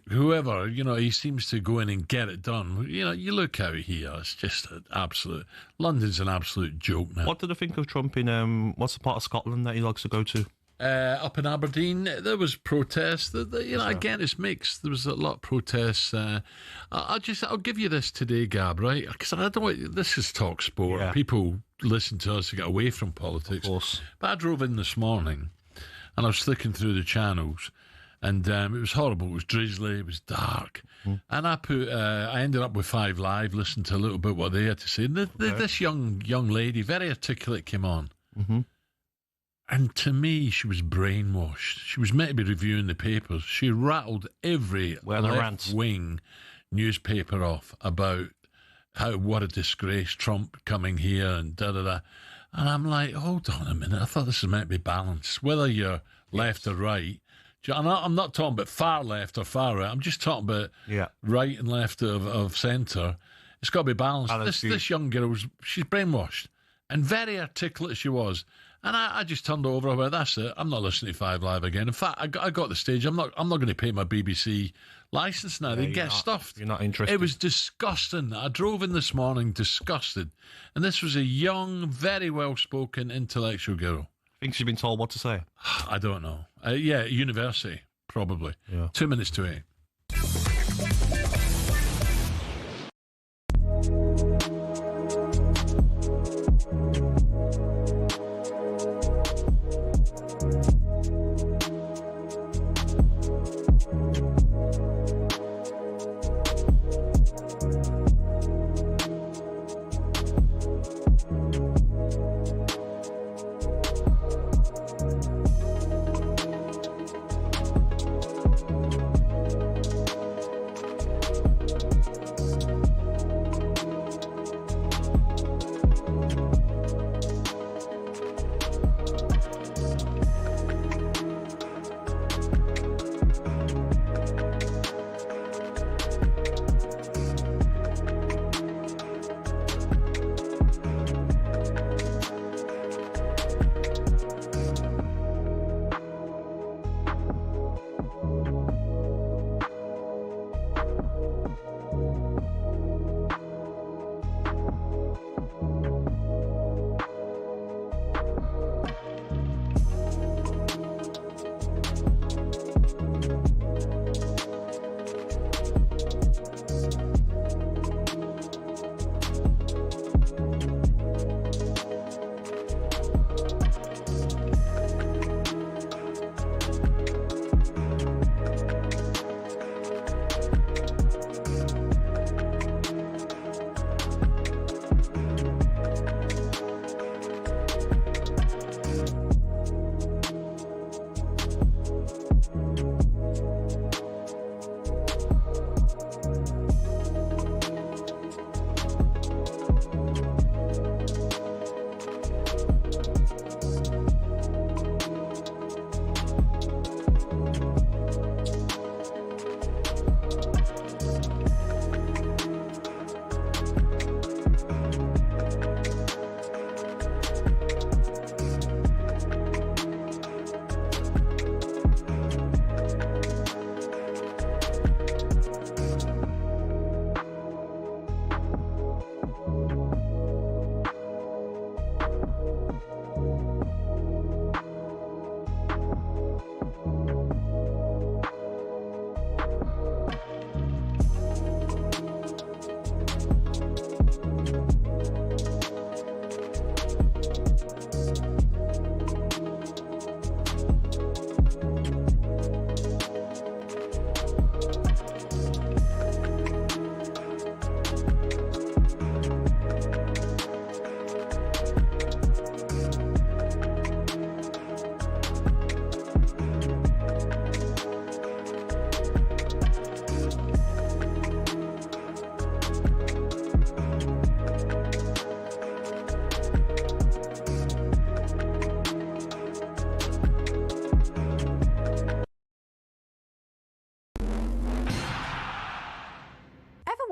[SPEAKER 2] whoever. He seems to go in and get it done. You look out here; it's just an absolute. London's an absolute joke now.
[SPEAKER 3] What did I think of Trump in what's the part of Scotland that he likes to go to?
[SPEAKER 2] Up in Aberdeen, there was protests. Again, it's mixed. There was a lot of protests. I'll give you this today, Gab, right? Because I don't want. This is talkSPORT. Yeah. People listen to us to get away from politics.
[SPEAKER 3] Of course.
[SPEAKER 2] But I drove in this morning, and I was flicking through the channels, and it was horrible. It was drizzly. It was dark, and I ended up with 5 Live, listened to a little bit what they had to say. And this young lady, very articulate, came on.
[SPEAKER 3] Mm-hmm.
[SPEAKER 2] And to me, she was brainwashed. She was meant to be reviewing the papers. She rattled every left-wing newspaper off about what a disgrace, Trump coming here and da-da-da. And I'm like, hold on a minute. I thought this was meant to be balanced. Whether you're left or right. I'm not talking about far left or far right. I'm just talking about right and left of centre. It's got to be balanced. This young girl, she's brainwashed. And very articulate she was. And I just turned over and went, that's it. I'm not listening to 5 Live again. In fact, I got the stage. I'm not going to pay my BBC licence now. They get stuffed.
[SPEAKER 3] You're not interested.
[SPEAKER 2] It was disgusting. I drove in this morning disgusted. And this was a young, very well-spoken, intellectual girl.
[SPEAKER 3] Think she's been told what to say?
[SPEAKER 2] I don't know. University, probably.
[SPEAKER 3] Yeah.
[SPEAKER 2] 2 minutes to 8.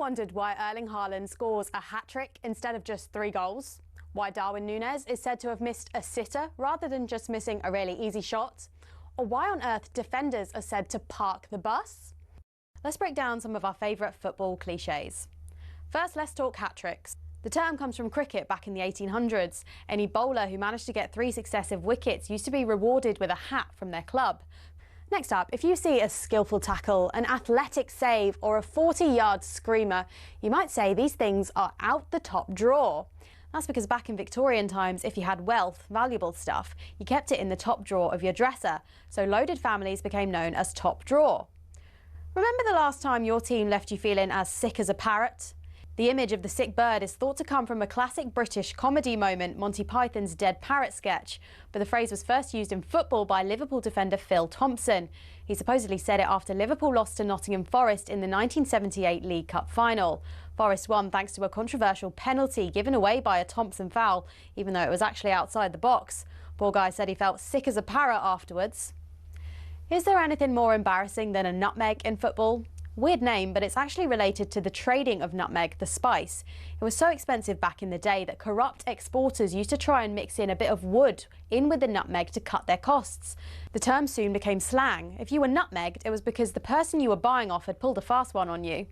[SPEAKER 15] wondered why Erling Haaland scores a hat-trick instead of just 3 goals? Why Darwin Núñez is said to have missed a sitter rather than just missing a really easy shot? Or why on earth defenders are said to park the bus? Let's break down some of our favourite football cliches. First, let's talk hat-tricks. The term comes from cricket back in the 1800s. Any bowler who managed to get 3 successive wickets used to be rewarded with a hat from their club. Next up, if you see a skillful tackle, an athletic save or a 40-yard screamer, you might say these things are out the top drawer. That's because back in Victorian times, if you had wealth, valuable stuff, you kept it in the top drawer of your dresser, so loaded families became known as top drawer. Remember the last time your team left you feeling as sick as a parrot? The image of the sick bird is thought to come from a classic British comedy moment, Monty Python's Dead Parrot sketch, but the phrase was first used in football by Liverpool defender Phil Thompson. He supposedly said it after Liverpool lost to Nottingham Forest in the 1978 League Cup final. Forest won thanks to a controversial penalty given away by a Thompson foul, even though it was actually outside the box. Poor guy said he felt sick as a parrot afterwards. Is there anything more embarrassing than a nutmeg in football? Weird name, but it's actually related to the trading of nutmeg, the spice. It was so expensive back in the day that corrupt exporters used to try and mix in a bit of wood in with the nutmeg to cut their costs. The term soon became slang. If you were nutmegged, it was because the person you were buying off had pulled a fast one on you.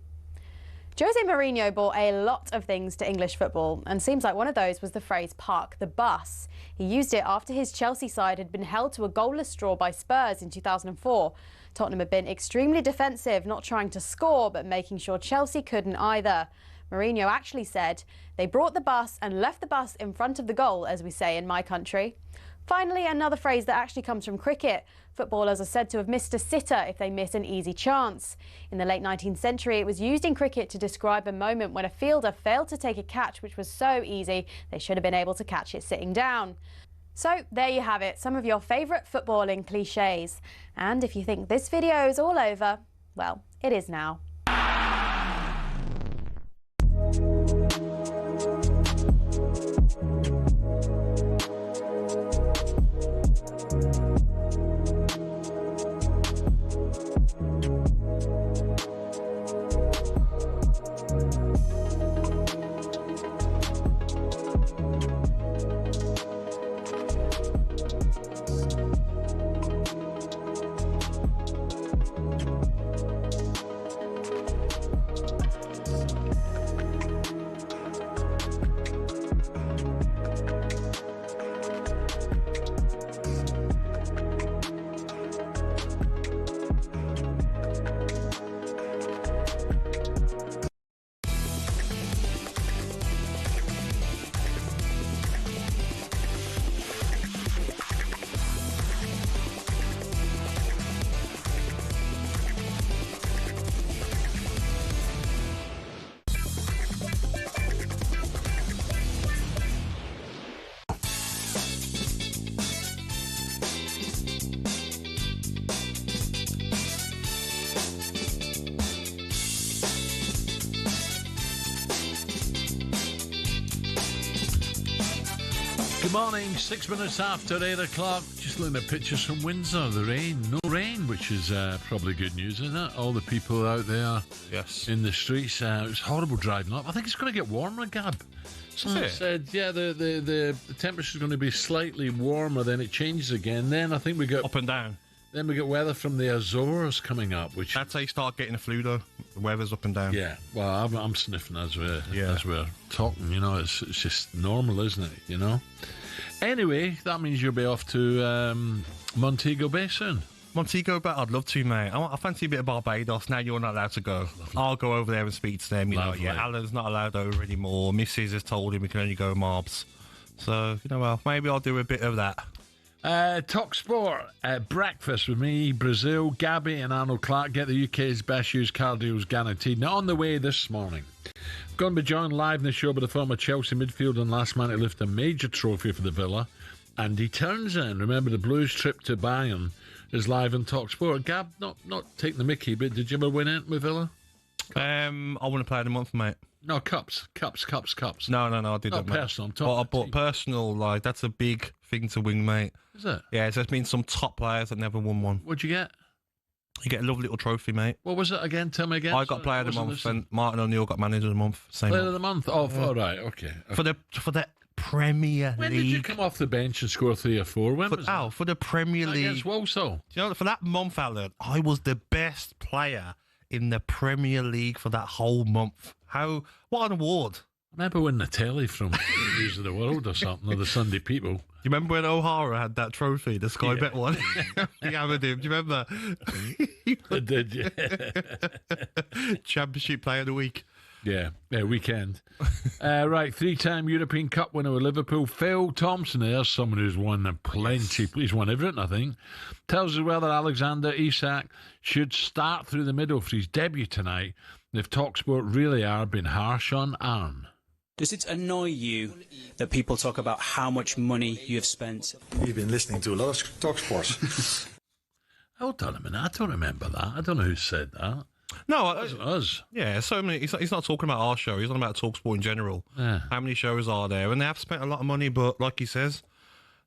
[SPEAKER 15] Jose Mourinho brought a lot of things to English football, and seems like one of those was the phrase park the bus. He used it after his Chelsea side had been held to a goalless draw by Spurs in 2004. Tottenham had been extremely defensive, not trying to score, but making sure Chelsea couldn't either. Mourinho actually said, "They brought the bus and left the bus in front of the goal," as we say in my country. Finally, another phrase that actually comes from cricket. Footballers are said to have missed a sitter if they miss an easy chance. In the late 19th century, it was used in cricket to describe a moment when a fielder failed to take a catch which was so easy they should have been able to catch it sitting down. So there you have it, some of your favourite footballing cliches. And if you think this video is all over, well, it is now.
[SPEAKER 2] Good morning, 6 minutes after 8 o'clock. Just looking at pictures from Windsor. The rain, no rain, which is probably good news, isn't it? All the people out there in the streets. It was horrible driving up. I think it's going to get warmer, Gab. Someone said, yeah, the temperature's going to be slightly warmer, then it changes again. Then I think we get
[SPEAKER 3] up and down.
[SPEAKER 2] Then we get weather from the Azores coming up, which
[SPEAKER 3] that's how you start getting a flu, though. The weather's up and down.
[SPEAKER 2] Yeah, well, I'm sniffing as we're talking. You know, it's just normal, isn't it? You know. Anyway, that means you'll be off to Montego Bay soon.
[SPEAKER 3] Montego Bay, I'd love to, mate. I fancy a bit of Barbados. Now you're not allowed to go. Lovely. I'll go over there and speak to them. You know, yeah, Alan's not allowed over anymore. Mrs. has told him we can only go mobs. So, you know, well, maybe I'll do a bit of that.
[SPEAKER 2] talkSPORT breakfast with me, Brazil, Gabby and Arnold Clark. Get the UK's best used car deals guaranteed. Now on the way this morning, going to be joined live in the show by the former Chelsea midfielder and last man to lift a major trophy for the Villa, Andy Townsend. Remember, the Blues trip to Bayern is live on talkSPORT. Gab, not taking the mickey, but did you ever win it with Villa?
[SPEAKER 3] I want to play of the month, mate.
[SPEAKER 2] No, cups.
[SPEAKER 3] No, I didn't.
[SPEAKER 2] Not personal. I'm talking
[SPEAKER 3] but personal, like, that's a big thing to win, mate.
[SPEAKER 2] Is it?
[SPEAKER 3] Yeah, there's been some top players that never won one.
[SPEAKER 2] What'd you get?
[SPEAKER 3] You get a lovely little trophy, mate.
[SPEAKER 2] What was it again? Tell me again.
[SPEAKER 3] I got Player of the Month, and Martin O'Neill got Manager of the Month. Same
[SPEAKER 2] Player
[SPEAKER 3] month.
[SPEAKER 2] of the Month? Oh, all right, okay.
[SPEAKER 3] For the Premier League.
[SPEAKER 2] When did you come off the bench and score 3 or 4? When was that?
[SPEAKER 3] For the Premier League.
[SPEAKER 2] Against Walsall.
[SPEAKER 3] Do you know, for that month, Alan, I was the best player in the Premier League for that whole month. What an award.
[SPEAKER 2] I remember winning the telly from News of the World or something, or the Sunday People.
[SPEAKER 3] You remember when O'Hara had that trophy, the Sky Bet one? We hammered him. Do you remember?
[SPEAKER 2] I did, yeah.
[SPEAKER 3] Championship Player of the Week.
[SPEAKER 2] Yeah, weekend. Right, 3-time European Cup winner with Liverpool, Phil Thompson there, someone who's won plenty. He's won everything, I think. Tells us whether Alexander Isak should start through the middle for his debut tonight. If talkSPORT really are being harsh on Aaron.
[SPEAKER 10] Does it annoy you that people talk about how much money you have spent?
[SPEAKER 16] You've been listening to a lot of talkSPORT.
[SPEAKER 2] Hold on a minute, I don't remember that. I don't know who said that.
[SPEAKER 3] No,
[SPEAKER 2] it wasn't us.
[SPEAKER 3] Yeah, so many. He's not talking about our show. He's talking about talkSPORT in general.
[SPEAKER 2] Yeah.
[SPEAKER 3] How many shows are there? And they have spent a lot of money, but like he says,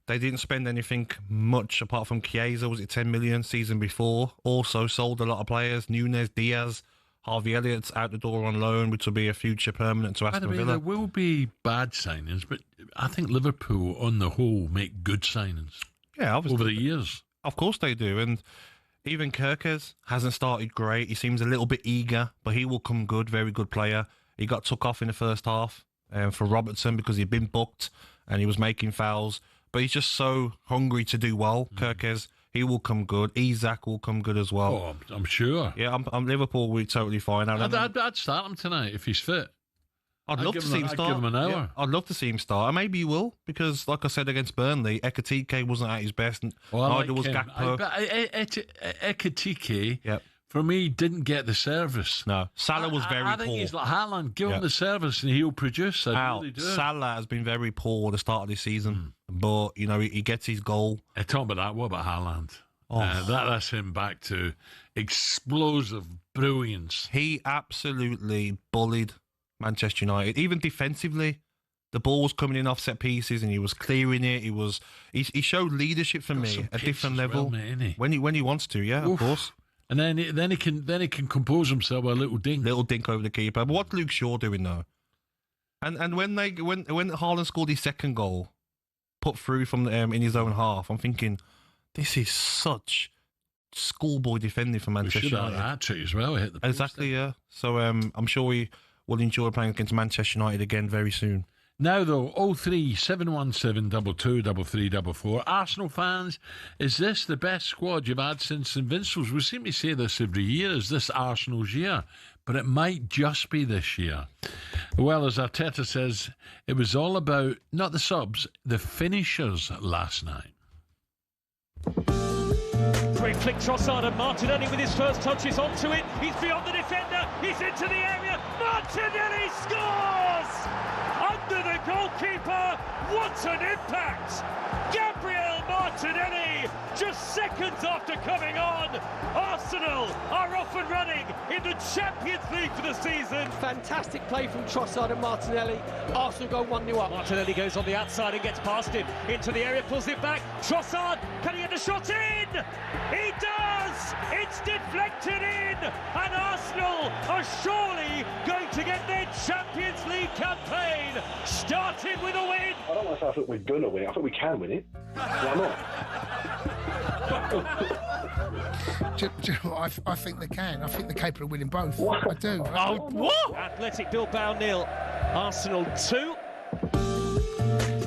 [SPEAKER 3] they didn't spend anything much apart from Chiesa. Was it 10 million season before? Also sold a lot of players. Nunes, Diaz, Harvey Elliott's out the door on loan, which will be a future permanent to Aston Villa.
[SPEAKER 2] There will be bad signings, but I think Liverpool, on the whole, make good signings.
[SPEAKER 3] Yeah, obviously.
[SPEAKER 2] Over the years.
[SPEAKER 3] Of course they do. And even Kirkes hasn't started great. He seems a little bit eager, but he will come good. Very good player. He got took off in the first half for Robertson because he'd been booked and he was making fouls. But he's just so hungry to do well, Kirkes. He will come good. Isak will come good as well.
[SPEAKER 2] Oh, I'm sure.
[SPEAKER 3] Yeah, I'm Liverpool. We're totally fine.
[SPEAKER 2] I'd start him tonight if he's fit.
[SPEAKER 3] I'd love to see him start.
[SPEAKER 2] I'd give him an hour.
[SPEAKER 3] Yeah, I'd love to see him start. And maybe he will, because like I said against Burnley, Ekitike wasn't at his best, and neither was Gakpo.
[SPEAKER 2] Ekitike, for me, didn't get the service.
[SPEAKER 3] No, Salah was very poor.
[SPEAKER 2] I think he's like Haaland. Give him the service and he'll produce. Really do.
[SPEAKER 3] Salah has been very poor at the start of this season, but you know he gets his goal.
[SPEAKER 2] Talking about that, what about Haaland? That's him back to explosive brilliance.
[SPEAKER 3] He absolutely bullied Manchester United, even defensively. The ball was coming in off set pieces, and he was clearing it. He showed leadership for me at a different level,
[SPEAKER 2] mate,
[SPEAKER 3] when he wants to. Yeah, of course.
[SPEAKER 2] And then he can compose himself with a little dink
[SPEAKER 3] over the keeper. But what's Luke Shaw doing now? And when Haaland scored his second goal, put through from in his own half, I'm thinking, this is such schoolboy defending for Manchester
[SPEAKER 2] United. We should have a hat-trick as well. Hit the post
[SPEAKER 3] exactly, yeah. So I'm sure we will enjoy playing against Manchester United again very soon.
[SPEAKER 2] Now, though, 03717 223344. Arsenal fans, is this the best squad you've had since Invincibles? We seem to say this every year. Is this Arsenal's year? But it might just be this year. Well, as Arteta says, it was all about, not the subs, the finishers last night.
[SPEAKER 4] Great flick, Trossard, and Martinelli with his first touch is onto it. He's beyond the defender. He's into the area. Martinelli scores! Under the goalkeeper. What an impact! Gabriel Martinelli, just seconds after coming on. Arsenal are off and running in the Champions League for the season.
[SPEAKER 6] Fantastic play from Trossard and Martinelli. Arsenal go 1-0 up.
[SPEAKER 4] Martinelli goes on the outside and gets past him. Into the area, pulls it back. Trossard, can he get the shot in? He does! It's deflected in! And Arsenal are surely going to get their Champions League campaign started with a win.
[SPEAKER 17] I don't want to say I think we're going to win it. I think we can win it. Why not?
[SPEAKER 9] Do you know what? I think they can. I think they're capable of winning both. I do.
[SPEAKER 4] What? Athletic Bilbao 0, Arsenal 2.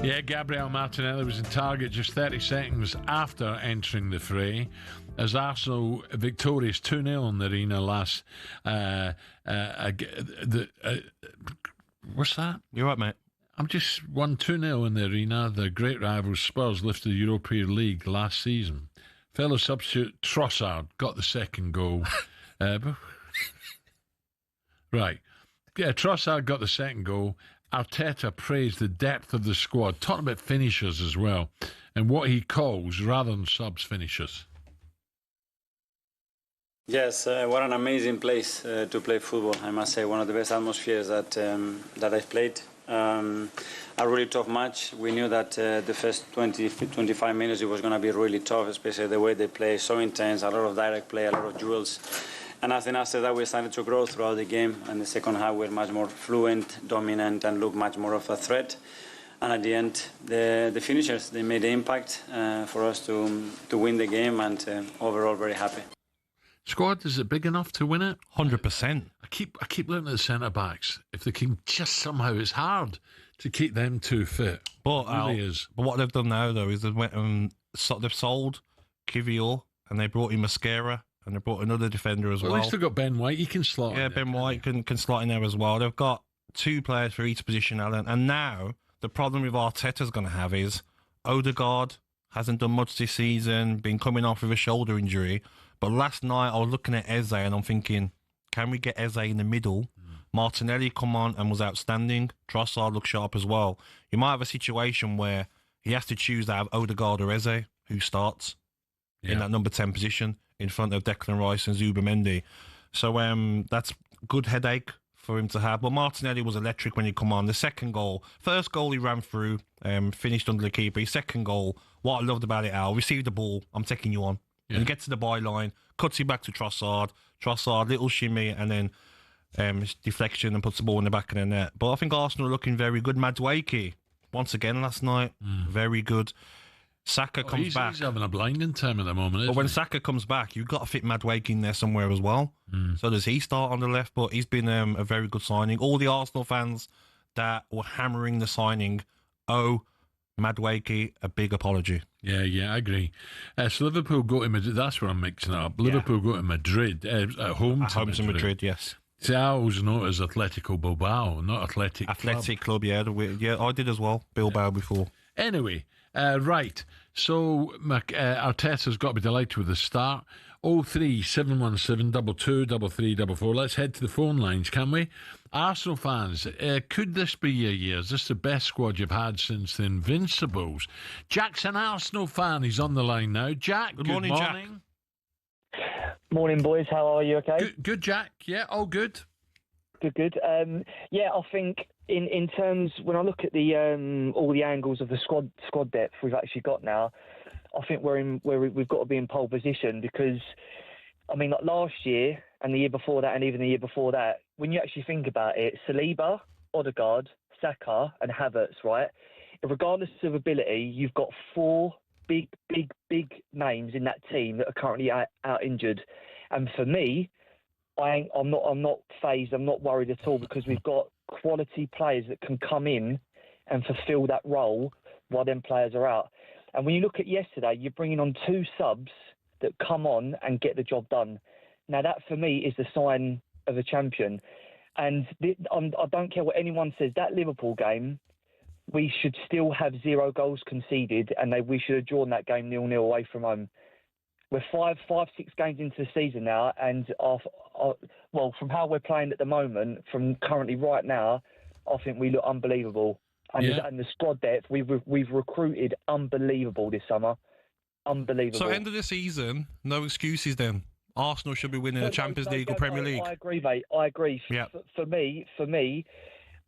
[SPEAKER 2] Yeah, Gabriel Martinelli was in target just 30 seconds after entering the fray, as Arsenal victorious 2-0 in the arena last. What's that?
[SPEAKER 3] You're right, mate.
[SPEAKER 2] I'm just won 2-0 in the arena. The great rivals Spurs lifted the European League last season. Fellow substitute Trossard got the second goal. Right. Yeah, Trossard got the second goal. Arteta praised the depth of the squad, talking about finishers as well, and what he calls, rather than subs, finishers.
[SPEAKER 24] Yes, what an amazing place to play football. I must say, one of the best atmospheres that I've played.
[SPEAKER 18] a really tough match. We knew that the first 20-25 minutes it was going to be really tough, especially the way they play, so intense, a lot of direct play, a lot of duels. And I think after that we started to grow throughout the game, and the second half we were much more fluent, dominant, and looked much more of a threat. And at the end, the finishers, they made the impact for us to win the game, and overall very happy.
[SPEAKER 2] Squad, is it big enough to win it?
[SPEAKER 3] 100%.
[SPEAKER 2] I keep looking at the centre backs. If they can just somehow, it's hard to keep them two fit.
[SPEAKER 3] But
[SPEAKER 2] it really is.
[SPEAKER 3] But what they've done now though is they've sold Kivior and they brought in Mascara and they brought another defender as well.
[SPEAKER 2] At least they've got Ben White. He can slot.
[SPEAKER 3] Yeah,
[SPEAKER 2] in
[SPEAKER 3] Ben White can slot in there as well. They've got 2 players for each position, Alan. And now the problem with Arteta's going to have is Odegaard hasn't done much this season, been coming off with a shoulder injury. But last night I was looking at Eze and I'm thinking, can we get Eze in the middle? Martinelli come on and was outstanding. Trossard looked sharp as well. You might have a situation where he has to choose out of Odegaard or Eze, who starts in that number 10 position in front of Declan Rice and Zubimendi. So that's good headache for him to have. But Martinelli was electric when he come on. The second goal, first goal he ran through, finished under the keeper. His second goal, what I loved about it, Al, received the ball, I'm taking you on. Yeah. And he gets to the byline, cuts it back to Trossard, little shimmy, and then deflection and puts the ball in the back of the net. But I think Arsenal are looking very good. Madueke, once again last night, very good. Saka comes back.
[SPEAKER 2] He's having a blinding time at the moment,
[SPEAKER 3] But when Saka comes back, you've got to fit Madueke in there somewhere as well. So does he start on the left? But he's been a very good signing. All the Arsenal fans that were hammering the signing, Madueke, a big apology.
[SPEAKER 2] Yeah, I agree. So Liverpool go to Madrid. That's where I'm mixing it up. Liverpool go to Madrid, at home to
[SPEAKER 3] Madrid, yes.
[SPEAKER 2] See, I always know it as Atletico Bilbao, not Athletic
[SPEAKER 3] Club, yeah, I did as well. Bilbao before.
[SPEAKER 2] Anyway, right. So Arteta's got to be delighted with the start. 03717 223344. Let's head to the phone lines, can we? Arsenal fans, could this be your year? Is this the best squad you've had since the Invincibles? Jack's an Arsenal fan. He's on the line now. Jack, good morning.
[SPEAKER 19] Jack. Morning, boys. How are you? Okay.
[SPEAKER 2] Good, Jack. Yeah, all good.
[SPEAKER 19] Good. Yeah, I think in terms when I look at the all the angles of the squad depth we've actually got now, I think we've got to be in pole position because, I mean, like last year and the year before that and even the year before that, when you actually think about it, Saliba, Odegaard, Saka and Havertz, right? Regardless of ability, you've got 4 big names in that team that are currently out injured. And for me, I'm not phased, I'm not worried at all because we've got quality players that can come in and fulfil that role while them players are out. And when you look at yesterday, you're bringing on 2 subs that come on and get the job done. Now, that for me is the sign of a champion. And I don't care what anyone says, that Liverpool game, we should still have 0 goals conceded and we should have drawn that game 0-0 away from home. We're 5-6 games into the season now, and from how we're playing at the moment, from currently right now, I think we look unbelievable. And the squad depth, we've recruited unbelievable this summer. Unbelievable.
[SPEAKER 3] So end of the season, no excuses then. Arsenal should be winning the Champions League or Premier League.
[SPEAKER 19] I agree, mate. I agree.
[SPEAKER 3] Yeah.
[SPEAKER 19] For me,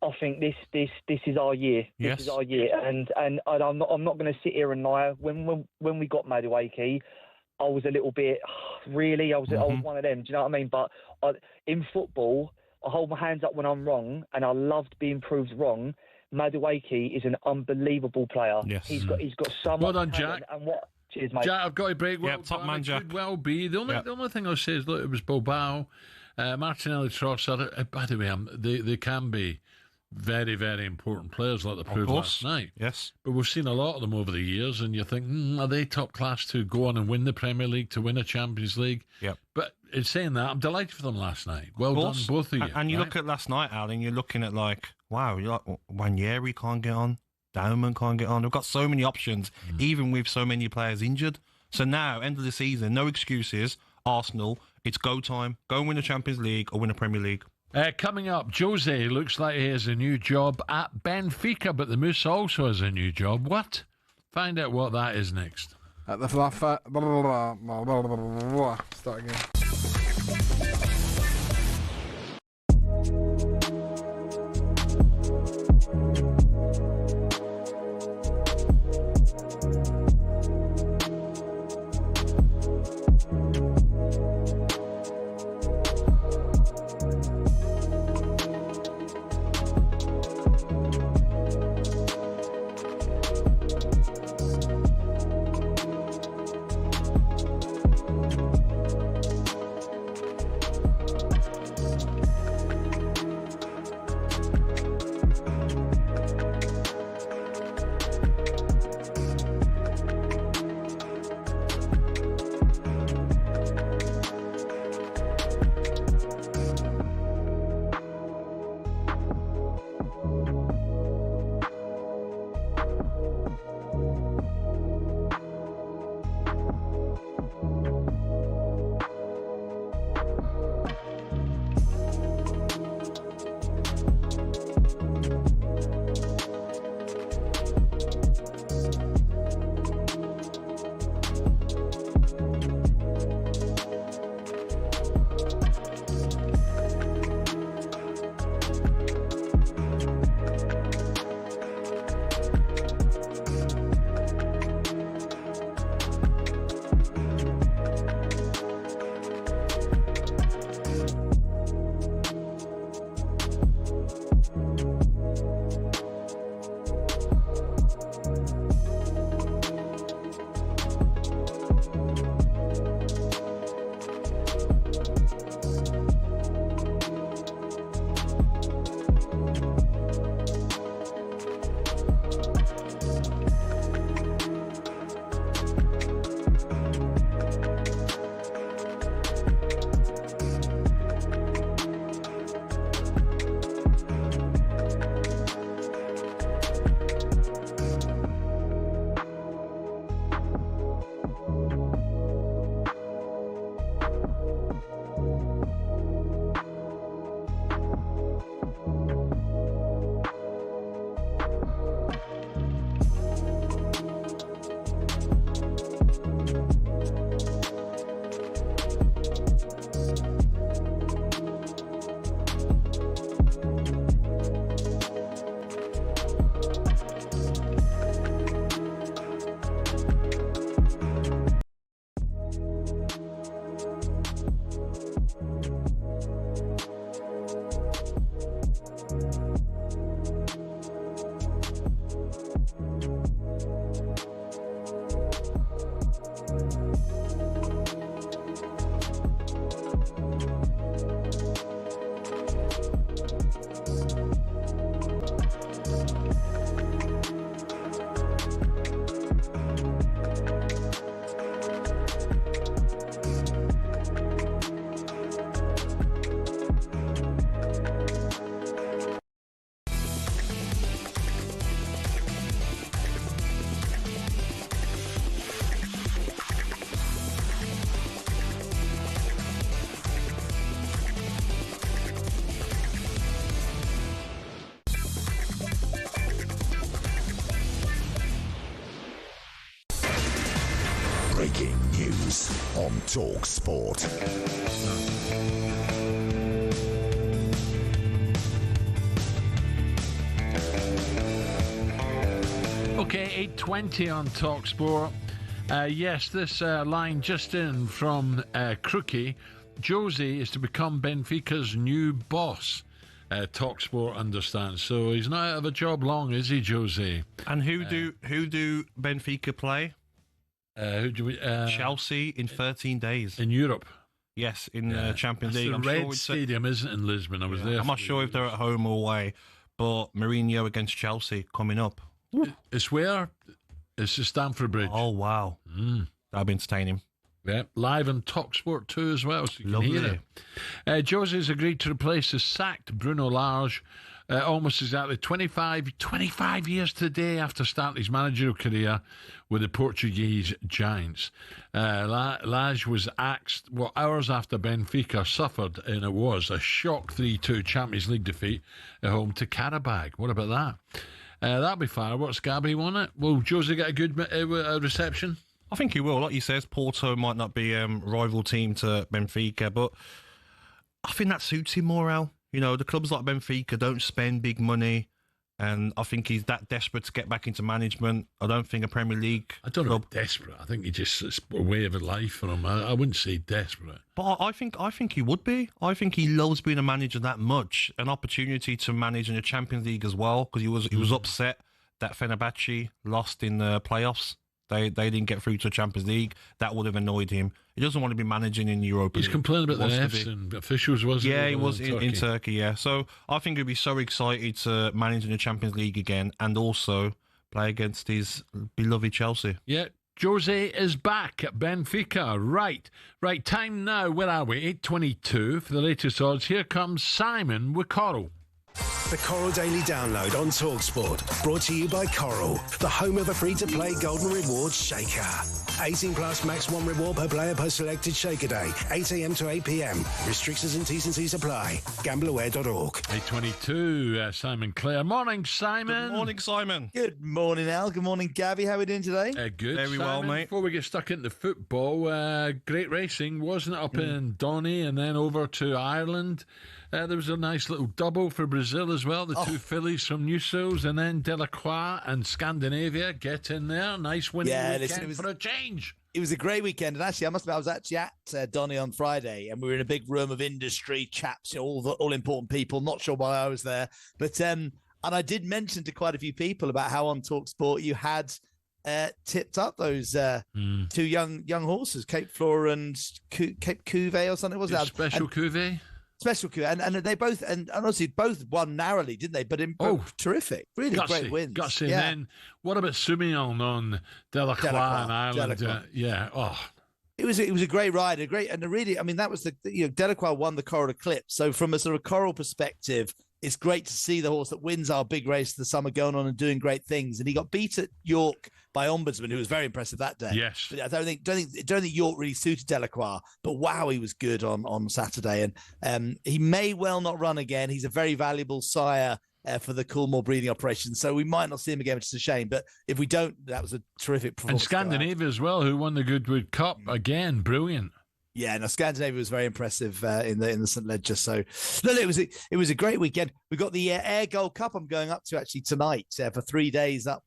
[SPEAKER 19] I think this is our year. This is our year, and I'm not going to sit here and lie. When we got Madueke, I was a little bit really. I was one of them. Do you know what I mean? But in football, I hold my hands up when I'm wrong, and I loved being proved wrong. Madueke is an unbelievable player.
[SPEAKER 2] Yes.
[SPEAKER 19] He's got so much
[SPEAKER 2] well done,
[SPEAKER 19] talent.
[SPEAKER 2] Jack.
[SPEAKER 19] And what? Cheers, mate.
[SPEAKER 2] Jack, I've got to break. Well,
[SPEAKER 3] top man, Jack.
[SPEAKER 2] Could well be. The only thing I'll say is, look, it was Bilbao, Martinelli, Trossard. By the way, they can be very, very important players like they proved last night.
[SPEAKER 3] Yes.
[SPEAKER 2] But we've seen a lot of them over the years, and you think, are they top class to go on and win the Premier League, to win a Champions League?
[SPEAKER 3] Yep.
[SPEAKER 2] But in saying that, I'm delighted for them last night. Well done, both of you.
[SPEAKER 3] And you look at last night, Alan, you're looking at wow, you're like, Wanyeri can't get on, Dowman can't get on. We've got so many options, even with so many players injured. So now, end of the season, no excuses. Arsenal, it's go time. Go and win the Champions League or win the Premier League.
[SPEAKER 2] Coming up, Jose looks like he has a new job at Benfica, but the Moose also has a new job. What? Find out what that is next.
[SPEAKER 21] At the start again.
[SPEAKER 5] Breaking news on talkSPORT.
[SPEAKER 2] Okay, 8:20 on talkSPORT. Yes, this line just in from Crookie. Jose is to become Benfica's new boss. talkSPORT understands. So he's not out of a job long, is he, Jose?
[SPEAKER 3] And who do Benfica play?
[SPEAKER 2] Who do we?
[SPEAKER 3] Chelsea in 13 days
[SPEAKER 2] in Europe.
[SPEAKER 3] Yes, in the Champions League.
[SPEAKER 2] The Red Stadium isn't in Lisbon. I was there.
[SPEAKER 3] I'm not sure if they're at home or away, but Mourinho against Chelsea coming up.
[SPEAKER 2] It's where? It's the Stamford Bridge.
[SPEAKER 3] Oh, wow. That'll be entertaining.
[SPEAKER 2] Yeah, live on talkSPORT 2 as well, so you can hear it. Jose's agreed to replace the sacked Bruno Lage almost exactly 25 years today after starting his managerial career with the Portuguese Giants. Lage was axed hours after Benfica suffered, and it was a shock 3-2 Champions League defeat at home to Karabag. What about that? That'll be fireworks. Gabby won it. Will Jose get a good reception?
[SPEAKER 3] I think he will. Like you says, Porto might not be a rival team to Benfica, but I think that suits him more, Al. You know, the clubs like Benfica don't spend big money, and I think he's that desperate to get back into management. I don't think a Premier League...
[SPEAKER 2] I don't know desperate. I think it's a way of life for him. I wouldn't say desperate.
[SPEAKER 3] But I think he would be. I think he loves being a manager that much. An opportunity to manage in the Champions League as well, because he was upset that Fenerbahce lost in the playoffs. They didn't get through to the Champions League. That would have annoyed him. He doesn't want to be managing in Europa League.
[SPEAKER 2] He's complaining about the refs and officials, wasn't he?
[SPEAKER 3] Yeah, he was in Turkey, yeah. So I think he'd be so excited to manage in the Champions League again and also play against his beloved Chelsea.
[SPEAKER 2] Yeah, Jose is back at Benfica. Right, time now. Where are we? 8:22 for the latest odds. Here comes Simon with Coral.
[SPEAKER 21] The Coral Daily Download on talkSPORT. Brought to you by Coral, the home of the free-to-play Golden Rewards Shaker. 18 plus max one reward per player per selected Shaker day. 8 a.m. to 8 p.m. Restrictions and T's and C's apply. Gambleaware.org.
[SPEAKER 2] 8:22, Simon Clare. Morning, Simon.
[SPEAKER 3] Good morning, Simon.
[SPEAKER 22] Good morning, Al. Good morning, Gabby. How are we doing today?
[SPEAKER 2] Good.
[SPEAKER 3] Very
[SPEAKER 2] Simon,
[SPEAKER 3] well, mate.
[SPEAKER 2] Before we get stuck into football, great racing, wasn't it, up in Donny and then over to Ireland? There was a nice little double for Brazil as well. The two fillies from Newsells, and then Delacroix and Scandinavia get in there. Nice winning weekend for a change.
[SPEAKER 22] It was a great weekend, and actually, I was actually at Donny on Friday, and we were in a big room of industry chaps, all important people. Not sure why I was there, but and I did mention to quite a few people about how on talkSPORT you had tipped up those two young horses, Cape Flora and Cape Cuvée or something. Was that
[SPEAKER 2] Special Cuvée?
[SPEAKER 22] Special Cuvée, and they both, and honestly, both won narrowly, didn't they? But terrific, really great wins.
[SPEAKER 2] Gutsy. Yeah. And then what about Soumillon on Delacroix and Ireland?
[SPEAKER 22] It was a great ride, that was Delacroix won the Coral Eclipse. So from a sort of Coral perspective, it's great to see the horse that wins our big race of the summer going on and doing great things. And he got beat at York by Ombudsman, who was very impressive that day.
[SPEAKER 2] Yes.
[SPEAKER 22] But I don't think York really suited Delacroix, but wow, he was good on Saturday. And he may well not run again. He's a very valuable sire for the Coolmore breeding operation. So we might not see him again, which is a shame. But if we don't, that was a terrific performance.
[SPEAKER 2] And Scandinavia as well, who won the Goodwood Cup again. Brilliant.
[SPEAKER 22] Yeah, no, Scandinavia was very impressive in the St. Ledger. So, no, it was a great weekend. We got the Air Gold Cup. I'm going up to actually tonight for 3 days up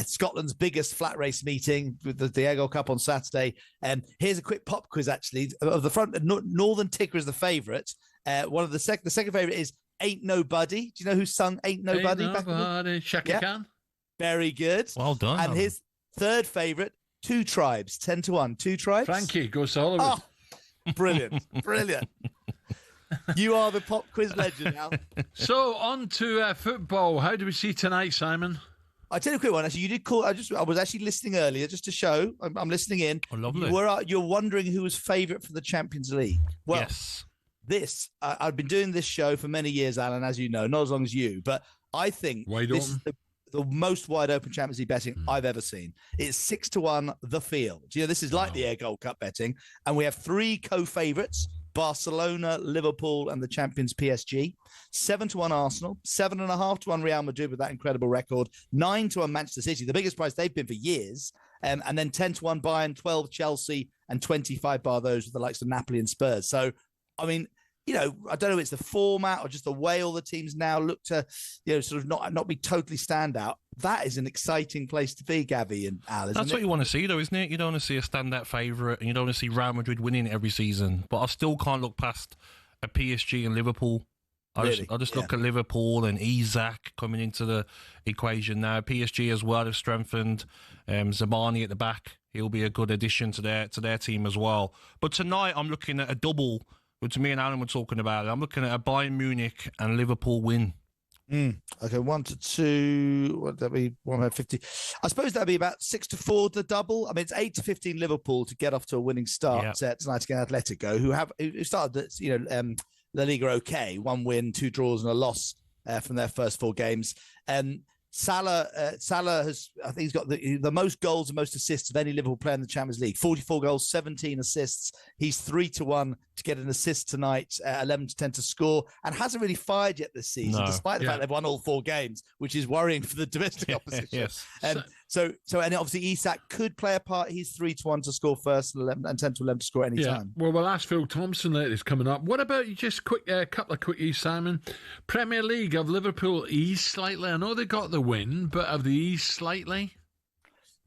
[SPEAKER 22] Scotland's biggest flat race meeting with the Air Gold Cup on Saturday. And here's a quick pop quiz actually of the front. Northern Ticker is the favourite. One of the second favourite is Ain't Nobody. Do you know who sung Ain't Nobody?
[SPEAKER 2] Ain't Nobody. Shaka Khan.
[SPEAKER 22] Very good.
[SPEAKER 3] Well done.
[SPEAKER 22] And his third favourite, Two Tribes, 10-1. Two Tribes.
[SPEAKER 2] Frankie goes to Hollywood.
[SPEAKER 22] Oh, brilliant. You are the pop quiz legend now.
[SPEAKER 2] So on to football. How do we see tonight, Simon?
[SPEAKER 22] I'll tell you a quick one. Actually, you did call. I was actually listening earlier just to show. I'm listening in.
[SPEAKER 3] Oh, lovely.
[SPEAKER 22] You're wondering who was favourite for the Champions League. Well,
[SPEAKER 3] yes.
[SPEAKER 22] I've been doing this show for many years, Alan, as you know, not as long as you, but I think this is the most wide open Champions League betting I've ever seen. It's 6-1 the field. You know, this is like the Air Gold Cup betting, and we have 3 co-favourites Barcelona, Liverpool, and the champions PSG. 7-1 Arsenal, 7.5-1 Real Madrid with that incredible record. 9-1 Manchester City, the biggest price they've been for years. And then 10-1 Bayern, 12 Chelsea, and 25 bar those with the likes of Napoli and Spurs. So, I mean, you know, I don't know if it's the format or just the way all the teams now look to, you know, sort of not be totally standout. That is an exciting place to be, Gabby and Al.
[SPEAKER 3] That's what you want to see, though, isn't it? You don't want to see a standout favourite, and you don't want to see Real Madrid winning every season. But I still can't look past a PSG and Liverpool. I just look at Liverpool and Isak coming into the equation now. PSG as well have strengthened. Zamani at the back, he'll be a good addition to their team as well. But tonight I'm looking at a double, which me and Alan were talking about. I'm looking at a Bayern Munich and Liverpool win.
[SPEAKER 22] Okay, 1-2. What would that be? 150. I suppose that'd be about 6-4 the double. I mean, it's 8-15 Liverpool to get off to a winning start tonight against Atletico, who started, La Liga okay, 1 win, 2 draws, and a loss from their first 4 games. Salah has, I think he's got the most goals and most assists of any Liverpool player in the Champions League. 44 goals, 17 assists. He's 3-1 to get an assist tonight, 11-10 to score, and hasn't really fired yet this season, despite the fact they've won all 4 games, which is worrying for the domestic opposition.
[SPEAKER 3] Yes.
[SPEAKER 22] So, and obviously Isak could play a part. He's 3-1 to score first, and 10-11 to score any time.
[SPEAKER 2] Well, we'll ask Phil Thompson later. Is coming up. What about you? Just quick, couple of quickies, Simon. Premier League, have Liverpool eased slightly? I know they got the win, but have they eased slightly?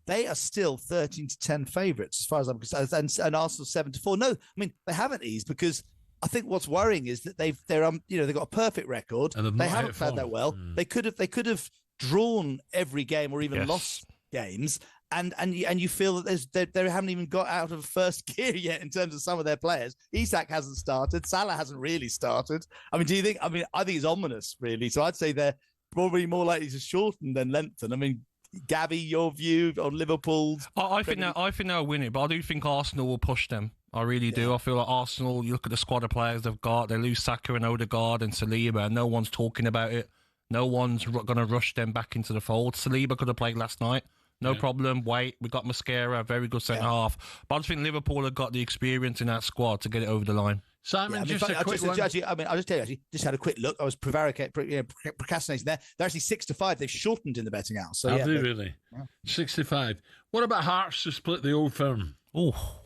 [SPEAKER 22] They are still 13-10 favourites as far as I'm concerned, and Arsenal 7-4. No, I mean they haven't eased, because I think what's worrying is that they've got a perfect record.
[SPEAKER 2] And
[SPEAKER 22] they haven't played that well. They could have drawn every game or even lost games, and you feel that they haven't even got out of first gear yet in terms of some of their players. Isak hasn't started. Salah hasn't really started. I mean, do you think? I mean, I think it's ominous, really. So I'd say they're probably more likely to shorten than lengthen. I mean, Gabby, your view on Liverpool's?
[SPEAKER 3] I think they'll win it, but I do think Arsenal will push them. I really do. I feel like Arsenal, you look at the squad of players they've got, they lose Saka and Odegaard and Saliba, and no one's talking about it. No one's going to rush them back into the fold. Saliba could have played last night. No problem. Wait, we got Mascara, very good centre half. But I just think Liverpool have got the experience in that squad to get it over the line.
[SPEAKER 2] Simon, just a quick one.
[SPEAKER 22] I'll just tell you, just had a quick look. I was procrastinating there. They're actually 6-5. They've shortened in the betting out. So,
[SPEAKER 2] have they really? Yeah. 65. What about Hearts to split the Old Firm?
[SPEAKER 22] Oh.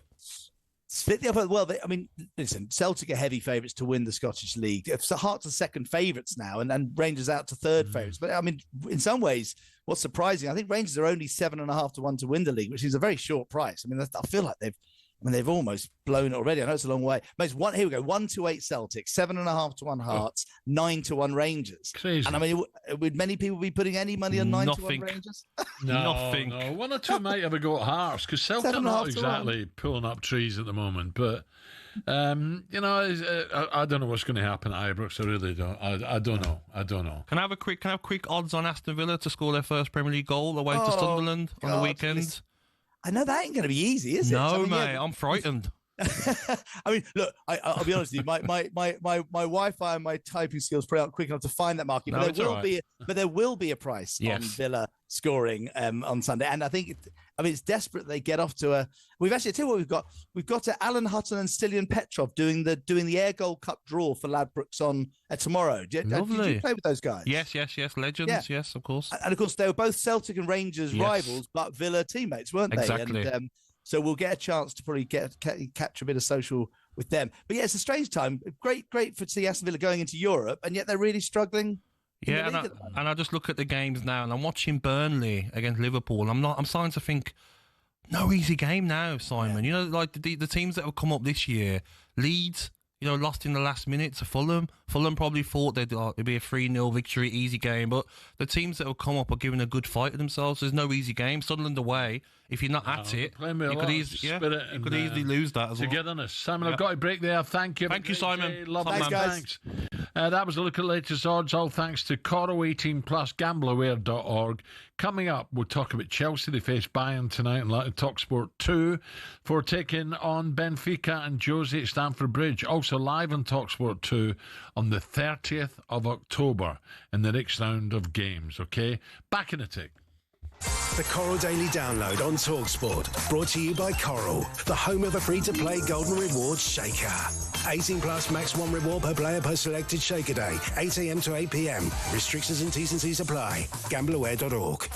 [SPEAKER 22] Split the upper. Well, listen, Celtic are heavy favourites to win the Scottish League. Hearts are second favourites now, and Rangers out to third favourites. But I mean, in some ways, what's surprising, I think Rangers are only 7.5-1 to win the league, which is a very short price. I mean, I feel like they've almost blown it already. I know it's a long way. But here we go. 1-8 Celtic, 7.5-1 Hearts, 9-1 Rangers.
[SPEAKER 2] Crazy.
[SPEAKER 22] And I mean, would many people be putting any money on 9-1 Rangers?
[SPEAKER 2] Nothing. No. 1 or 2 might have a go at Hearts, because Celtic are not exactly pulling up trees at the moment. But I don't know what's going to happen at Ibrox. I really don't. I don't know. Can I have
[SPEAKER 3] quick odds on Aston Villa to score their first Premier League goal away to Sunderland on the weekend?
[SPEAKER 22] I know that ain't going to be easy, is it?
[SPEAKER 3] No, mate, I'm frightened.
[SPEAKER 22] I mean, look, I'll be honest with you. My Wi-Fi and my typing skills probably aren't quick enough to find that market. But there will be a price on Villa scoring on Sunday, and I think it's desperate they get off to a. We've actually tell you what we've got. We've got Alan Hutton and Stilian Petrov doing the Air Gold Cup draw for Ladbrokes on tomorrow. Did you play with those guys?
[SPEAKER 3] Yes, legends. Yes, of course.
[SPEAKER 22] And of course, they were both Celtic and Rangers rivals, but Villa teammates, weren't they?
[SPEAKER 3] Exactly.
[SPEAKER 22] And, so we'll get a chance to probably capture a bit of social with them. But yeah, it's a strange time. Great for see Aston Villa going into Europe, and yet they're really struggling.
[SPEAKER 3] Yeah, and I just look at the games now, and I'm watching Burnley against Liverpool. I'm starting to think, no easy game now, Simon. Yeah. You know, like the teams that have come up this year, Leeds, lost in the last minute to Fulham. Fulham probably thought it'd be a 3-0 victory, easy game. But the teams that have come up are giving a good fight to themselves. There's no easy game. Sunderland away, if you're not at it, you could easily lose that as well.
[SPEAKER 2] Togetherness. Simon, I've got to break there. Thank you.
[SPEAKER 3] Thank you, Simon.
[SPEAKER 22] Love thanks, guys.
[SPEAKER 2] Thanks. That was a look at the latest odds, all thanks to Coro 18 Plus, gambleaware.org. Coming up, we'll talk about Chelsea. They face Bayern tonight on talkSPORT 2 for taking on Benfica and Josie at Stamford Bridge. Also live on talkSPORT 2 on the 30th of October in the next round of games, okay? Back in a tick.
[SPEAKER 21] The Coral Daily Download on talkSPORT. Brought to you by Coral, the home of the free-to-play Golden Rewards Shaker. 18 plus max 1 reward per player per selected Shaker day. 8 a.m. to 8 p.m. Restrictions and T's and C's apply. Gambleaware.org.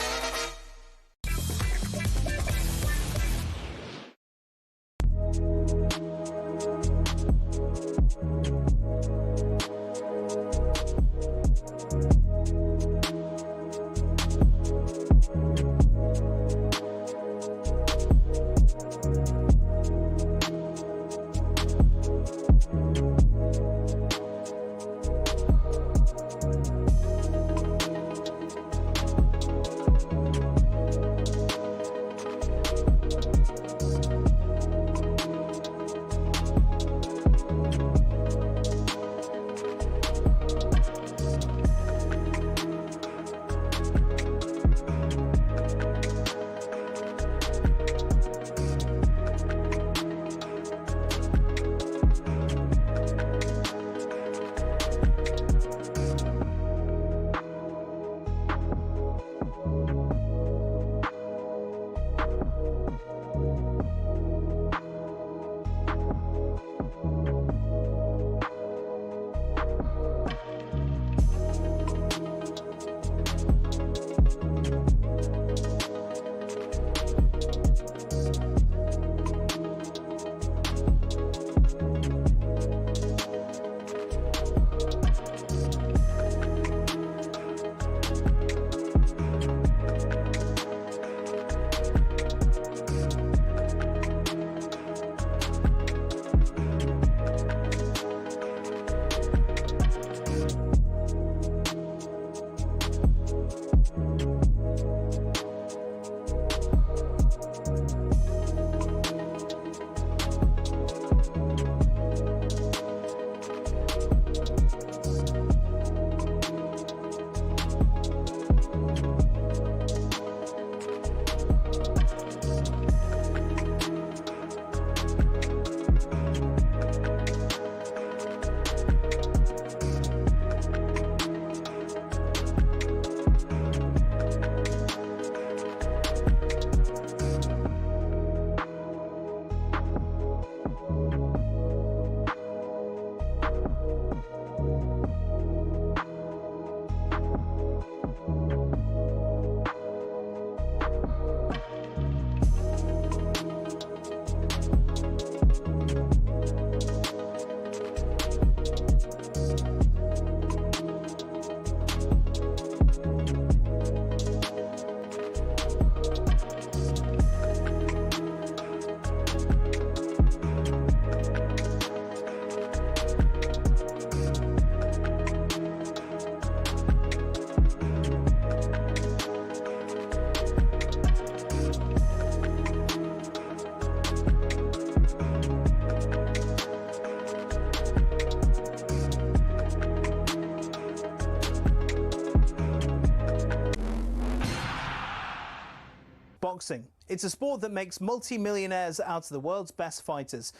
[SPEAKER 1] Boxing. It's a sport that makes multi-millionaires out of the world's best fighters,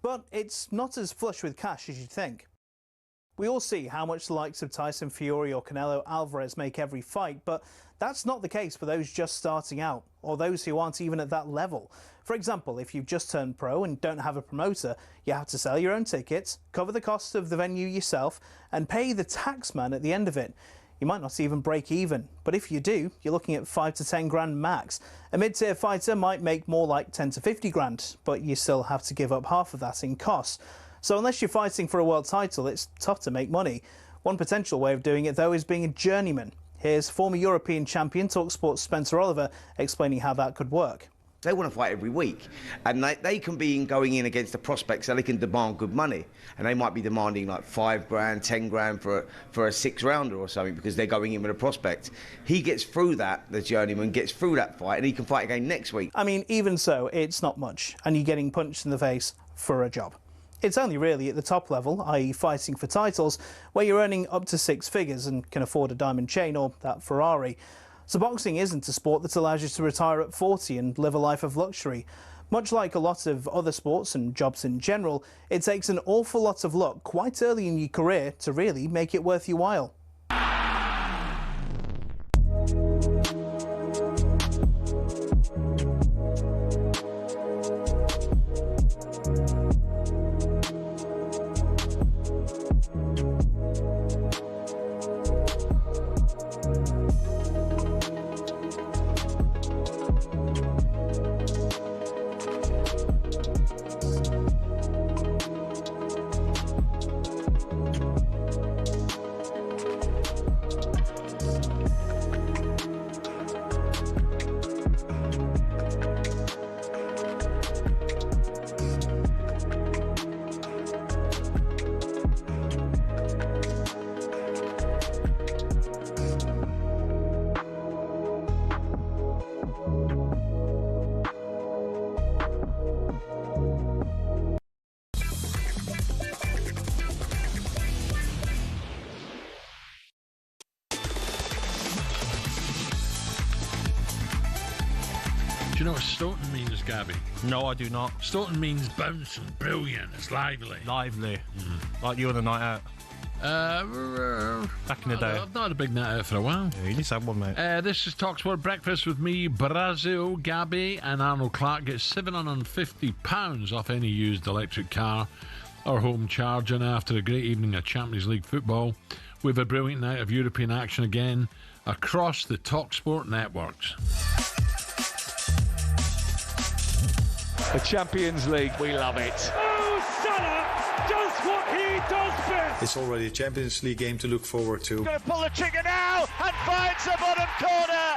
[SPEAKER 1] but it's not as flush with cash as you'd think. We all see how much the likes of Tyson Fury or Canelo Alvarez make every fight, but that's not the case for those just starting out, or those who aren't even at that level. For example, if you've just turned pro and don't have a promoter, you have to sell your own tickets, cover the cost of the venue yourself, and pay the taxman at the end of it. You might not even break even, but if you do, you're looking at 5 to 10 grand max. A mid-tier fighter might make more like 10 to 50 grand, but you still have to give up half of that in costs. So unless you're fighting for a world title, it's tough to make money. One potential way of doing it, though, is being a journeyman. Here's former European champion talkSPORT's Spencer Oliver explaining how that could work.
[SPEAKER 8] They want to fight every week, and they can be going in against the prospects, so they can demand good money, and they might be demanding like 5 grand, 10 grand for a 6-rounder or something because they're going in with a prospect. He gets through that, the journeyman gets through that fight, and he can fight again next week.
[SPEAKER 1] I mean, even so, it's not much, and you're getting punched in the face for a job. It's only really at the top level, i.e. fighting for titles, where you're earning up to 6 figures and can afford a diamond chain or that Ferrari. So boxing isn't a sport that allows you to retire at 40 and live a life of luxury. Much like a lot of other sports and jobs in general, it takes an awful lot of luck quite early in your career to really make it worth your while.
[SPEAKER 2] Do you know what Stoughton means, Gabby?
[SPEAKER 3] No, I do not.
[SPEAKER 2] Stoughton means bouncing, brilliant, it's lively.
[SPEAKER 3] Lively. Like you on a night out. Back in the day.
[SPEAKER 2] I've not had a big night out for a while.
[SPEAKER 3] Yeah, you need to have one, mate.
[SPEAKER 2] This is talkSPORT Breakfast with me, Brazil Gabby, and Arnold Clark. Gets £750 off any used electric car or home charging after a great evening of Champions League football, with a brilliant night of European action again across the talkSPORT networks.
[SPEAKER 4] The Champions League, we love it. Oh, Salah does what he does best.
[SPEAKER 16] It's already a Champions League game to look forward to.
[SPEAKER 4] Going to pull the trigger now and finds the bottom corner.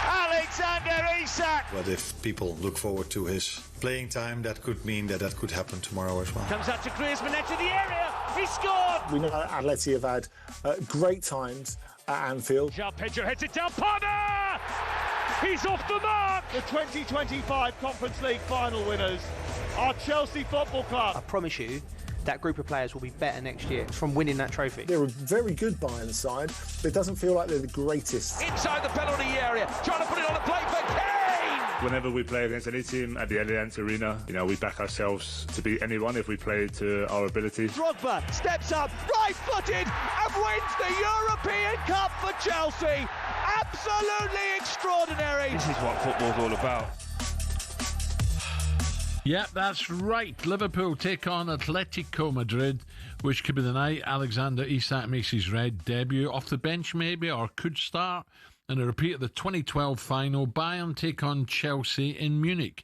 [SPEAKER 4] Alexander Isak.
[SPEAKER 16] But if people look forward to his playing time, that could mean that could happen tomorrow as well.
[SPEAKER 4] Comes out to Griezmann, into the area. He scored.
[SPEAKER 7] We know Atleti have had great times at Anfield.
[SPEAKER 4] João Pedro heads it down. Palmer! He's off the mark! The 2025 Conference League final winners are Chelsea Football Club.
[SPEAKER 6] I promise you, that group of players will be better next year from winning that trophy.
[SPEAKER 7] They're a very good Bayern side, but it doesn't feel like they're the greatest.
[SPEAKER 4] Inside the penalty area, trying to put it on a play for Kane!
[SPEAKER 11] Whenever we play against any team at the Allianz Arena, we back ourselves to beat anyone if we play to our ability.
[SPEAKER 4] Drogba steps up, right-footed, and wins the European Cup for Chelsea. Absolutely extraordinary.
[SPEAKER 11] This is what football's all about.
[SPEAKER 2] Yep, that's right. Liverpool take on Atletico Madrid, which could be the night Alexander Isak makes his red debut. Off the bench maybe, or could start. And a repeat of the 2012 final. Bayern take on Chelsea in Munich.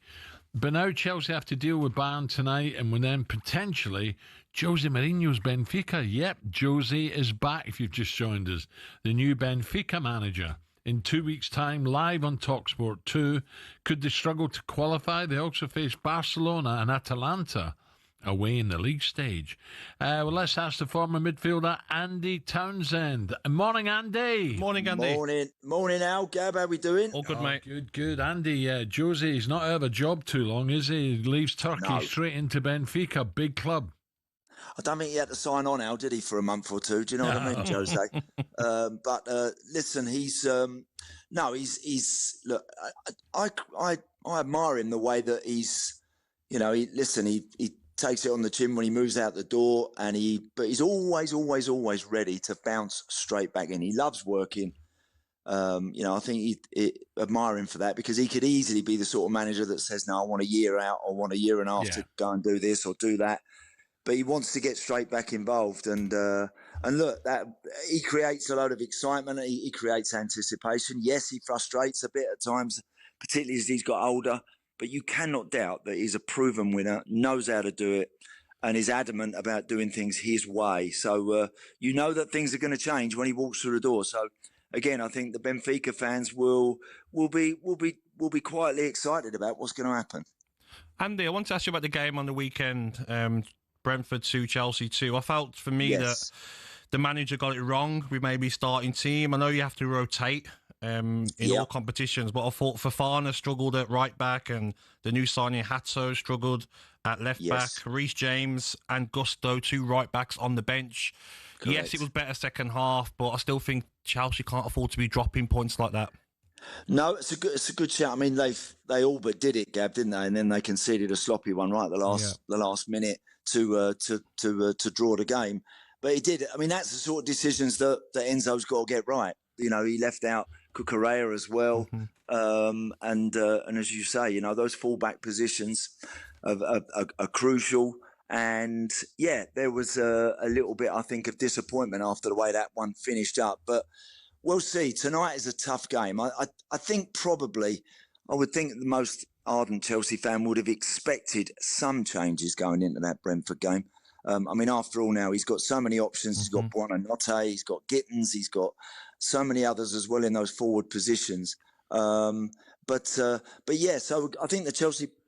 [SPEAKER 2] But now Chelsea have to deal with Bayern tonight, and with them potentially Jose Mourinho's Benfica. Yep, Jose is back if you've just joined us. The new Benfica manager. In 2 weeks' time, live on talkSPORT 2. Could they struggle to qualify? They also face Barcelona and Atalanta away in the league stage. Well, let's ask the former midfielder, Andy Townsend. Morning, Andy.
[SPEAKER 3] Morning, Andy.
[SPEAKER 23] Morning, Al. Gab, how we doing?
[SPEAKER 3] All good, mate.
[SPEAKER 2] Good. Andy, Jose, he's not out of a job too long, is he? He leaves Turkey straight into Benfica, big club.
[SPEAKER 23] I don't think he had to sign on, Al, did he, for a month or two? Do you know what I mean, Jose? But listen, he's look. I admire him the way that he's, he takes it on the chin when he moves out the door, but he's always ready to bounce straight back in. He loves working. I think he admire him for that, because he could easily be the sort of manager that says, "No, I want a year out, or want a year and a half to go and do this or do that." But he wants to get straight back involved, and look, that he creates a load of excitement. He creates anticipation. Yes, he frustrates a bit at times, particularly as he's got older. But you cannot doubt that he's a proven winner, knows how to do it, and is adamant about doing things his way. So you know that things are going to change when he walks through the door. So again, I think the Benfica fans will be quietly excited about what's going to happen.
[SPEAKER 3] Andy, I want to ask you about the game on the weekend. Brentford 2, Chelsea 2. I felt for me that the manager got it wrong with maybe starting team. I know you have to rotate in all competitions, but I thought Fofana struggled at right back, and the new signing Hatto struggled at left back. Reece James and Gusto, 2 right backs on the bench. Correct. Yes, it was better second half, but I still think Chelsea can't afford to be dropping points like that.
[SPEAKER 23] No, it's a good shout. I mean, they all but did it, Gab, didn't they? And then they conceded a sloppy one right at the last minute to draw the game. But he did. I mean, that's the sort of decisions that Enzo's got to get right. He left out Cucurella as well, and as you say, those fullback positions are crucial. And there was a little bit, I think, of disappointment after the way that one finished up. But we'll see. Tonight is a tough game. I think probably, I would think the most ardent Chelsea fan would have expected some changes going into that Brentford game. I mean, after all, now he's got so many options. He's got Buonanotte, he's got Gittins, he's got so many others as well in those forward positions. But so I think the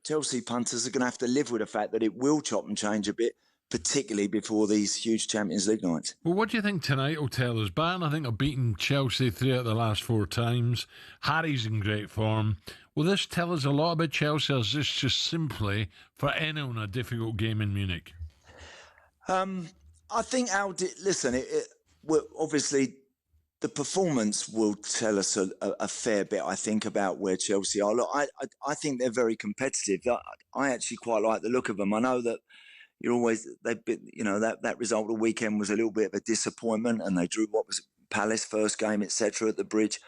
[SPEAKER 23] Chelsea punters are going to have to live with the fact that it will chop and change a bit, particularly before these huge Champions League nights.
[SPEAKER 2] Well, what do you think tonight will tell us? Bayern, I think, have beaten Chelsea 3 out of the last 4 times. Harry's in great form. Will this tell us a lot about Chelsea, or is this just simply for anyone a difficult game in Munich?
[SPEAKER 23] I think listen, obviously the performance will tell us a fair bit, I think, about where Chelsea are. Look, I think they're very competitive. I actually quite like the look of them. I know that they've been, that result of the weekend was a little bit of a disappointment, and they drew Palace first game, etc. at the Bridge.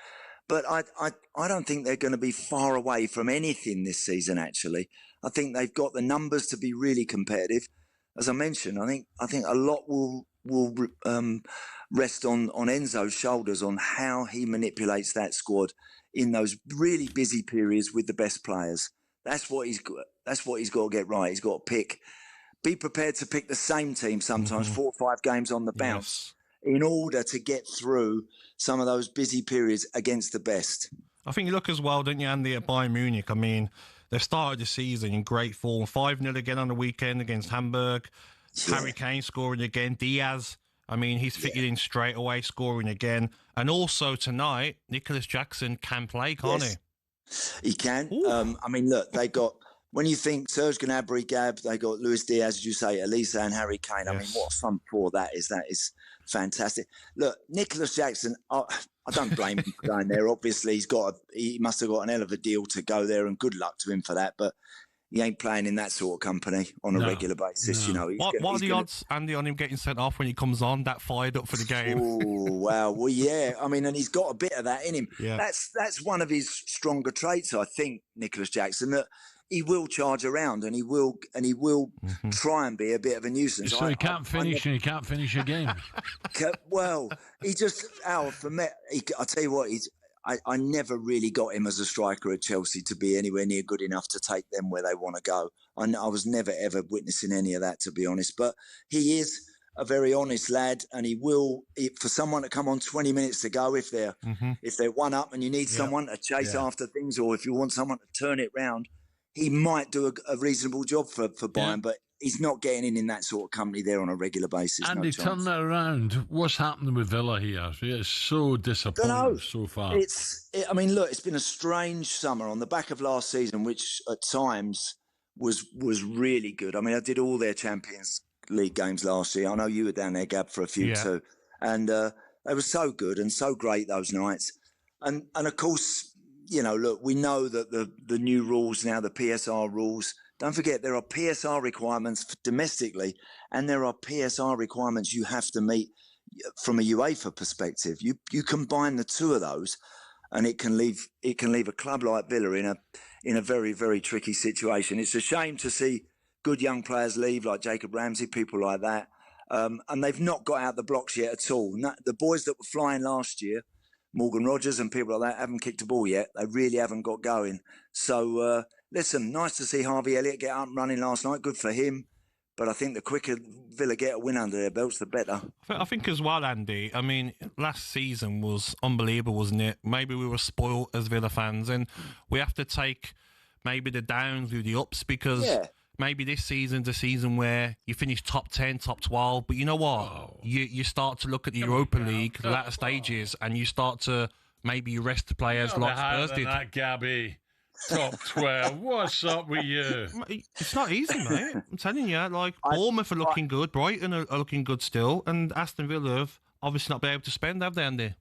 [SPEAKER 23] But I don't think they're going to be far away from anything this season. Actually, I think they've got the numbers to be really competitive. As I mentioned, I think a lot will rest on Enzo's shoulders on how he manipulates that squad in those really busy periods with the best players. That's what he's got to get right. He's got to be prepared to pick the same team sometimes, 4 or 5 games on the bounce, in order to get through some of those busy periods against the best.
[SPEAKER 3] I think you look as well, don't you, Andy, at Bayern Munich? I mean, they've started the season in great form. 5-0 again on the weekend against Hamburg. Yeah. Harry Kane scoring again. Diaz, I mean, he's fitted in straight away, scoring again. And also tonight, Nicholas Jackson can play, can't he?
[SPEAKER 23] He can. I mean, look, they got... When you think Serge Gnabry, Gab, they got Luis Diaz, as you say, Elisa and Harry Kane. Yes. I mean, what a front four that is. That is fantastic. Look, Nicholas Jackson, I don't blame him for going there. Obviously, he must have got an hell of a deal to go there, and good luck to him for that. But he ain't playing in that sort of company on a regular basis.
[SPEAKER 3] No. What are the odds, Andy, on him getting sent off when he comes on, that fired up for the game?
[SPEAKER 23] Oh, wow. Well, yeah. I mean, and he's got a bit of that in him.
[SPEAKER 3] Yeah.
[SPEAKER 23] That's one of his stronger traits, I think, Nicholas Jackson, that he will charge around and he will try and be a bit of a nuisance.
[SPEAKER 2] So he can't finish and he can't finish a game.
[SPEAKER 23] Well, he just, for me, I tell you what, I never really got him as a striker at Chelsea to be anywhere near good enough to take them where they want to go. I was never, ever witnessing any of that, to be honest. But he is a very honest lad, and he will, for someone to come on 20 minutes to go, if they're one up and you need someone to chase after things, or if you want someone to turn it round, he might do a reasonable job for Bayern, but he's not getting in that sort of company there on a regular basis.
[SPEAKER 2] Andy, turn that around. What's happening with Villa here? It's so disappointing so far.
[SPEAKER 23] I mean, look, it's been a strange summer on the back of last season, which at times was really good. I mean, I did all their Champions League games last year. I know you were down there, Gab, for a few too. And they were so good and so great those nights. And of course, look, we know that the new rules now, the PSR rules, don't forget there are PSR requirements domestically, and there are PSR requirements you have to meet from a UEFA perspective. You combine the two of those, and it can leave a club like Villa in a very, very tricky situation. It's a shame to see good young players leave, like Jacob Ramsey, people like that, and they've not got out the blocks yet at all. The boys that were flying last year, Morgan Rogers and people like that, haven't kicked a ball yet. They really haven't got going. So, listen, nice to see Harvey Elliott get up and running last night. Good for him. But I think the quicker Villa get a win under their belts, the better.
[SPEAKER 3] I think as well, Andy, I mean, last season was unbelievable, wasn't it? Maybe we were spoiled as Villa fans, and we have to take maybe the downs with the ups, because... Yeah. Maybe this season's the season where you finish top 10, top 12. But you know what? You start to look at the Europa League, the latter stages, and you start to maybe rest the players like Spurs did.
[SPEAKER 2] That, Gabby. Top 12. What's up with you?
[SPEAKER 3] It's not easy, mate. I'm telling you. Like, Bournemouth are looking good. Brighton are looking good still. And Aston Villa have obviously not been able to spend, have they, Andy?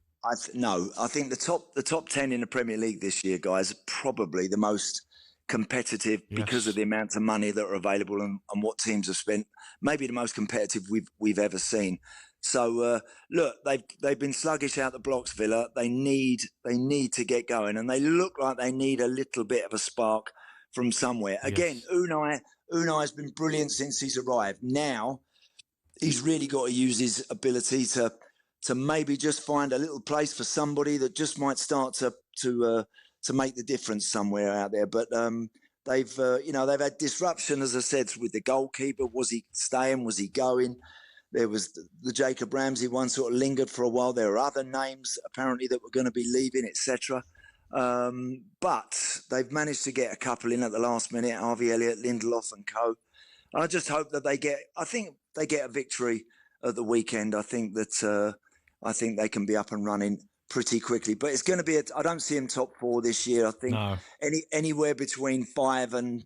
[SPEAKER 23] No. I think the top 10 in the Premier League this year, guys, are probably the most competitive because of the amount of money that are available and what teams have spent. Maybe the most competitive we've ever seen. So look, they've been sluggish out the blocks, Villa. They need to get going, and they look like they need a little bit of a spark from somewhere. Again, Unai's been brilliant since he's arrived. Now he's really got to use his ability to maybe just find a little place for somebody that just might start to make the difference somewhere out there. But they've had disruption, as I said, with the goalkeeper. Was he staying? Was he going? There was the Jacob Ramsey one sort of lingered for a while. There are other names apparently that were going to be leaving, etc. But they've managed to get a couple in at the last minute, Harvey Elliott, Lindelof and co. And I just hope that they get a victory at the weekend. I think they can be up and running pretty quickly, but it's going to be I don't see him top 4 this year. I think anywhere between 5 and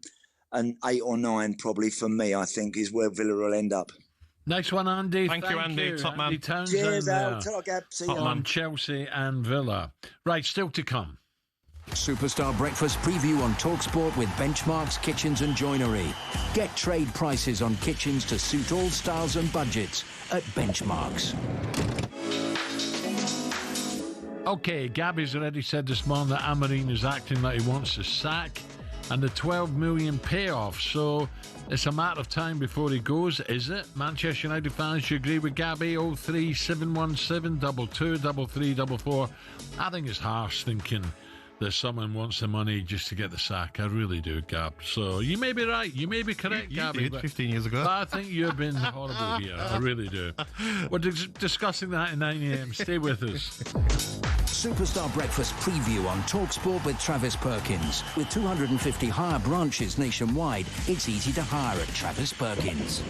[SPEAKER 23] 8 or 9 probably for me, I think, is where Villa will end up.
[SPEAKER 2] Nice one, Andy.
[SPEAKER 3] Thank you, Andy. Top man.
[SPEAKER 2] Andy Townsend.
[SPEAKER 23] Cheers, Al.
[SPEAKER 2] there
[SPEAKER 23] Ta-ra, Gab. See you.
[SPEAKER 2] on Chelsea and Villa. Right, still to come.
[SPEAKER 12] Superstar Breakfast preview on talkSPORT with Benchmarks Kitchens and Joinery. Get trade prices on kitchens to suit all styles and budgets at Benchmarks.
[SPEAKER 2] Okay, Gabby's already said this morning that Amorim is acting like he wants to sack, and the 12 million payoff. So it's a matter of time before he goes, is it? Manchester United fans, you agree with Gabby? 03717 22 3344. I think it's harsh thinking that someone wants the money just to get the sack. I really do, Gab. So you may be right. You may be correct, Gabby.
[SPEAKER 3] You did 15 years ago.
[SPEAKER 2] But I think you've been horrible here. I really do. We're discussing that at 9 a.m. Stay with us.
[SPEAKER 12] Superstar Breakfast preview on talkSPORT with Travis Perkins. With 250 hire branches nationwide, it's easy to hire at Travis Perkins.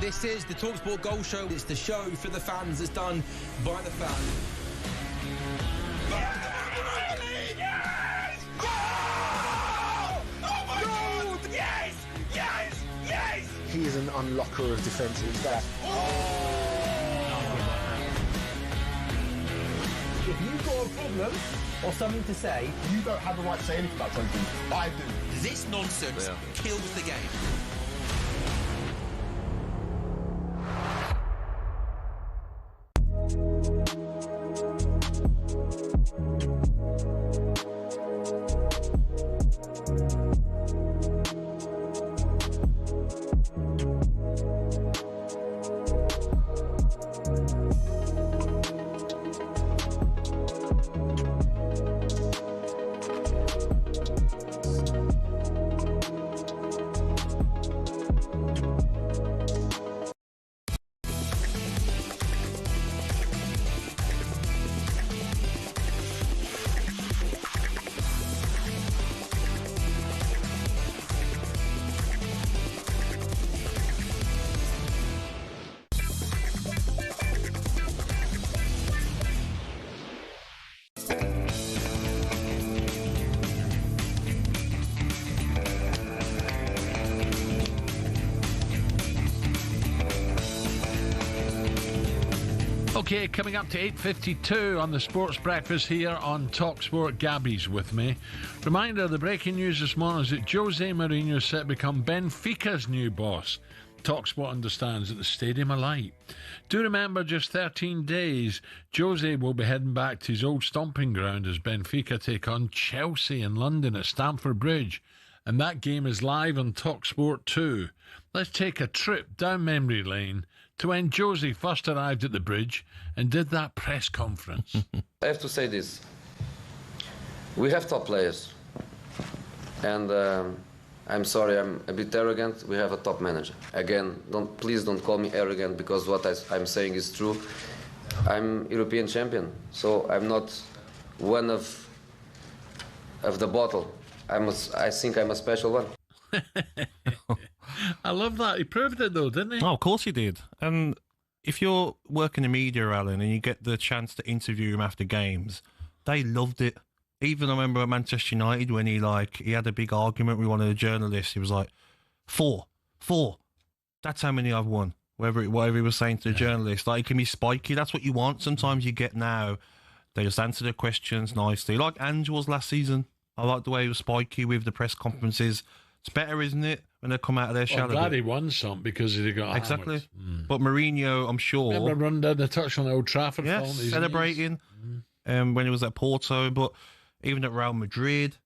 [SPEAKER 13] This is the talkSPORT Goal Show. It's the show for the fans. It's done by the fans.
[SPEAKER 9] Yes! Oh my God! Yes! Yes! Yes!
[SPEAKER 7] He is an unlocker of defences.
[SPEAKER 20] If you've got a problem or something to say, you don't have the right to say anything about something. I do.
[SPEAKER 13] This nonsense kills the game.
[SPEAKER 2] Okay, coming up to 8:52 on the Sports Breakfast here on talkSPORT. Gabby's with me. Reminder, the breaking news this morning is that Jose Mourinho is set to become Benfica's new boss. talkSPORT understands at the Stadium of Light. Do remember, just 13 days, Jose will be heading back to his old stomping ground as Benfica take on Chelsea in London at Stamford Bridge. And that game is live on talkSPORT too. Let's take a trip down memory lane to when Jose first arrived at the bridge and did that press conference.
[SPEAKER 10] I have to say this. We have top players. And I'm sorry, I'm a bit arrogant. We have a top manager. Again, please don't call me arrogant, because what I'm saying is true. I'm European champion, so I'm not one of the bottle. I think I'm a special one.
[SPEAKER 2] I love that. He proved it though, didn't he?
[SPEAKER 3] Oh, of course he did. And if you're working in media, Alan, and you get the chance to interview him after games, they loved it. Even I remember at Manchester United when he had a big argument with one of the journalists. He was like, four. That's how many I've won. Whatever he was saying to the journalist. Like, it can be spiky. That's what you want. Sometimes you get now. They just answer the questions nicely. Like Ange was last season. I like the way he was spiky with the press conferences. It's better, isn't it, when they come out of their shell?
[SPEAKER 2] I'm glad he won some because he got
[SPEAKER 3] exactly. But Mourinho, I'm sure.
[SPEAKER 2] Remember run down the touch on the Old Trafford?
[SPEAKER 3] Yes, celebrating when he was at Porto. But even at Real Madrid,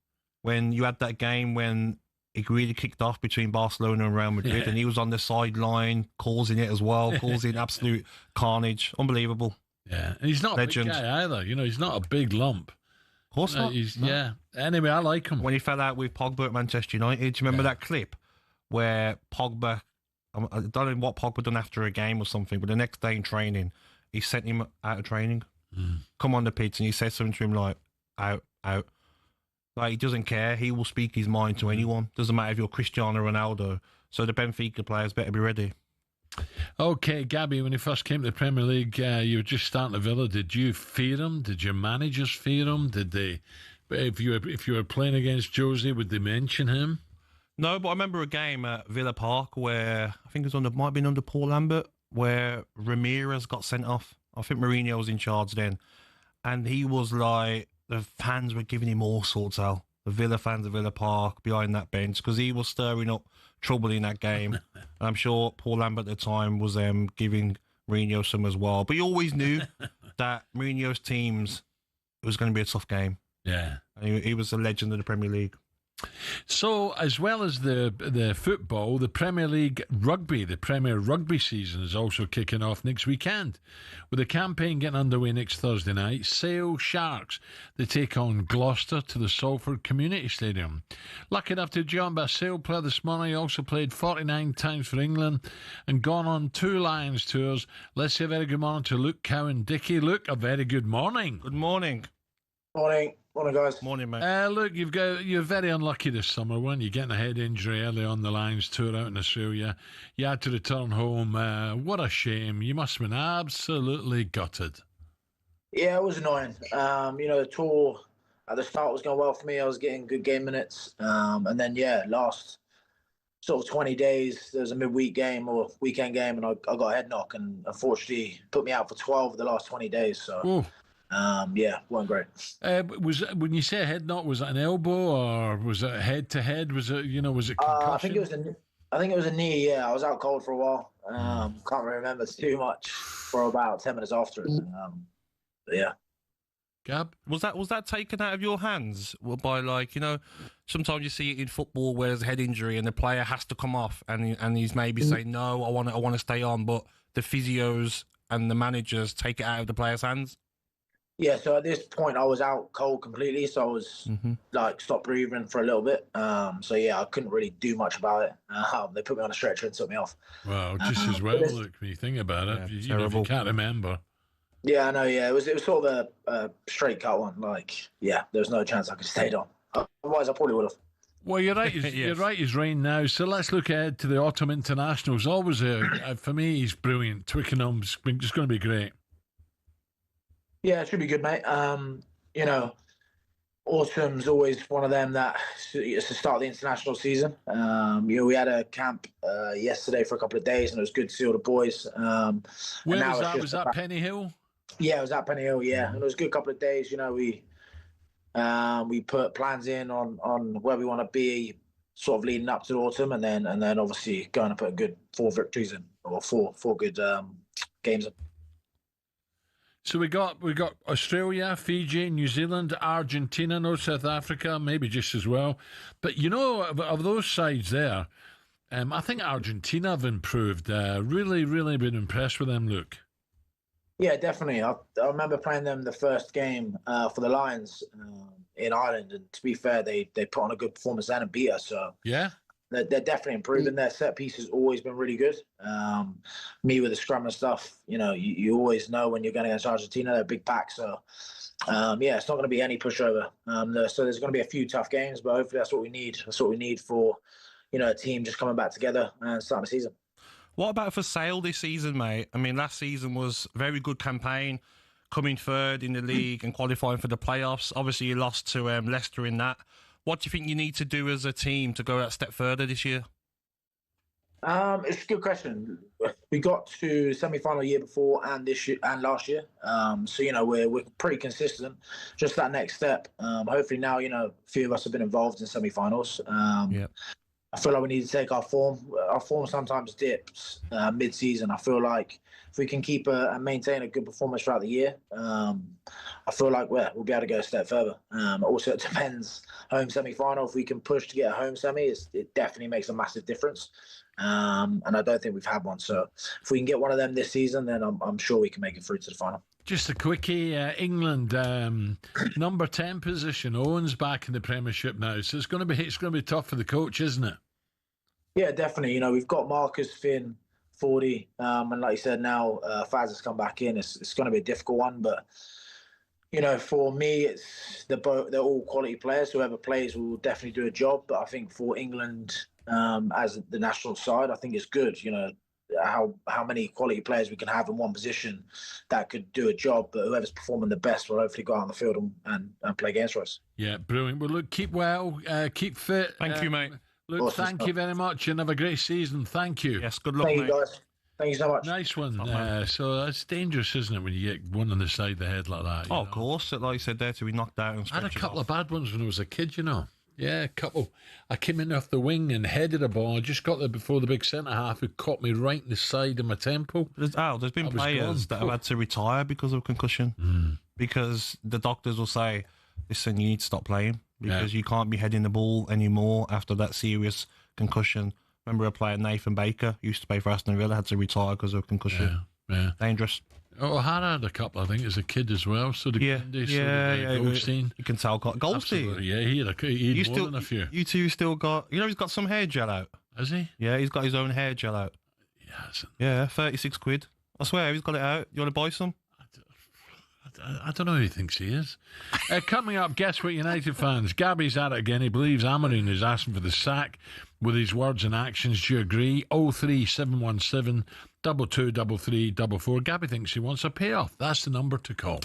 [SPEAKER 3] when you had that game when it really kicked off between Barcelona and Real Madrid, and he was on the sideline causing it as well, causing absolute carnage. Unbelievable.
[SPEAKER 2] Yeah, and he's not
[SPEAKER 3] legend.
[SPEAKER 2] A big guy either. You know, he's not a big lump.
[SPEAKER 3] Of course not.
[SPEAKER 2] Yeah. Anyway, I like him.
[SPEAKER 3] When he fell out with Pogba at Manchester United, do you remember that clip where Pogba, I don't know what Pogba done after a game or something, but the next day in training, he sent him out of training, come on the pitch, and he said something to him like, out. Like, he doesn't care. He will speak his mind to anyone. Doesn't matter if you're Cristiano Ronaldo. So the Benfica players better be ready.
[SPEAKER 2] Okay, Gabby, when you first came to the Premier League, you were just starting at Villa. Did you fear him? Did your managers fear him? Did they? If you were playing against Jose, would they mention him?
[SPEAKER 3] No, but I remember a game at Villa Park where I think it was might have been under Paul Lambert, where Ramirez got sent off. I think Mourinho was in charge then, and he was like, the fans were giving him all sorts out. The Villa fans of Villa Park behind that bench, because he was stirring up trouble in that game. And I'm sure Paul Lambert at the time was giving Mourinho some as well. But he always knew that Mourinho's teams, it was going to be a tough game.
[SPEAKER 2] Yeah.
[SPEAKER 3] And he was a legend of the Premier League.
[SPEAKER 2] So, as well as the football, the Premier League rugby, the Premier Rugby season is also kicking off next weekend, with the campaign getting underway next Thursday night. Sale Sharks, they take on Gloucester to the Salford Community Stadium. Lucky enough to join by a Sale player this morning. He also played 49 times for England and gone on 2 Lions tours. Let's say a very good morning to Luke Cowan-Dickey. Luke, a very good morning.
[SPEAKER 3] Good morning.
[SPEAKER 7] Morning, guys.
[SPEAKER 3] Morning, mate.
[SPEAKER 2] Look, you're very unlucky this summer, weren't you? Getting a head injury early on the Lions tour out in Australia. You had to return home. What a shame. You must have been absolutely gutted.
[SPEAKER 14] Yeah, it was annoying. The tour at the start was going well for me. I was getting good game minutes. And then, last sort of 20 days, there was a midweek game or weekend game, and I got a head knock, and unfortunately put me out for 12 of the last 20 days. So...
[SPEAKER 2] Ooh.
[SPEAKER 14] Wasn't great.
[SPEAKER 2] When you say a head knock, was it an elbow or was it head to head? Was it concussion?
[SPEAKER 14] I think it was a knee. Yeah, I was out cold for a while. Can't really remember too much for about 10 minutes afterwards. Yeah.
[SPEAKER 2] Gab,
[SPEAKER 3] was that taken out of your hands by sometimes you see it in football where there's a head injury and the player has to come off and he's maybe saying no, I want to stay on, but the physios and the managers take it out of the player's hands.
[SPEAKER 14] Yeah, so at this point I was out cold completely, so I was stopped breathing for a little bit. I couldn't really do much about it. They put me on a stretcher and took me off.
[SPEAKER 2] Well, just as well, look, when you think about it, if you can't remember.
[SPEAKER 14] Yeah, I know. Yeah, it was sort of a straight cut one. There's no chance I could have stayed on. Otherwise, I probably would have.
[SPEAKER 2] Well, you're right. You're right. He's rain now. So let's look ahead to the autumn internationals. Always for me, he's brilliant. Twickenham's just going to be great.
[SPEAKER 14] Yeah, it should be good, mate. autumn's always one of them that it's the start of the international season. We had a camp yesterday for a couple of days, and it was good to see all the boys.
[SPEAKER 2] Where was that? Was that Penny Hill?
[SPEAKER 14] Yeah, it was at Penny Hill. Yeah, and it was a good couple of days. We put plans in on where we want to be, sort of leading up to the autumn, and then obviously going to put a good 4 victories in, or four good games in.
[SPEAKER 2] So we got Australia, Fiji, New Zealand, Argentina, no South Africa, maybe just as well. But of those sides there, I think Argentina have improved. Really, really been impressed with them, Luke.
[SPEAKER 14] Yeah, definitely. I remember playing them the first game for the Lions in Ireland, and to be fair, they put on a good performance then and beat us. So
[SPEAKER 2] yeah.
[SPEAKER 14] They're definitely improving. Their set piece has always been really good. Me with the scrum and stuff, you always know when you're going against Argentina, they're a big pack. So, it's not going to be any pushover. So there's going to be a few tough games, but hopefully that's what we need. That's what we need for, a team just coming back together and starting the season.
[SPEAKER 3] What about for Sale this season, mate? I mean, last season was a very good campaign, coming third in the league and qualifying for the playoffs. Obviously, you lost to Leicester in that. What do you think you need to do as a team to go a step further this year?
[SPEAKER 14] It's a good question. We got to semi-final year before and this year and last year. So we're pretty consistent. Just that next step. Hopefully now a few of us have been involved in semi-finals. I feel like we need to take our form. Our form sometimes dips mid-season. I feel like if we can keep and maintain a good performance throughout the year, I feel like we'll be able to go a step further. Also, it depends. Home semi-final, if we can push to get a home semi, it definitely makes a massive difference. And I don't think we've had one. So if we can get one of them this season, then I'm sure we can make it through to the final.
[SPEAKER 2] Just a quickie, England, number 10 position. Owen's back in the Premiership now, so it's going to be tough for the coach, isn't it?
[SPEAKER 14] Yeah, definitely. We've got Marcus, Finn, 40, and like you said, now Faz has come back in. It's going to be a difficult one, but for me, they're all quality players. Whoever plays will definitely do a job. But I think for England, as the national side, I think it's good. How many quality players we can have in one position that could do a job, but whoever's performing the best will hopefully go out on the field and play games for us.
[SPEAKER 2] Yeah, brilliant. Well, look, keep well, keep fit.
[SPEAKER 3] Thank you, mate.
[SPEAKER 2] Look, awesome thank you very much, and have a great season. Thank you.
[SPEAKER 3] Yes, good luck,
[SPEAKER 14] mate.
[SPEAKER 3] Thank
[SPEAKER 14] you, guys. Thank you so much.
[SPEAKER 2] Nice one. So it's dangerous, isn't it, when you get one on the side of the head like that?
[SPEAKER 3] Of course. Like you said there, to be knocked out and
[SPEAKER 2] I had a couple of bad ones when I was a kid, Yeah, a couple. I came in off the wing and headed a ball. I just got there before the big centre-half who caught me right in the side of my temple.
[SPEAKER 3] There's been players that have had to retire because of concussion. Because the doctors will say, listen, you need to stop playing because you can't be heading the ball anymore after that serious concussion. Remember a player, Nathan Baker, used to play for Aston Villa, had to retire because of concussion. Yeah. Dangerous.
[SPEAKER 2] Oh, I had a couple, I think, as a kid as well. So the Goldstein.
[SPEAKER 3] You can tell. Goldstein?
[SPEAKER 2] Absolutely, yeah, he had more than a few.
[SPEAKER 3] You two still got... he's got some hair gel out.
[SPEAKER 2] Has he?
[SPEAKER 3] Yeah, he's got his own hair gel out. Yeah, 36 quid. I swear, he's got it out. You want to buy some?
[SPEAKER 2] I don't know who he thinks he is. Coming up, guess what, United fans? Gabby's at it again. He believes Amorim is asking for the sack with his words and actions. Do you agree? 03717 223344. Gabby thinks he wants a payoff. That's the number to call.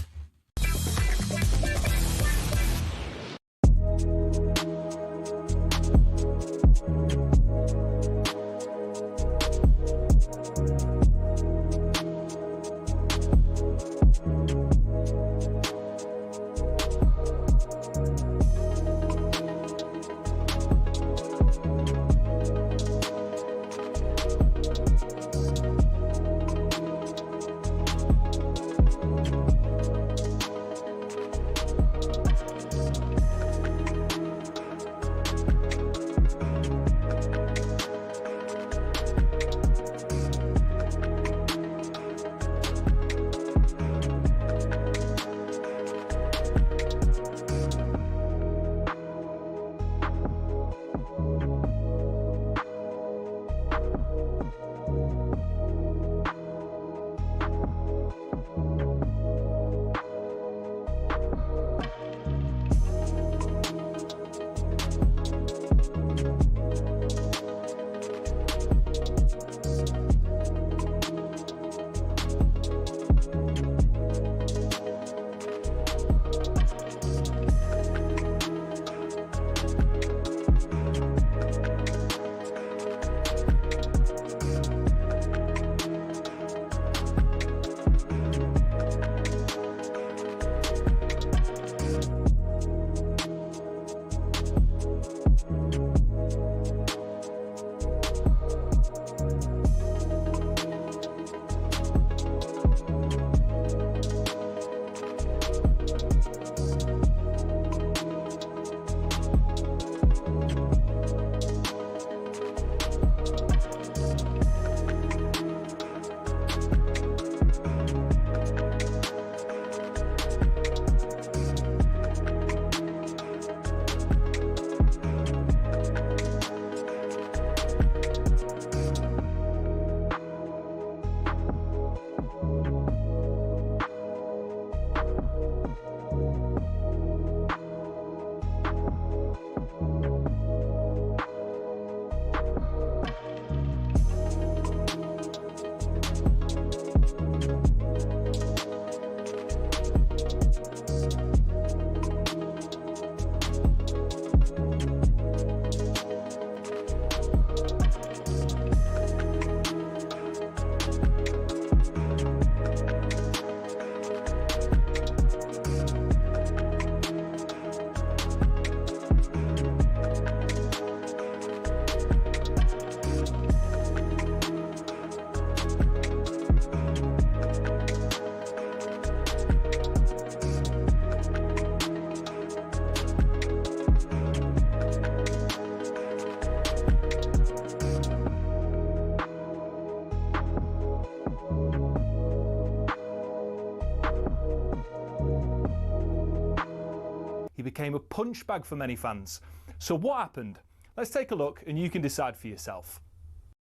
[SPEAKER 15] became a punch bag for many fans. So what happened? Let's take a look and you can decide for yourself.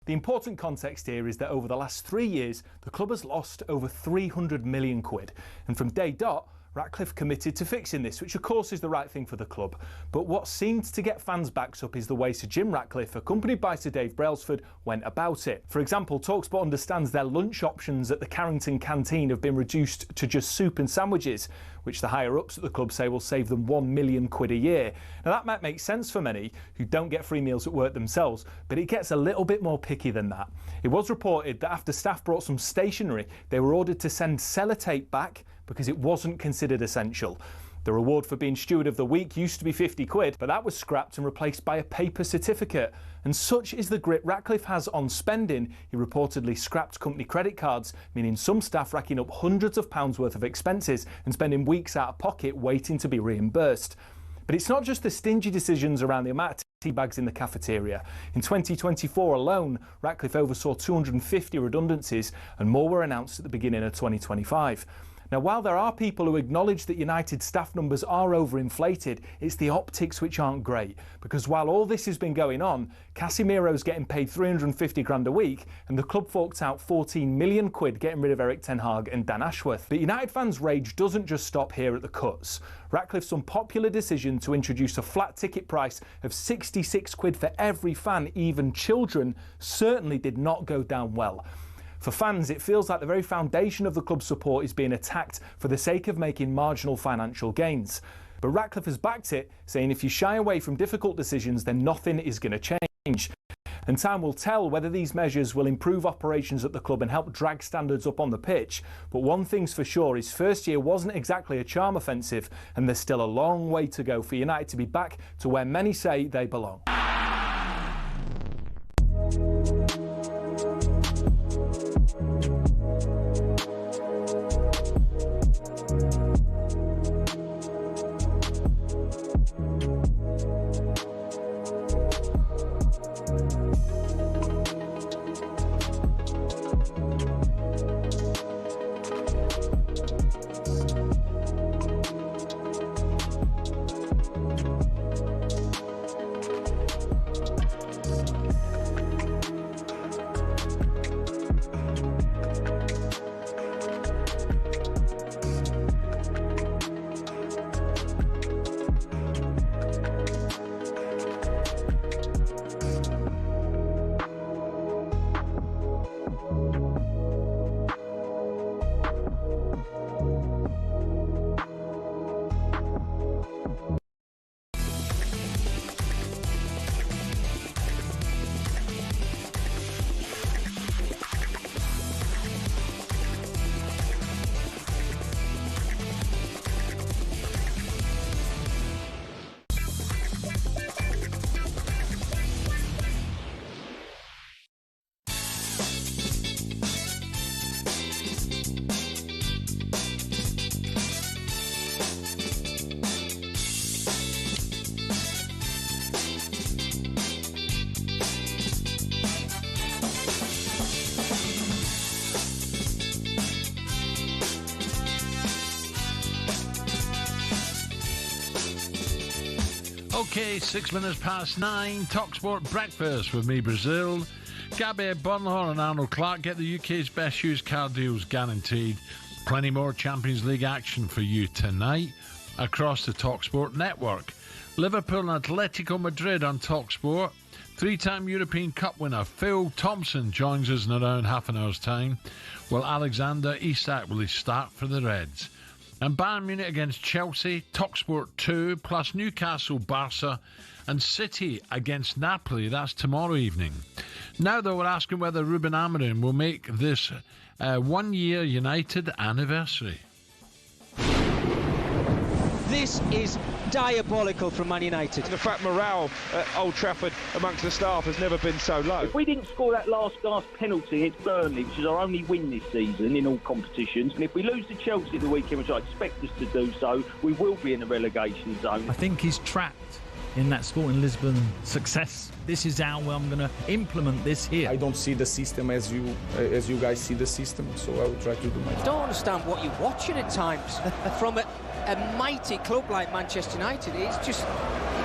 [SPEAKER 15] The important context here is that over the last 3 years, the club has lost over 300 million quid. And from day dot, Ratcliffe committed to fixing this, which of course is the right thing for the club. But what seemed to get fans' backs up is the way Sir Jim Ratcliffe, accompanied by Sir Dave Brailsford, went about it. For example, talkSPORT understands their lunch options at the Carrington canteen have been reduced to just soup and sandwiches, which the higher-ups at the club say will save them £1 million a year. Now that might make sense for many who don't get free meals at work themselves, but it gets a little bit more picky than that. It was reported that after staff brought some stationery, they were ordered to send sellotape back because it wasn't considered essential. The reward for being Steward of the Week used to be 50 quid, but that was scrapped and replaced by a paper certificate. And such is the grip Ratcliffe has on spending, he reportedly scrapped company credit cards, meaning some staff racking up hundreds of pounds worth of expenses and spending weeks out of pocket waiting to be reimbursed. But it's not just the stingy decisions around the amount of tea bags in the cafeteria. In 2024 alone, Ratcliffe oversaw 250 redundancies and more were announced at the beginning of 2025. Now, while there are people who acknowledge that United staff numbers are overinflated, it's the optics which aren't great. Because while all this has been going on, Casemiro's getting paid 350 grand a week, and the club forked out 14 million quid getting rid of Eric Ten Hag and Dan Ashworth. But United fans' rage doesn't just stop here at the cuts. Ratcliffe's unpopular decision to introduce a flat ticket price of 66 quid for every fan, even children, certainly did not go down well. For fans, it feels like the very foundation of the club's support is being attacked for the sake of making marginal financial gains. But Ratcliffe has backed it, saying if you shy away from difficult decisions, then nothing is going to change. And time will tell whether these measures will improve operations at the club and help drag standards up on the pitch. But one thing's for sure, his first year wasn't exactly a charm offensive, and there's still a long way to go for United to be back to where many say they belong.
[SPEAKER 2] Okay, 6 minutes past 9, talkSPORT breakfast with me, Brazil. Gabby Agbonlahor and Arnold Clark get the UK's best used car deals guaranteed. Plenty more Champions League action for you tonight across the talkSPORT network. Liverpool and Atletico Madrid on talkSPORT. Three-time European Cup winner Phil Thompson joins us in around half an hour's time. Will Alexander Isak will he start for the Reds? And Bayern Munich against Chelsea, talkSPORT 2, plus Newcastle, Barca, and City against Napoli. That's tomorrow evening. Now, though, we're asking whether Ruben Amorim will make this 1-year United anniversary.
[SPEAKER 6] This is diabolical from Man United.
[SPEAKER 4] And the fact morale at Old Trafford amongst the staff has never been so low.
[SPEAKER 17] If we didn't score that last penalty against Burnley, which is our only win this season in all competitions, and if we lose to Chelsea the weekend, which I expect us to do so, we will be in the relegation zone.
[SPEAKER 18] I think he's trapped in that Sporting Lisbon success. This is how I'm going to implement this here.
[SPEAKER 24] I don't see the system as you guys see the system, so I will try to do my job.
[SPEAKER 6] I don't understand what you're watching at times. From a mighty club like Manchester United. It's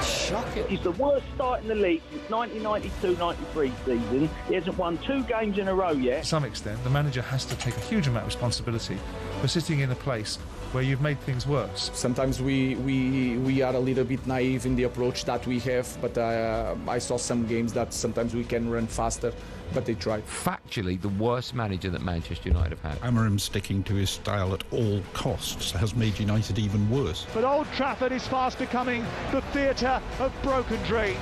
[SPEAKER 6] shocking.
[SPEAKER 17] He's the worst start in the league since 1992-93 season. He hasn't won 2 games in a row yet.
[SPEAKER 5] To some extent, the manager has to take a huge amount of responsibility for sitting in a place where you've made things worse.
[SPEAKER 24] Sometimes we are a little bit naive in the approach that we have, but I saw some games that sometimes we can run faster, but they try.
[SPEAKER 19] Factually, the worst manager that Manchester United have had.
[SPEAKER 21] Amorim sticking to his style at all costs has made United even worse.
[SPEAKER 4] But Old Trafford is fast becoming the theatre of broken dreams.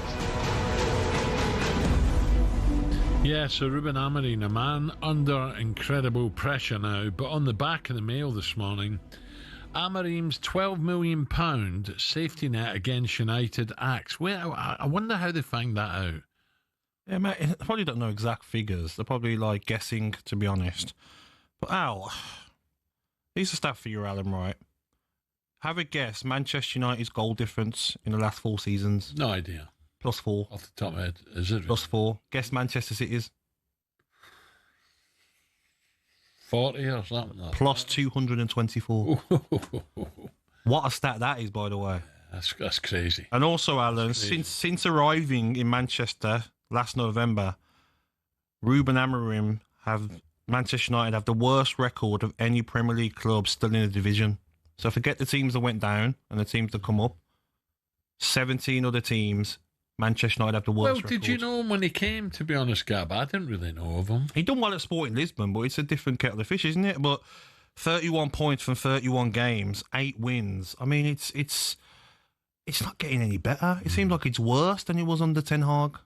[SPEAKER 2] Yeah, so Ruben Amorim, a man under incredible pressure now, but on the back of the Mail this morning, Amorim's £12 million safety net against United acts. Well, I wonder how they find that out.
[SPEAKER 3] Yeah, mate, I probably don't know exact figures. They're probably like guessing, to be honest. But Al, here's a stat for you, Alan, right? Have a guess, Manchester United's goal difference in the last 4 seasons.
[SPEAKER 2] No idea.
[SPEAKER 3] +4.
[SPEAKER 2] Off the top of my head, is it?
[SPEAKER 3] +4. Guess Manchester City's.
[SPEAKER 2] 40 or something.
[SPEAKER 3] +224. What a stat that is, by the way.
[SPEAKER 2] That's crazy.
[SPEAKER 3] And also, Alan, since arriving in Manchester last November, Ruben Amorim Manchester United have the worst record of any Premier League club still in the division. So forget the teams that went down and the teams that come up. 17 other teams, Manchester United have the worst record.
[SPEAKER 2] Did you know him when he came, to be honest, Gab? I didn't really know of him.
[SPEAKER 3] He done well at Sporting Lisbon, but it's a different kettle of fish, isn't it? But 31 points from 31 games, 8 wins. I mean, it's not getting any better. It seems like it's worse than it was under Ten Hag.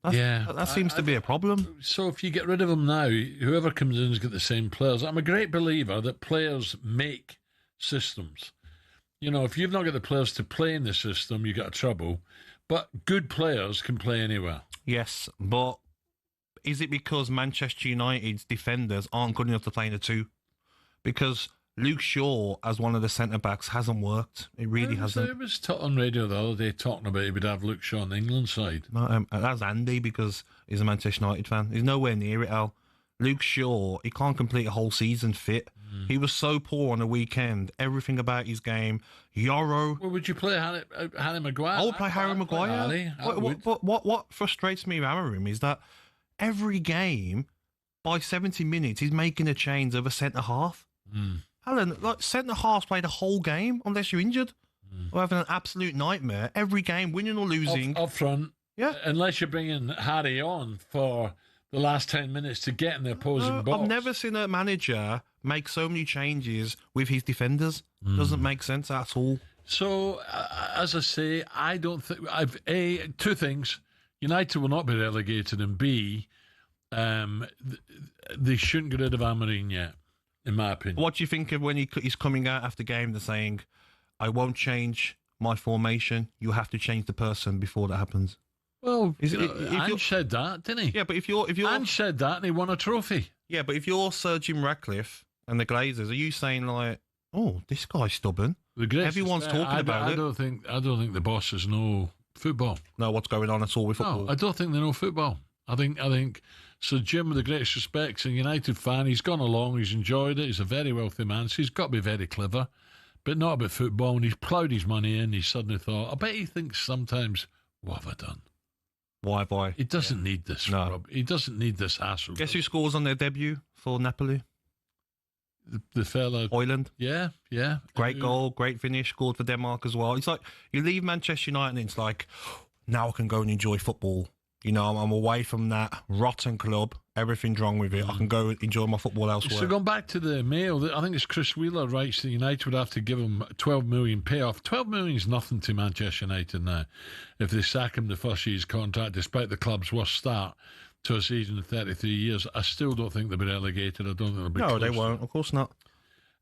[SPEAKER 3] That seems to be a problem.
[SPEAKER 2] So if you get rid of him now, whoever comes in has got the same players. I'm a great believer that players make systems. You know, if you've not got the players to play in the system, you got trouble. But good players can play anywhere.
[SPEAKER 3] Yes, but is it because Manchester United's defenders aren't good enough to play in the 2? Because Luke Shaw as one of the centre-backs hasn't worked. It really hasn't.
[SPEAKER 2] It was on radio the other day talking about he would have Luke Shaw on the England side.
[SPEAKER 3] That's Andy because he's a Manchester United fan. He's nowhere near it, Al. Luke Shaw, he can't complete a whole season fit. He was so poor on the weekend. Everything about his game. Yoro.
[SPEAKER 2] Well, would you play Harry Maguire?
[SPEAKER 3] I would play Harry Maguire. What frustrates me with Amorim is that every game, by 70 minutes, he's making a change of a centre-half. Alan, like centre-halves play the whole game unless you're injured or having an absolute nightmare. Every game, winning or losing.
[SPEAKER 2] Up front.
[SPEAKER 3] Yeah.
[SPEAKER 2] Unless you're bringing Harry on for the last 10 minutes to get in the opposing box.
[SPEAKER 3] I've never seen a manager make so many changes with his defenders. Doesn't make sense at all.
[SPEAKER 2] So, as I say, I don't think... two things. United will not be relegated, and B, they shouldn't get rid of Amorim yet, in my opinion.
[SPEAKER 3] What do you think of when he's coming out after game, they're saying, I won't change my formation, you have to change the person before that happens?
[SPEAKER 2] Well, Ange said that, didn't he?
[SPEAKER 3] Yeah, but if you're
[SPEAKER 2] Ange said that and he won a trophy.
[SPEAKER 3] Yeah, but if you're Sir Jim Ratcliffe and the Glazers, are you saying like, oh, this guy's stubborn? Everyone's talking about it.
[SPEAKER 2] I don't think the bosses know football.
[SPEAKER 3] Know what's going on at all with football.
[SPEAKER 2] No, I don't think they know football. I think Sir Jim, with the greatest respect, is a United fan. He's gone along, he's enjoyed it. He's a very wealthy man, so he's got to be very clever, but not about football. And he's ploughed his money in. He suddenly thought, I bet he thinks sometimes, what have I done?
[SPEAKER 3] Why?
[SPEAKER 2] He doesn't need this.
[SPEAKER 3] No.
[SPEAKER 2] He doesn't need this hassle.
[SPEAKER 3] Guess who scores on their debut for Napoli?
[SPEAKER 2] The fella.
[SPEAKER 3] Højlund.
[SPEAKER 2] Yeah.
[SPEAKER 3] Great goal, great finish, scored for Denmark as well. It's like, you leave Manchester United and it's like, now I can go and enjoy football. You know, I'm away from that rotten club. Everything's wrong with it. I can go enjoy my football elsewhere.
[SPEAKER 2] So going back to the Mail, I think it's Chris Wheeler writes that United would have to give him 12 million payoff. 12 million is nothing to Manchester United now. If they sack him the first year's contract, despite the club's worst start to a season in 33 years, I still don't think they'll be relegated. I don't think they'll be
[SPEAKER 3] No,
[SPEAKER 2] close.
[SPEAKER 3] they won't. Of course not.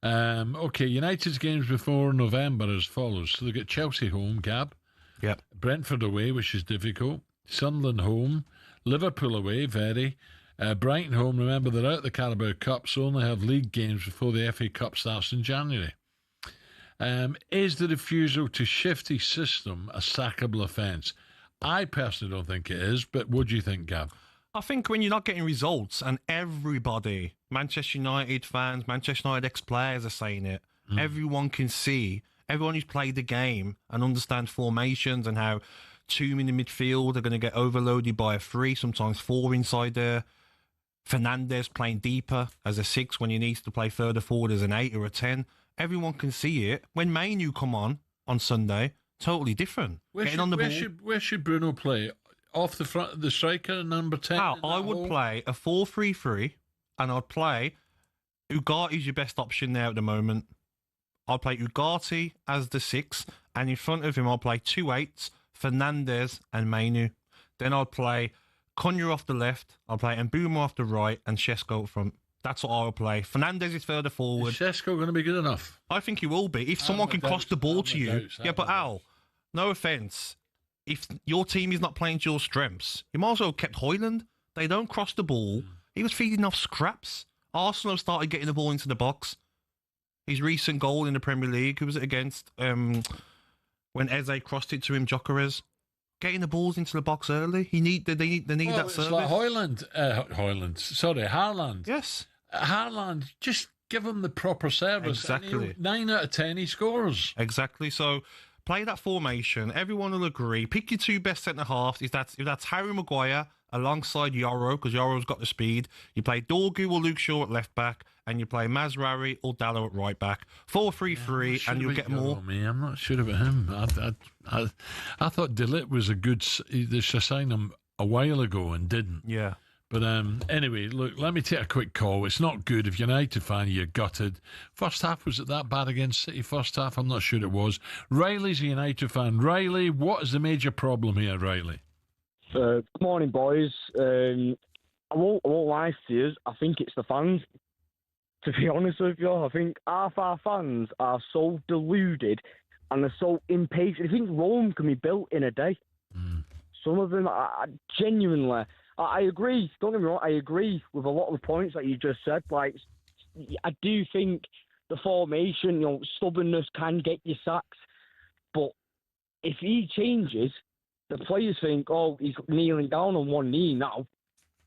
[SPEAKER 2] Okay, United's games before November as follows. So they get Chelsea home, Gab.
[SPEAKER 3] Yep.
[SPEAKER 2] Brentford away, which is difficult. Sunderland home. Liverpool away, very. Brighton home, remember they're out of the Carabao Cup, so only have league games before the FA Cup starts in January. Is the refusal to shift his system a sackable offence? I personally don't think it is, but what do you think, Gav?
[SPEAKER 3] I think when you're not getting results and everybody, Manchester United fans, Manchester United ex-players are saying it, Everyone can see, everyone who's played the game and understands formations and how 2 in the midfield are going to get overloaded by a 3, sometimes 4 inside there. Fernandes playing deeper as a 6 when he needs to play further forward as an 8 or a 10. Everyone can see it. When Manu come on Sunday, totally different.
[SPEAKER 2] Where should Bruno play? Off the front, the striker, number 10?
[SPEAKER 3] I would play a 4-3-3, and I'd play Ugarte's your best option there at the moment. I'll play Ugarte as the 6, and in front of him I'll play 2 8s, Fernandes and Manu. Then I'll play Cunha off the left, I'll play Mbeumo off the right, and Šeško up front. That's what I'll play. Fernandes is further forward.
[SPEAKER 2] Is Šeško going to be good enough?
[SPEAKER 3] I think he will be. If someone can cross the ball to you. Yeah, but Al, no offence. If your team is not playing to your strengths, you might as well have kept Højlund. They don't cross the ball. He was feeding off scraps. Arsenal have started getting the ball into the box. His recent goal in the Premier League, who was it against? When Eze crossed it to him, Gyökeres. Getting the balls into the box early. They need that service.
[SPEAKER 2] It's like Haaland.
[SPEAKER 3] Yes.
[SPEAKER 2] Haaland, just give him the proper service.
[SPEAKER 3] Exactly.
[SPEAKER 2] 9 out of 10, he scores.
[SPEAKER 3] Exactly. So play that formation. Everyone will agree. Pick your 2 best centre-halves. If that's Harry Maguire alongside Yoro, because Yoro's got the speed. You play Dorgu or Luke Shaw at left-back, and you play Mazraoui or Dalot at right-back. 4-3-3, and you'll get more.
[SPEAKER 2] I'm not sure about him. I thought De Ligt was a good... They should sign him a while ago and didn't.
[SPEAKER 3] Yeah.
[SPEAKER 2] But anyway, look, let me take a quick call. It's not good. If you're an United fan, you're gutted. First half, was it that bad against City? First half, I'm not sure it was. Riley's a United fan. Riley, what is the major problem here, Riley?
[SPEAKER 1] Good morning, boys. I won't lie to you. I think it's the fans. To be honest with you, I think half our fans are so deluded and they're so impatient. I think Rome can be built in a day. Some of them, I genuinely... I agree. Don't get me wrong. I agree with a lot of the points that you just said. Like, I do think the formation, stubbornness can get you sacked. But if he changes, the players think, oh, he's kneeling down on one knee now.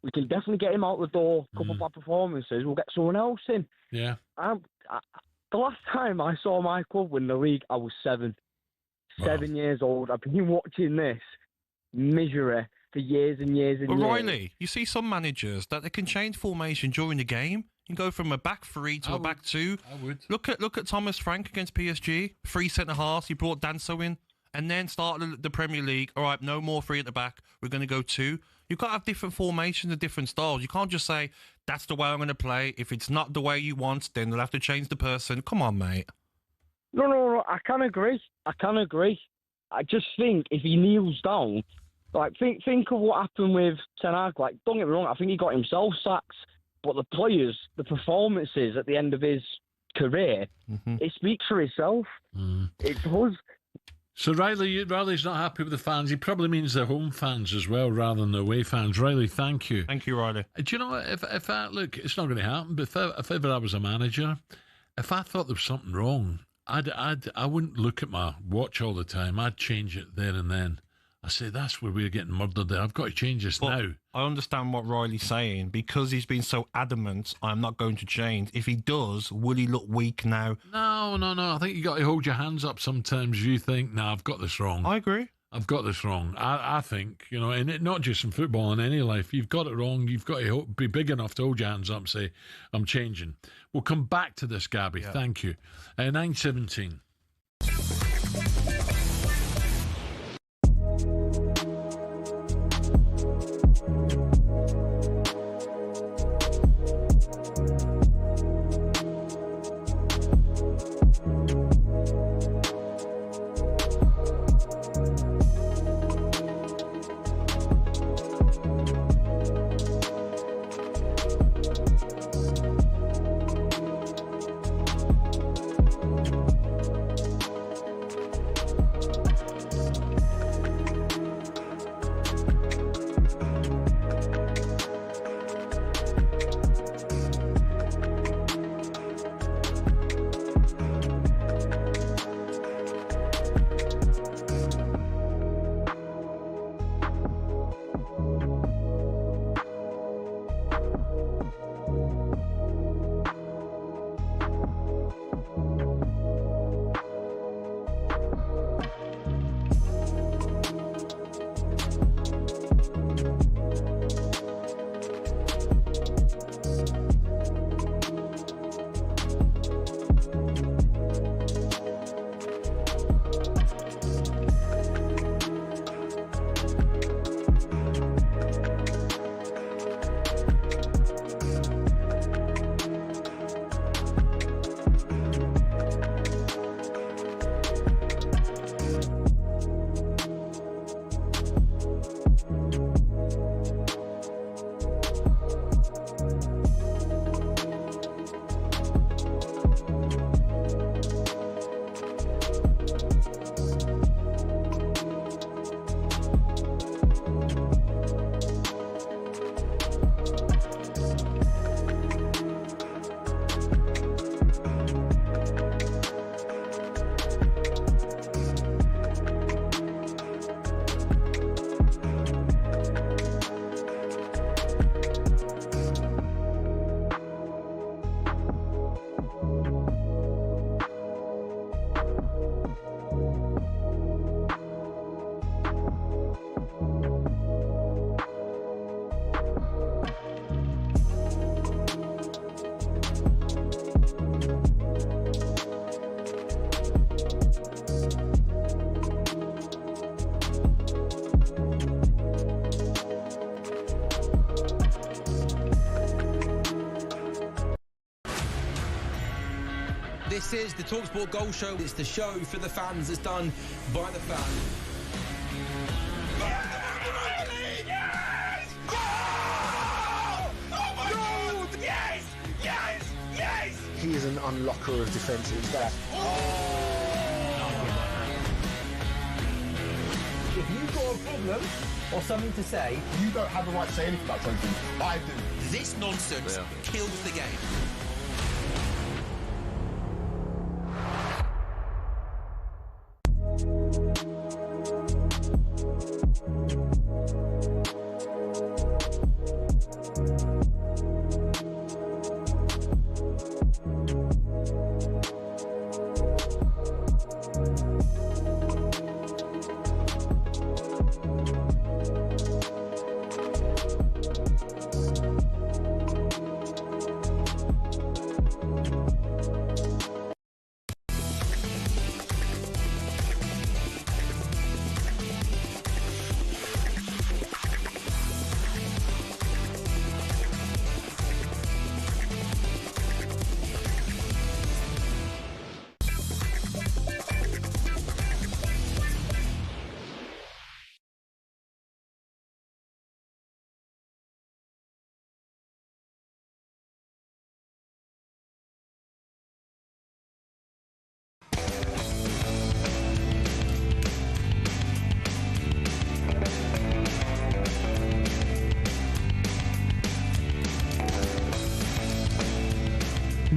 [SPEAKER 1] We can definitely get him out the door. A couple of bad performances. We'll get someone else in.
[SPEAKER 2] Yeah.
[SPEAKER 1] The last time I saw my club win the league, I was 7. Wow. 7 years old. I've been watching this misery for years and years and years.
[SPEAKER 3] But Riley, you see some managers that they can change formation during the game. You can go from a back 3 to a back 2.
[SPEAKER 2] I would.
[SPEAKER 3] Look at Thomas Frank against PSG. 3 centre-halves. He brought Danso in. And then started the Premier League. All right, no more 3 at the back. We're going to go 2. You've got to have different formations and different styles. You can't just say, that's the way I'm going to play. If it's not the way you want, then they'll have to change the person. Come on, mate.
[SPEAKER 1] No. I can agree. I just think if he kneels down... Like, think of what happened with Ten Hag. Like, don't get me wrong, I think he got himself sacked. But the players, the performances at the end of his career, it speaks for itself. It does.
[SPEAKER 2] So Riley's not happy with the fans. He probably means the home fans as well, rather than the away fans. Riley, thank you.
[SPEAKER 3] Thank you, Riley.
[SPEAKER 2] Do you know what? If I look, it's not going to happen. But if ever I was a manager, if I thought there was something wrong, I wouldn't look at my watch all the time. I'd change it there and then. I say, that's where we're getting murdered there. I've got to change this now.
[SPEAKER 3] I understand what Riley's saying. Because he's been so adamant, I'm not going to change. If he does, will he look weak now?
[SPEAKER 2] No. I think you got to hold your hands up sometimes. You think, no, I've got this wrong.
[SPEAKER 3] I agree.
[SPEAKER 2] I've got this wrong. I think, and not just in football, in any life, you've got it wrong. You've got to be big enough to hold your hands up and say, I'm changing. We'll come back to this, Gabby. Yeah. Thank you. 9:17.
[SPEAKER 13] This is the talkSPORT Goal Show. It's the show for the fans. It's done by the fans.
[SPEAKER 9] Yes! Oh my God! Yes! Yes! Yes!
[SPEAKER 7] He is an unlocker of defences. That.
[SPEAKER 20] If you've got a problem or something to say, you don't have the right to say anything about trophies. I do.
[SPEAKER 13] This nonsense kills the game.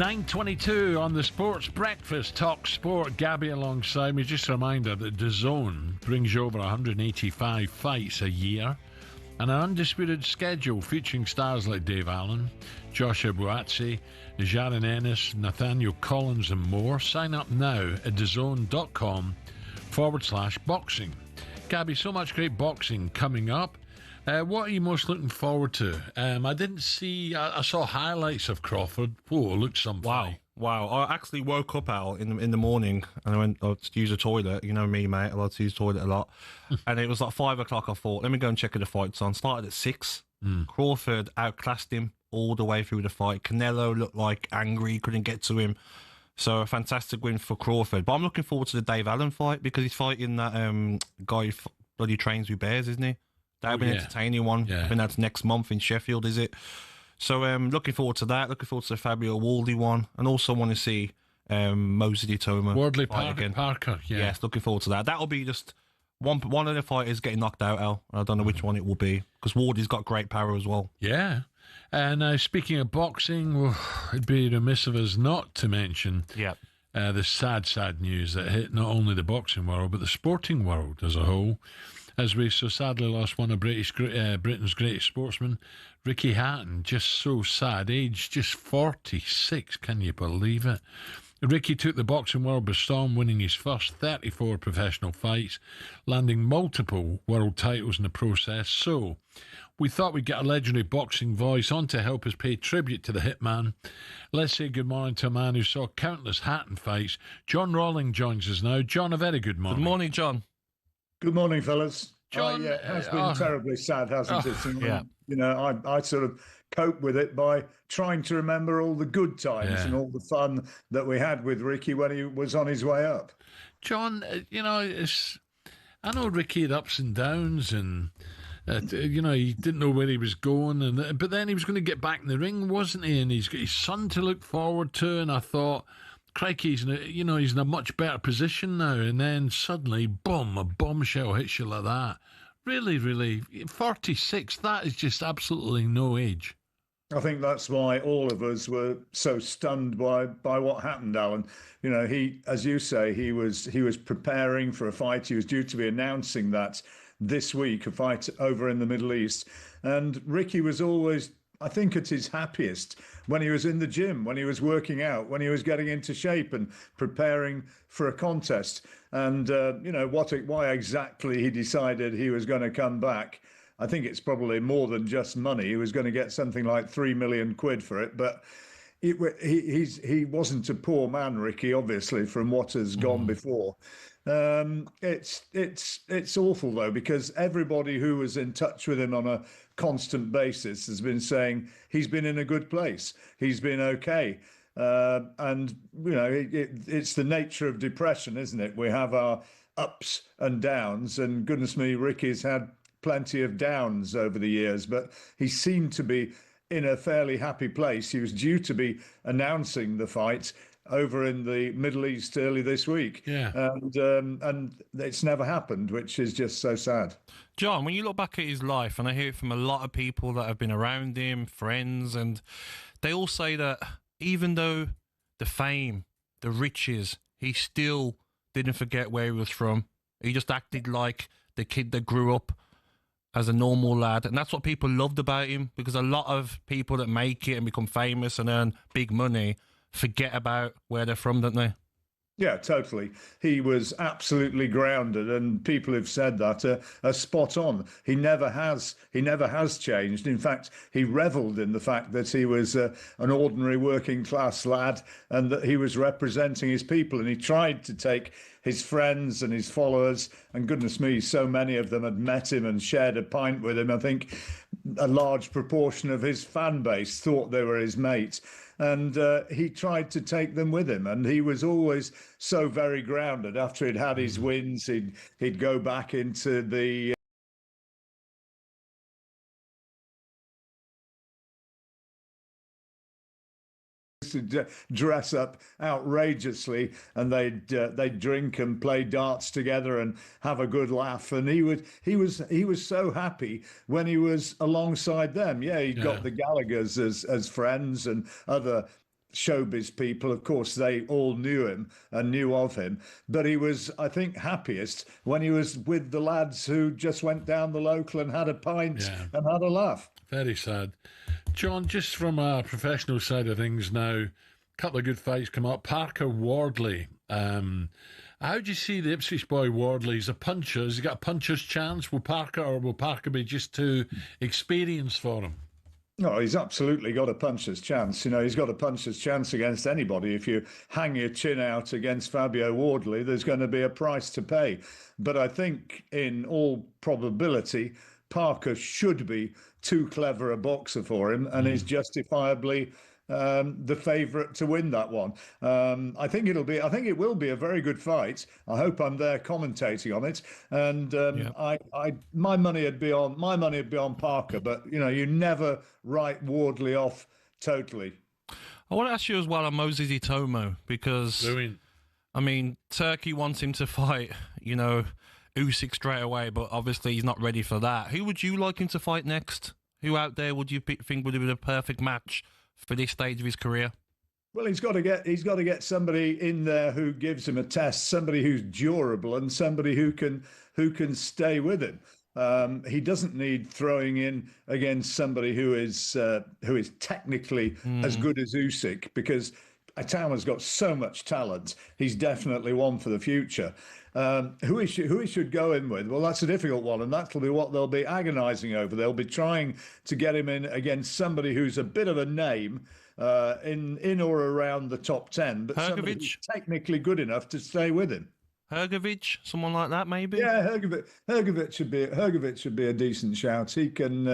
[SPEAKER 2] .22 on the Sports Breakfast, talkSPORT. Gabby alongside me. Just a reminder that DAZN brings you over 185 fights a year and an undisputed schedule featuring stars like Dave Allen, Joshua Buatsi, Jaron Ennis, Nathaniel Collins and more. Sign up now at DAZN.com/boxing. Gabby, so much great boxing coming up. What are you most looking forward to? I didn't see... I saw highlights of Crawford. Oh, it looked something.
[SPEAKER 3] Wow. I actually woke up, Al, in the morning and I went to use the toilet. You know me, mate. I like to use the toilet a lot. And it was like 5 o'clock. I thought, let me go and check if the fight's on. Started at 6. Crawford outclassed him all the way through the fight. Canelo looked like angry, couldn't get to him. So a fantastic win for Crawford. But I'm looking forward to the Dave Allen fight because he's fighting that guy who bloody trains with bears, isn't he? That'll be an entertaining one. I think that's next month in Sheffield, is it? So looking forward to that. Looking forward to the Fabio Wardley one. And also want to see Mosley Toma
[SPEAKER 2] Wardley
[SPEAKER 3] fight again.
[SPEAKER 2] Parker,
[SPEAKER 3] Yes, looking forward to that. That'll be just one of the fighters getting knocked out, Al. I don't know which one it will be because Wardley's got great power as well.
[SPEAKER 2] Yeah. And speaking of boxing, it'd be remiss of us not to mention the sad news that hit not only the boxing world but the sporting world as a whole. As we so sadly lost one of Britain's greatest sportsmen, Ricky Hatton, just so sad, aged just 46, can you believe it? Ricky took the boxing world by storm, winning his first 34 professional fights, landing multiple world titles in the process. So, we thought we'd get a legendary boxing voice on to help us pay tribute to the hitman. Let's say good morning to a man who saw countless Hatton fights. John Rawling joins us now. John, a very good morning.
[SPEAKER 3] Good morning, John.
[SPEAKER 8] Good morning, fellas.
[SPEAKER 2] John,
[SPEAKER 8] it has been terribly sad, hasn't it? And,
[SPEAKER 3] yeah.
[SPEAKER 8] You know, I sort of cope with it by trying to remember all the good times and all the fun that we had with Ricky when he was on his way up.
[SPEAKER 2] John, you know, I know Ricky had ups and downs and, you know, he didn't know where he was going. But then he was going to get back in the ring, wasn't he? And he's got his son to look forward to. And I thought... Crikey, he's in a much better position now, and then suddenly, boom, a bombshell hits you like that. Really, 46, that is just absolutely no age.
[SPEAKER 8] I think that's why all of us were so stunned by what happened, Alan. You know, he, as you say, he was preparing for a fight. He was due to be announcing that this week, a fight over in the Middle East. And Ricky was always, I think, at his happiest when he was in the gym, when he was working out, when he was getting into shape and preparing for a contest. And, you know, why exactly he decided he was going to come back, I think it's probably more than just money. He was going to get something like 3 million quid for it. But he wasn't a poor man, Ricky, obviously, from what has gone before. It's awful, though, because everybody who was in touch with him on a constant basis has been saying he's been in a good place. He's been okay. And, you know, it's the nature of depression, isn't it? We have our ups and downs, and goodness me, Ricky's had plenty of downs over the years, but he seemed to be in a fairly happy place. He was due to be announcing the fight over in the Middle East early this week.
[SPEAKER 2] Yeah.
[SPEAKER 8] And it's never happened, which is just so sad.
[SPEAKER 3] John, when you look back at his life, and I hear it from a lot of people that have been around him, friends, and they all say that even though the fame, the riches, he still didn't forget where he was from. He just acted like the kid that grew up as a normal lad. And that's what people loved about him, because a lot of people that make it and become famous and earn big money forget about where they're from, don't they?
[SPEAKER 8] Yeah, totally. He was absolutely grounded, and people who've said that are spot on. He never has changed. In fact, he revelled in the fact that he was an ordinary working class lad and that he was representing his people. And he tried to take his friends and his followers, and goodness me, so many of them had met him and shared a pint with him. I think a large proportion of his fan base thought they were his mates. And he tried to take them with him, and he was always so very grounded. After he'd had his wins, he'd go back into the to dress up outrageously, and they'd drink and play darts together and have a good laugh. And he was so happy when he was alongside them. Yeah, he'd got the Gallaghers as friends and other showbiz people. Of course, they all knew him and knew of him, but he was, I think, happiest when he was with the lads who just went down the local and had a pint and had a laugh.
[SPEAKER 2] Very sad. John, just from a professional side of things now, a couple of good fights come up. Parker Wardley. How do you see the Ipswich boy Wardley? He's a puncher. Has he got a puncher's chance? Will Parker be just too experienced for him?
[SPEAKER 8] No, he's absolutely got a puncher's chance. You know, he's got a puncher's chance against anybody. If you hang your chin out against Fabio Wardley, there's going to be a price to pay. But I think in all probability, Parker should be too clever a boxer for him, and is justifiably the favourite to win that one. I think it will be a very good fight. I hope I'm there commentating on it, and my money would be on Parker. But you know, you never write Wardley off totally.
[SPEAKER 3] I want to ask you as well on Moses Itomo, because
[SPEAKER 2] Brilliant.
[SPEAKER 3] I mean, Turkey wants him to fight, you know, Usyk straight away, but obviously he's not ready for that. Who would you like him to fight next? Who out there would you think would have been a perfect match for this stage of his career?
[SPEAKER 8] Well, he's got to get somebody in there who gives him a test, somebody who's durable, and somebody who can stay with him. He doesn't need throwing in against somebody who is technically as good as Usyk, because Itama's got so much talent. He's definitely one for the future. Who he should go in with? Well, that's a difficult one, and that'll be what they'll be agonising over. They'll be trying to get him in against somebody who's a bit of a name in or around the top 10, but somebody who's technically good enough to stay with him.
[SPEAKER 3] Hrgovic, someone like that, maybe.
[SPEAKER 8] Yeah, Hrgovic should be a decent shout. He can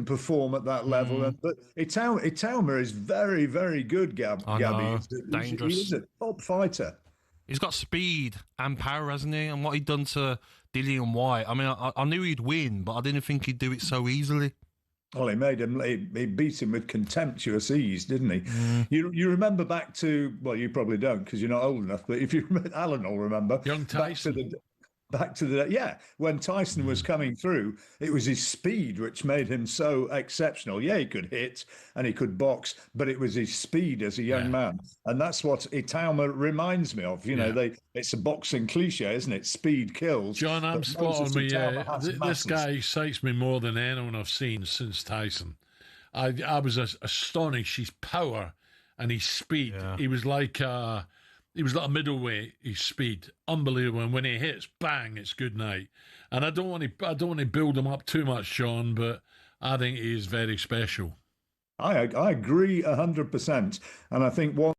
[SPEAKER 8] perform at that level. But Itama is very, very good, Gabby.
[SPEAKER 3] Dangerous.
[SPEAKER 8] He's a top fighter.
[SPEAKER 3] He's got speed and power, hasn't he? And what he'd done to Dillian White. I mean, I knew he'd win, but I didn't think he'd do it so easily.
[SPEAKER 8] Well, he beat him with contemptuous ease, didn't he? You remember back to, well, you probably don't because you're not old enough, but if you remember, Alan will remember.
[SPEAKER 2] Young Tyson.
[SPEAKER 8] Back to the when Tyson was coming through, it was his speed which made him so exceptional. Yeah, he could hit and he could box, but it was his speed as a young man, and that's what Itama reminds me of. You know, it's a boxing cliche, isn't it? Speed kills.
[SPEAKER 2] John, I'm spot on with you. This guy excites me more than anyone I've seen since Tyson. I was astonished his power and his speed. He was like a middleweight. His speed, unbelievable. And when he hits, bang, it's good night. And I don't want to build him up too much, Sean, but I think he is very special.
[SPEAKER 8] I agree 100%, and I think one.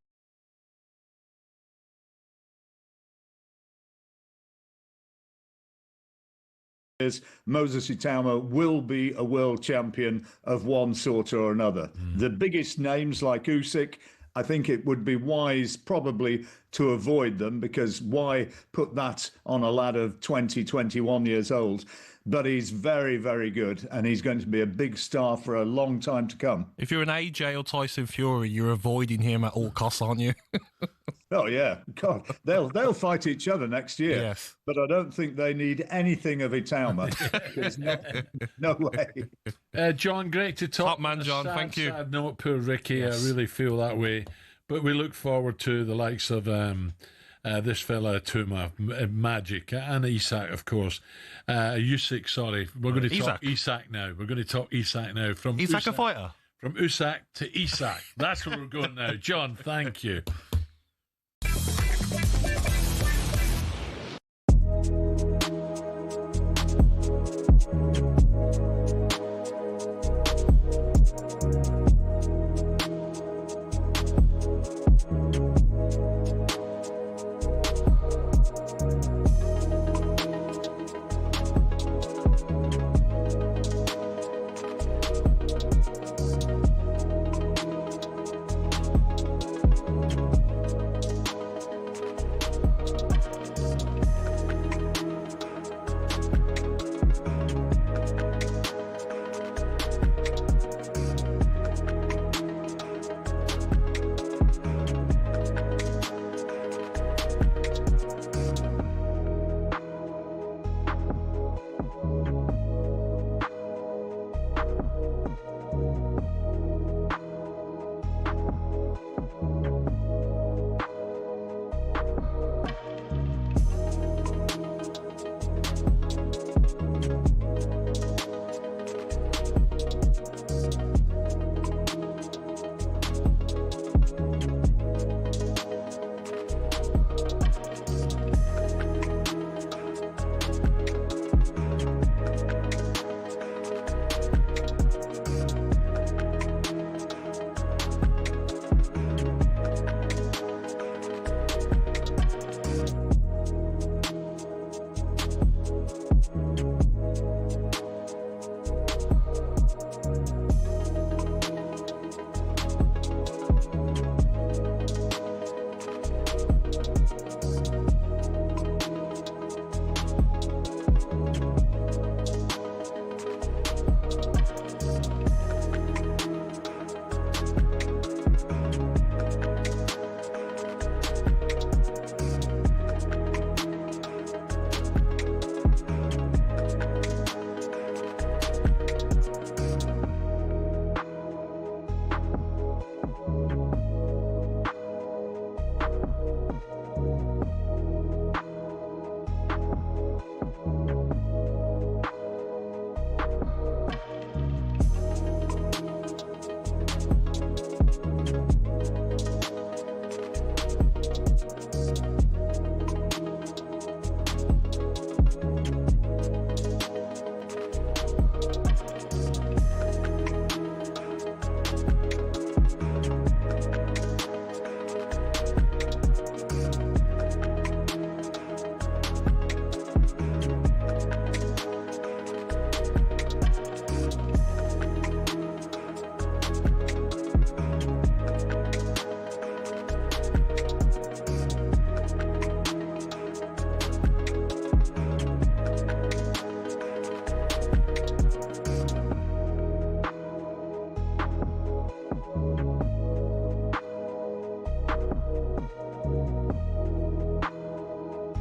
[SPEAKER 8] years, Moses Itama will be a world champion of one sort or another. The biggest names like Usyk, I think it would be wise probably to avoid them, because why put that on a lad of 20, 21 years old? But he's very, very good, and he's going to be a big star for a long time to come.
[SPEAKER 3] If you're an AJ or Tyson Fury, you're avoiding him at all costs, aren't you?
[SPEAKER 8] Oh yeah, God, they'll fight each other next year.
[SPEAKER 3] Yes.
[SPEAKER 8] But I don't think they need anything of Itama. There's no way.
[SPEAKER 2] John, great to talk.
[SPEAKER 3] Top man, John. Thank you.
[SPEAKER 2] Sad note, poor Ricky.
[SPEAKER 3] Yes.
[SPEAKER 2] I really feel that way. But we look forward to the likes of this fella, Tuma, Magic, and Isak, of course. Usyk, sorry. We're going to talk Isak now. We're going to talk Isak now. From
[SPEAKER 3] Isak a fighter?
[SPEAKER 2] From Usyk to Isak. That's where we're going now. John, thank you.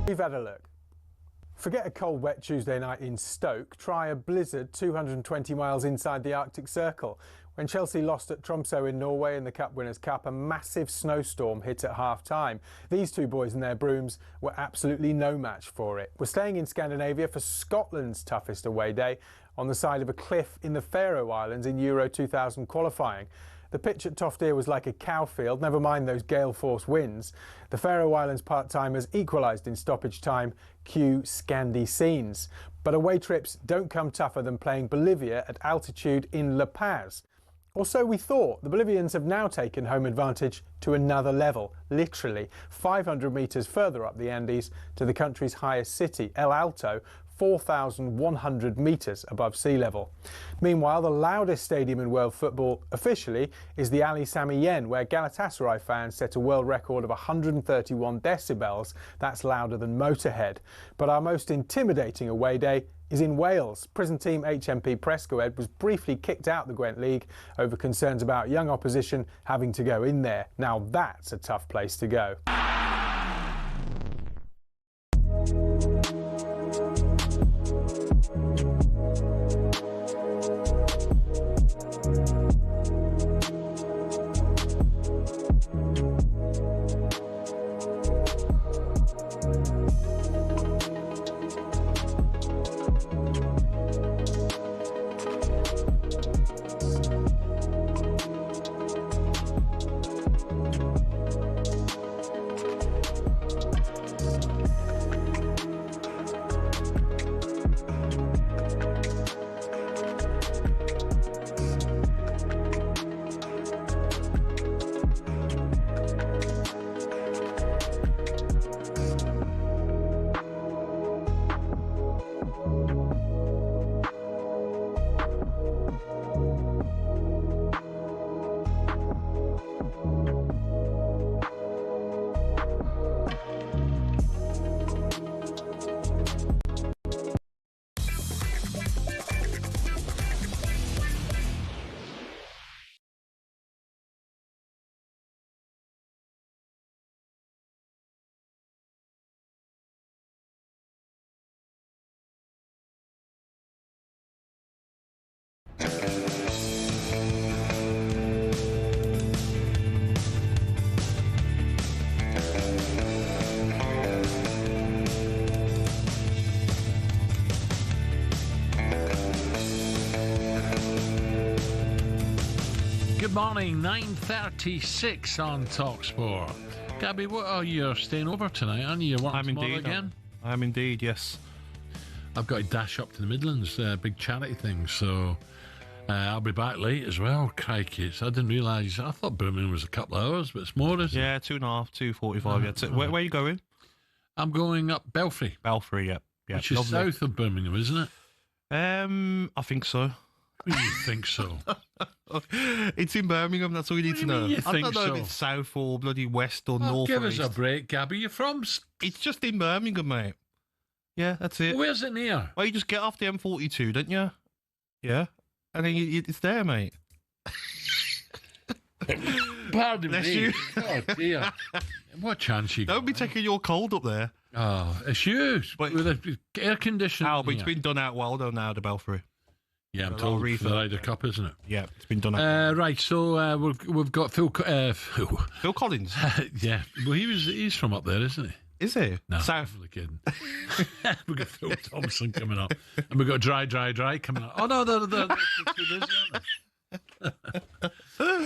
[SPEAKER 11] We've had a look. Forget a cold, wet Tuesday night in Stoke. Try a blizzard 220 miles inside the Arctic Circle. When Chelsea lost at Tromsø in Norway in the Cup Winners' Cup, a massive snowstorm hit at half-time. These two boys and their brooms were absolutely no match for it. We're staying in Scandinavia for Scotland's toughest away day on the side of a cliff in the Faroe Islands in Euro 2000 qualifying. The pitch at Toftir was like a cow field, never mind those gale force winds. The Faroe Islands part-timers equalised in stoppage time, cue Scandi scenes. But away trips don't come tougher than playing Bolivia at altitude in La Paz. Or so we thought. The Bolivians have now taken home advantage to another level, literally 500 metres further up the Andes to the country's highest city, El Alto, 4,100 metres above sea level. Meanwhile, the loudest stadium in world football officially is the Ali Sami Yen, where Galatasaray fans set a world record of 131 decibels. That's louder than Motorhead. But our most intimidating away day is in Wales. Prison team HMP Prescoed was briefly kicked out the Gwent League over concerns about young opposition having to go in there. Now that's a tough place to go.
[SPEAKER 2] Good morning, 9:36 on talkSPORT. Gabby, what are you staying over tonight, aren't you? You're working tomorrow again?
[SPEAKER 3] I am indeed, yes.
[SPEAKER 2] I've got to dash up to the Midlands, big charity thing, so I'll be back late as well. Crikey, I didn't realise, I thought Birmingham was a couple of hours, but it's more, isn't it?
[SPEAKER 3] Yeah, 2.5, 2:45. Yeah. Where are you going?
[SPEAKER 2] I'm going up Belfry.
[SPEAKER 3] Belfry, yeah.
[SPEAKER 2] Which is south of Birmingham, isn't it?
[SPEAKER 3] I think so.
[SPEAKER 2] You think so?
[SPEAKER 3] It's in Birmingham, that's all you need to know. I don't know if it's south or bloody west or north
[SPEAKER 2] give
[SPEAKER 3] or
[SPEAKER 2] us
[SPEAKER 3] east.
[SPEAKER 2] a break, Gabby. You're from...
[SPEAKER 3] It's just in Birmingham, mate. Yeah, that's it.
[SPEAKER 2] Where's it near?
[SPEAKER 3] Well, you just get off the M42, don't you? Yeah. And then it's there, mate.
[SPEAKER 2] Pardon
[SPEAKER 3] Bless
[SPEAKER 2] me.
[SPEAKER 3] you.
[SPEAKER 2] Oh, dear. What chance you got?
[SPEAKER 3] Don't be taking your cold up there.
[SPEAKER 2] Oh, it's huge. But with the air conditioning.
[SPEAKER 3] But it's been done out well, though, now, the Belfry.
[SPEAKER 2] Yeah, I'm told for the Ryder Cup, isn't it?
[SPEAKER 3] Yeah, it's been done out.
[SPEAKER 2] Right, so we've got Phil
[SPEAKER 3] Collins?
[SPEAKER 2] Yeah. Well, he's from up there, isn't he?
[SPEAKER 3] Is he?
[SPEAKER 2] No,
[SPEAKER 3] South.
[SPEAKER 2] I'm kidding. We've got Phil Thompson coming up. And we've got Dry coming up. Oh, no, they're too busy, aren't they?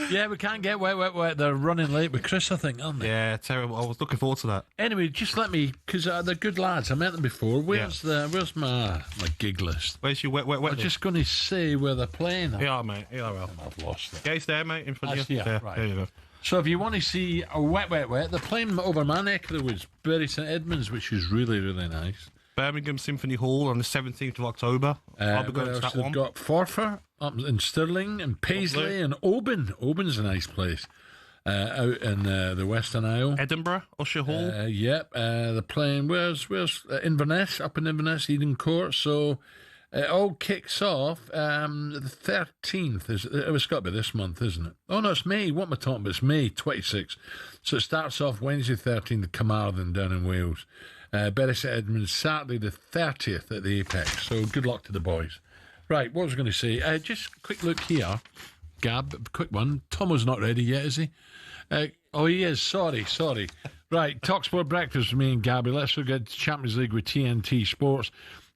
[SPEAKER 2] Yeah, we can't get wet. They're running late with Chris, I think, aren't they?
[SPEAKER 3] Yeah, terrible. I was looking forward to that.
[SPEAKER 2] Anyway, just let me, because they're good lads. I met them before. Where's my gig list?
[SPEAKER 3] Where's your wet?
[SPEAKER 2] I'm just going to say where they're playing.
[SPEAKER 3] Yeah, mate. Yeah, well.
[SPEAKER 2] I've lost it.
[SPEAKER 3] Yeah, it's there, mate, in front of you.
[SPEAKER 2] Yeah, right.
[SPEAKER 3] There you go.
[SPEAKER 2] So if you want to see a wet, they're playing over my neck of the woods, Bury St Edmunds, which is really, really nice.
[SPEAKER 3] Birmingham Symphony Hall on the 17th of October. I'll be going to that one.
[SPEAKER 2] They've got Forfar up in Stirling and Paisley and Oban. Oban's a nice place out in the Western Isle.
[SPEAKER 3] Edinburgh, Usher Hall.
[SPEAKER 2] Yep. They're playing, where's Inverness, up in Inverness, Eden Court. So it all kicks off the 13th. It's got to be this month, isn't it? Oh, no, it's May. What am I talking about? It's May 26th. So it starts off Wednesday 13th at Carmarthen down in Wales. Bury St Edmunds, Saturday the 30th at the Apex. So good luck to the boys. Right, what was I going to say? Just a quick look here. Gab, quick one. Tomo's not ready yet, is he? He is. Sorry. Right, talkSPORT breakfast with me and Gabby. Let's look at Champions League with TNT Sports.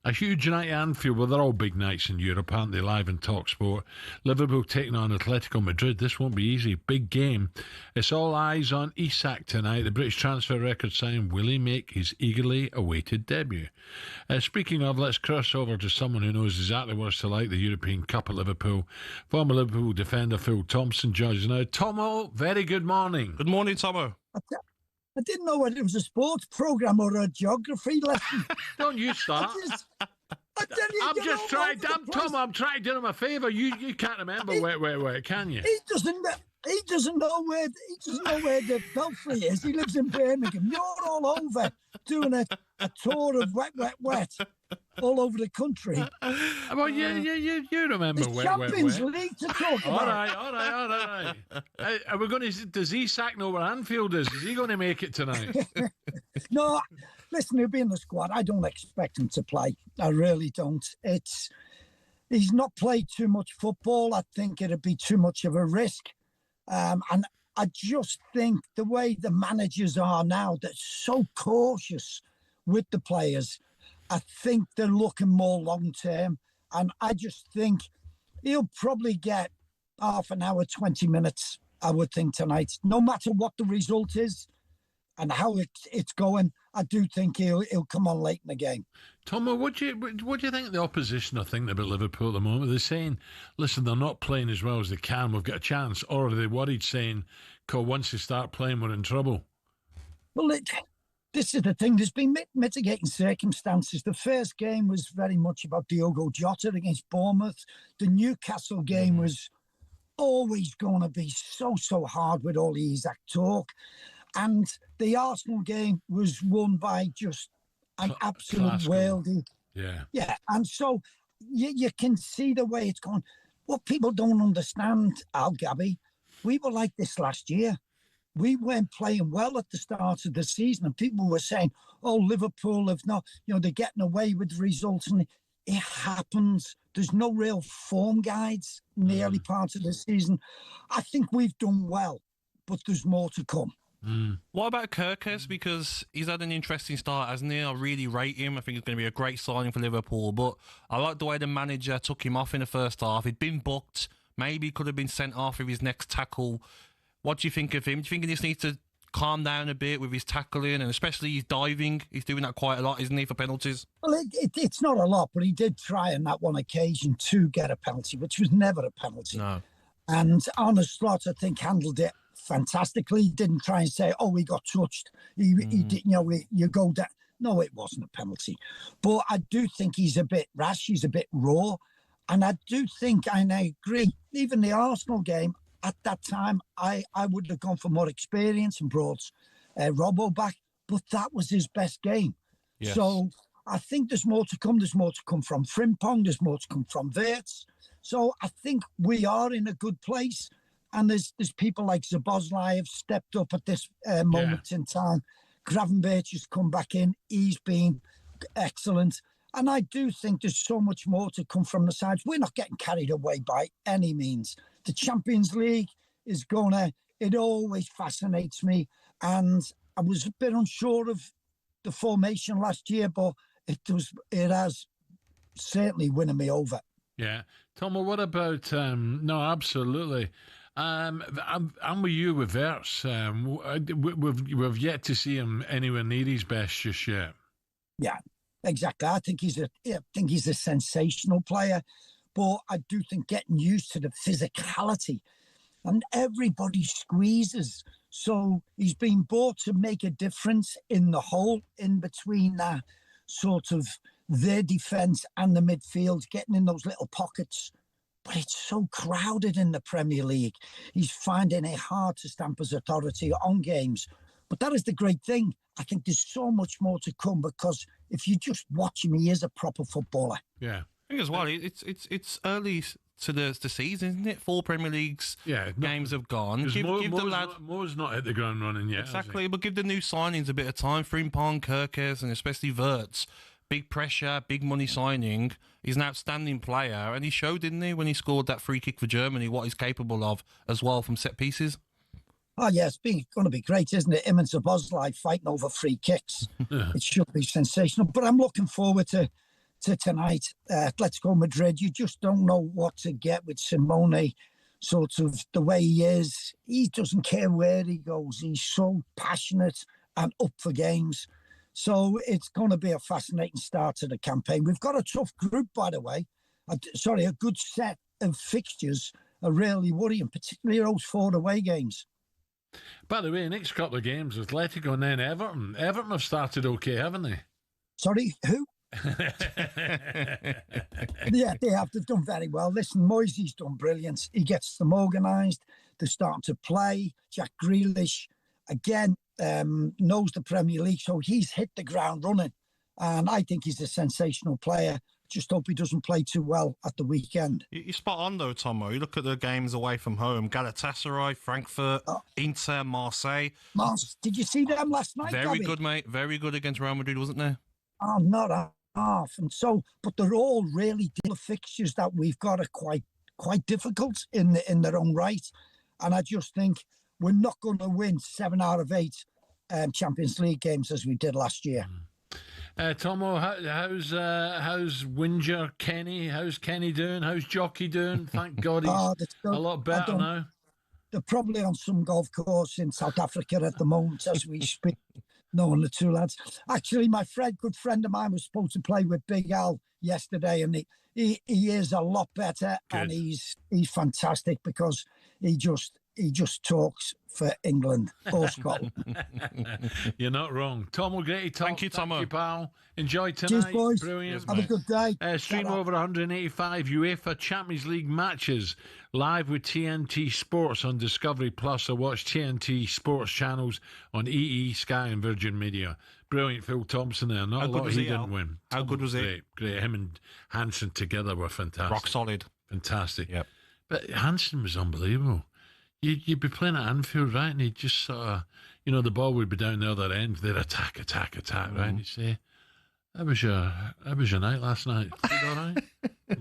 [SPEAKER 2] A huge night at Anfield. Well, they're all big nights in Europe, aren't they? Live in talkSPORT. Liverpool taking on Atletico Madrid. This won't be easy. Big game. It's all eyes on Isak tonight. The British transfer record sign. Will he make his eagerly awaited debut? Speaking of, let's cross over to someone who knows exactly what it's to like the European Cup at Liverpool. Former Liverpool defender Phil Thompson joins us now. Tomo, very good morning.
[SPEAKER 3] Good morning, Tomo.
[SPEAKER 12] I didn't know whether it was a sports programme or a geography lesson.
[SPEAKER 2] Don't you start. I'm just trying, Tom, I'm trying to do him a favour. You can't remember where, can you?
[SPEAKER 12] He doesn't know where the Belfry is. He lives in Birmingham. You're all over doing a tour of wet all over the country.
[SPEAKER 2] Well, you remember
[SPEAKER 12] the Champions League to talk about.
[SPEAKER 2] All right. Are we going to? Does Isak know where Anfield is? Is he going to make it tonight?
[SPEAKER 12] No, listen, he'll be in the squad. I don't expect him to play. I really don't. He's not played too much football. I think it'd be too much of a risk. And I just think the way the managers are now, they're so cautious with the players. I think they're looking more long-term. And I just think he'll probably get half an hour, 20 minutes, I would think, tonight. No matter what the result is and how it's going, I do think he'll come on late in the game.
[SPEAKER 2] Tomo, what do you think the opposition are thinking about Liverpool at the moment? They're saying, listen, they're not playing as well as they can. We've got a chance. Or are they worried, saying, once they start playing, we're in trouble?
[SPEAKER 12] Well, this is the thing. There's been mitigating circumstances. The first game was very much about Diogo Jota against Bournemouth. The Newcastle game was always going to be so hard with all the Isak talk. And the Arsenal game was won by just an absolute worldie. Yeah. And so you can see the way it's gone. What people don't understand, Gabby, we were like this last year. We weren't playing well at the start of the season, and people were saying, oh, Liverpool have not, they're getting away with the results. And it happens. There's no real form guides in the early part of the season. I think we've done well, but there's more to come.
[SPEAKER 3] What about Kirkes? Because he's had an interesting start, hasn't he? I really rate him. I think it's going to be a great signing for Liverpool. But I like the way the manager took him off in the first half. He'd been booked. Maybe he could have been sent off with his next tackle. What do you think of him? Do you think he just needs to calm down a bit with his tackling and especially his diving? He's doing that quite a lot, isn't he, for penalties?
[SPEAKER 12] Well, it's not a lot, but he did try on that one occasion to get a penalty, which was never a penalty.
[SPEAKER 3] No.
[SPEAKER 12] And Arne Slot, I think, handled it fantastically. He didn't try and say, oh, he got touched. He did, you go down. No, it wasn't a penalty. But I do think he's a bit rash. He's a bit raw. And I do think, and I agree, even the Arsenal game, at that time, I would have gone for more experience and brought Robbo back. But that was his best game. Yes. So I think there's more to come. There's more to come from Frimpong. There's more to come from Wirtz. So I think we are in a good place. And there's people like Szoboszlai have stepped up at this moment in time. Gravenberch has come back in. He's been excellent. And I do think there's so much more to come from the sides. We're not getting carried away by any means. The Champions League is it always fascinates me. And I was a bit unsure of the formation last year, but it has certainly winning me over.
[SPEAKER 2] Yeah. Tomo, what about, no, absolutely. I'm with you with Wirtz. We've yet to see him anywhere near his best just yet.
[SPEAKER 12] Yeah, exactly. I think he's a sensational player, but I do think getting used to the physicality, and everybody squeezes. So he's been brought to make a difference in the hole in between that sort of their defence and the midfield, getting in those little pockets. But it's so crowded in the Premier League. He's finding it hard to stamp his authority on games. But that is the great thing. I think there's so much more to come because if you just watch him, he is a proper footballer.
[SPEAKER 2] Yeah.
[SPEAKER 3] I think as well, it's early to the season, isn't it? 4 Premier Leagues games have gone. Give the lad...
[SPEAKER 2] Moore's not hit the ground running yet.
[SPEAKER 3] Exactly, but give the new signings a bit of time. Frimpong, Kirkes, and especially Wirtz. Big pressure, big money signing. He's an outstanding player, and he showed, didn't he, when he scored that free kick for Germany, what he's capable of as well from set pieces.
[SPEAKER 12] Oh, yeah, it's going to be great, isn't it? Him and Szoboszlai fighting over free kicks. It should be sensational. But I'm looking forward to tonight. Let's go Madrid. You just don't know what to get with Simone, sort of the way he is. He doesn't care where he goes. He's so passionate and up for games. So it's going to be a fascinating start to the campaign. We've got a tough group, by the way. A good set of fixtures are really worrying, particularly those 4 away games.
[SPEAKER 2] By the way, next couple of games, Atletico and then Everton. Everton have started okay, haven't they?
[SPEAKER 12] Sorry, who? Yeah, they have. They've done very well. Listen, Moisey's done brilliant. He gets them organised. They're starting to play. Jack Grealish, again, knows the Premier League, so he's hit the ground running. And I think he's a sensational player. Just hope he doesn't play too well at the weekend.
[SPEAKER 3] You're spot on, though, Tomo. You look at the games away from home. Galatasaray, Frankfurt, Inter, Marseille.
[SPEAKER 12] Did you see them last night,
[SPEAKER 3] Very
[SPEAKER 12] Gabby?
[SPEAKER 3] good, mate. Very good against Real Madrid, wasn't there?
[SPEAKER 12] Oh, not half. And so, but they're all really the fixtures that we've got are quite difficult in their own right. And I just think we're not going to win 7 out of 8 Champions League games as we did last year.
[SPEAKER 2] Tomo, how's Whinger Kenny? How's Kenny doing? How's Jockey doing? Thank God he's a lot better now.
[SPEAKER 12] They're probably on some golf course in South Africa at the moment as we speak. Knowing the two lads. Actually, my good friend of mine was supposed to play with Big Al yesterday, and he is a lot better. Good. And he's fantastic because he just talks for England or Scotland.
[SPEAKER 2] You're not wrong. Tom O'Grady,
[SPEAKER 3] thank you, Tomo.
[SPEAKER 2] Thank you, pal. Enjoy tonight.
[SPEAKER 12] Cheers, boys.
[SPEAKER 2] Brilliant.
[SPEAKER 12] Have a good day.
[SPEAKER 2] Stream over 185 UEFA Champions League matches live with TNT Sports on Discovery Plus, or watch TNT Sports channels on EE, Sky and Virgin Media. Brilliant. Phil Thompson there. Not a lot he didn't win.
[SPEAKER 3] How good was he?
[SPEAKER 2] Great. Him and Hansen together were fantastic.
[SPEAKER 3] Rock solid.
[SPEAKER 2] Fantastic.
[SPEAKER 3] Yep.
[SPEAKER 2] But Hansen was unbelievable. You'd be playing at Anfield, right? And he'd just sort of, the ball would be down the other end. They'd attack, right? And you'd say, How was your night last night? Was it all right?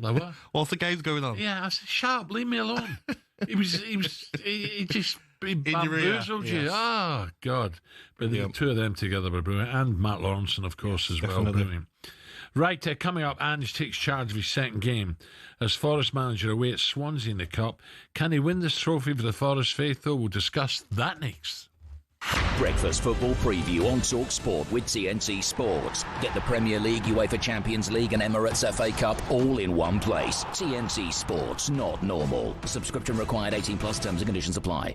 [SPEAKER 2] Like, what?
[SPEAKER 3] What's the game's going on?
[SPEAKER 2] Yeah, I said, shut up, leave me alone. he just bamboozled you.
[SPEAKER 3] Yes.
[SPEAKER 2] Oh, God. But the two of them together were brilliant. And Matt Lawrenson, of course, as well. Brilliant. Right, coming up, Ange takes charge of his second game as Forest manager away at Swansea in the Cup. Can he win this trophy for the Forest faithful? We'll discuss that next.
[SPEAKER 10] Breakfast football preview on talkSPORT with TNT Sports. Get the Premier League, UEFA Champions League and Emirates FA Cup all in one place. TNT Sports, not normal. Subscription required. 18 plus terms and conditions apply.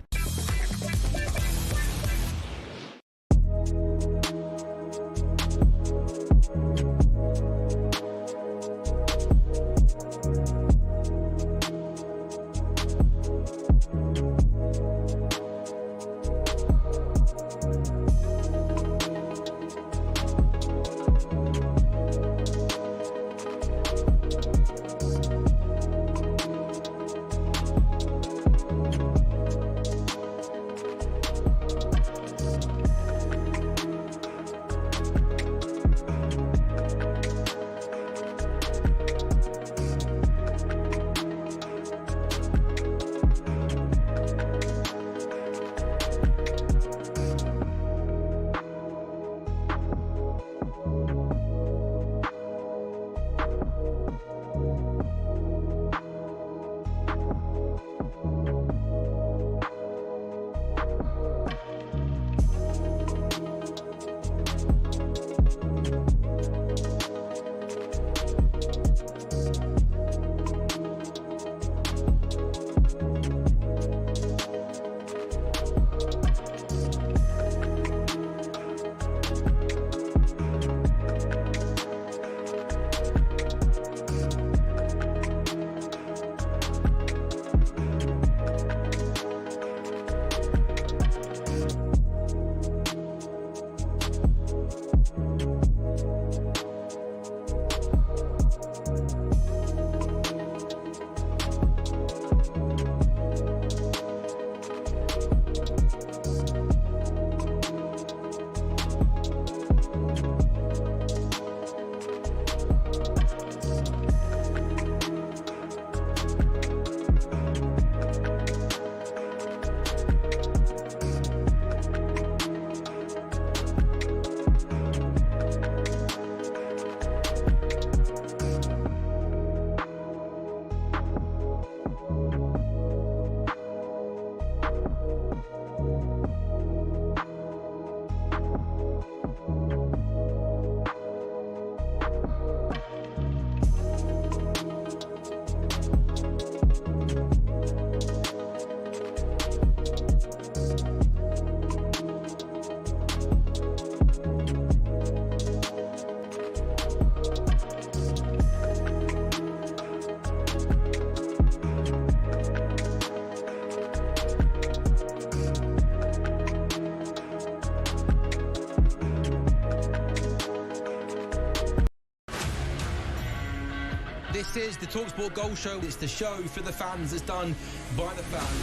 [SPEAKER 13] is the talkSPORT Goal Show. It's the show for the fans that's done by the fans.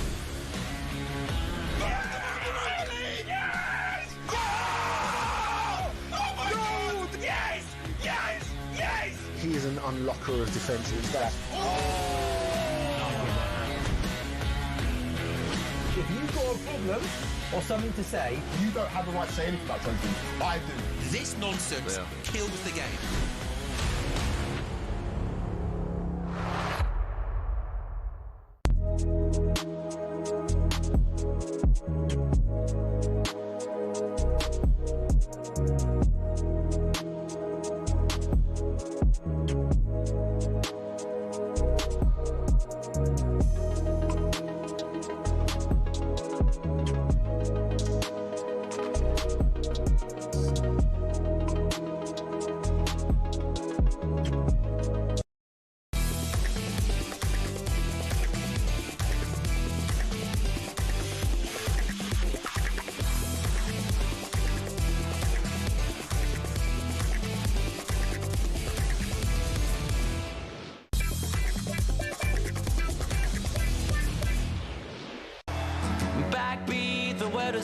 [SPEAKER 9] Yes! Oh! Oh my God! Yes! Yes! Yes!
[SPEAKER 20] He is an unlocker of defences. If you've got a problem or something to say, you don't have the right to say anything about something. I do.
[SPEAKER 13] This nonsense kills the game.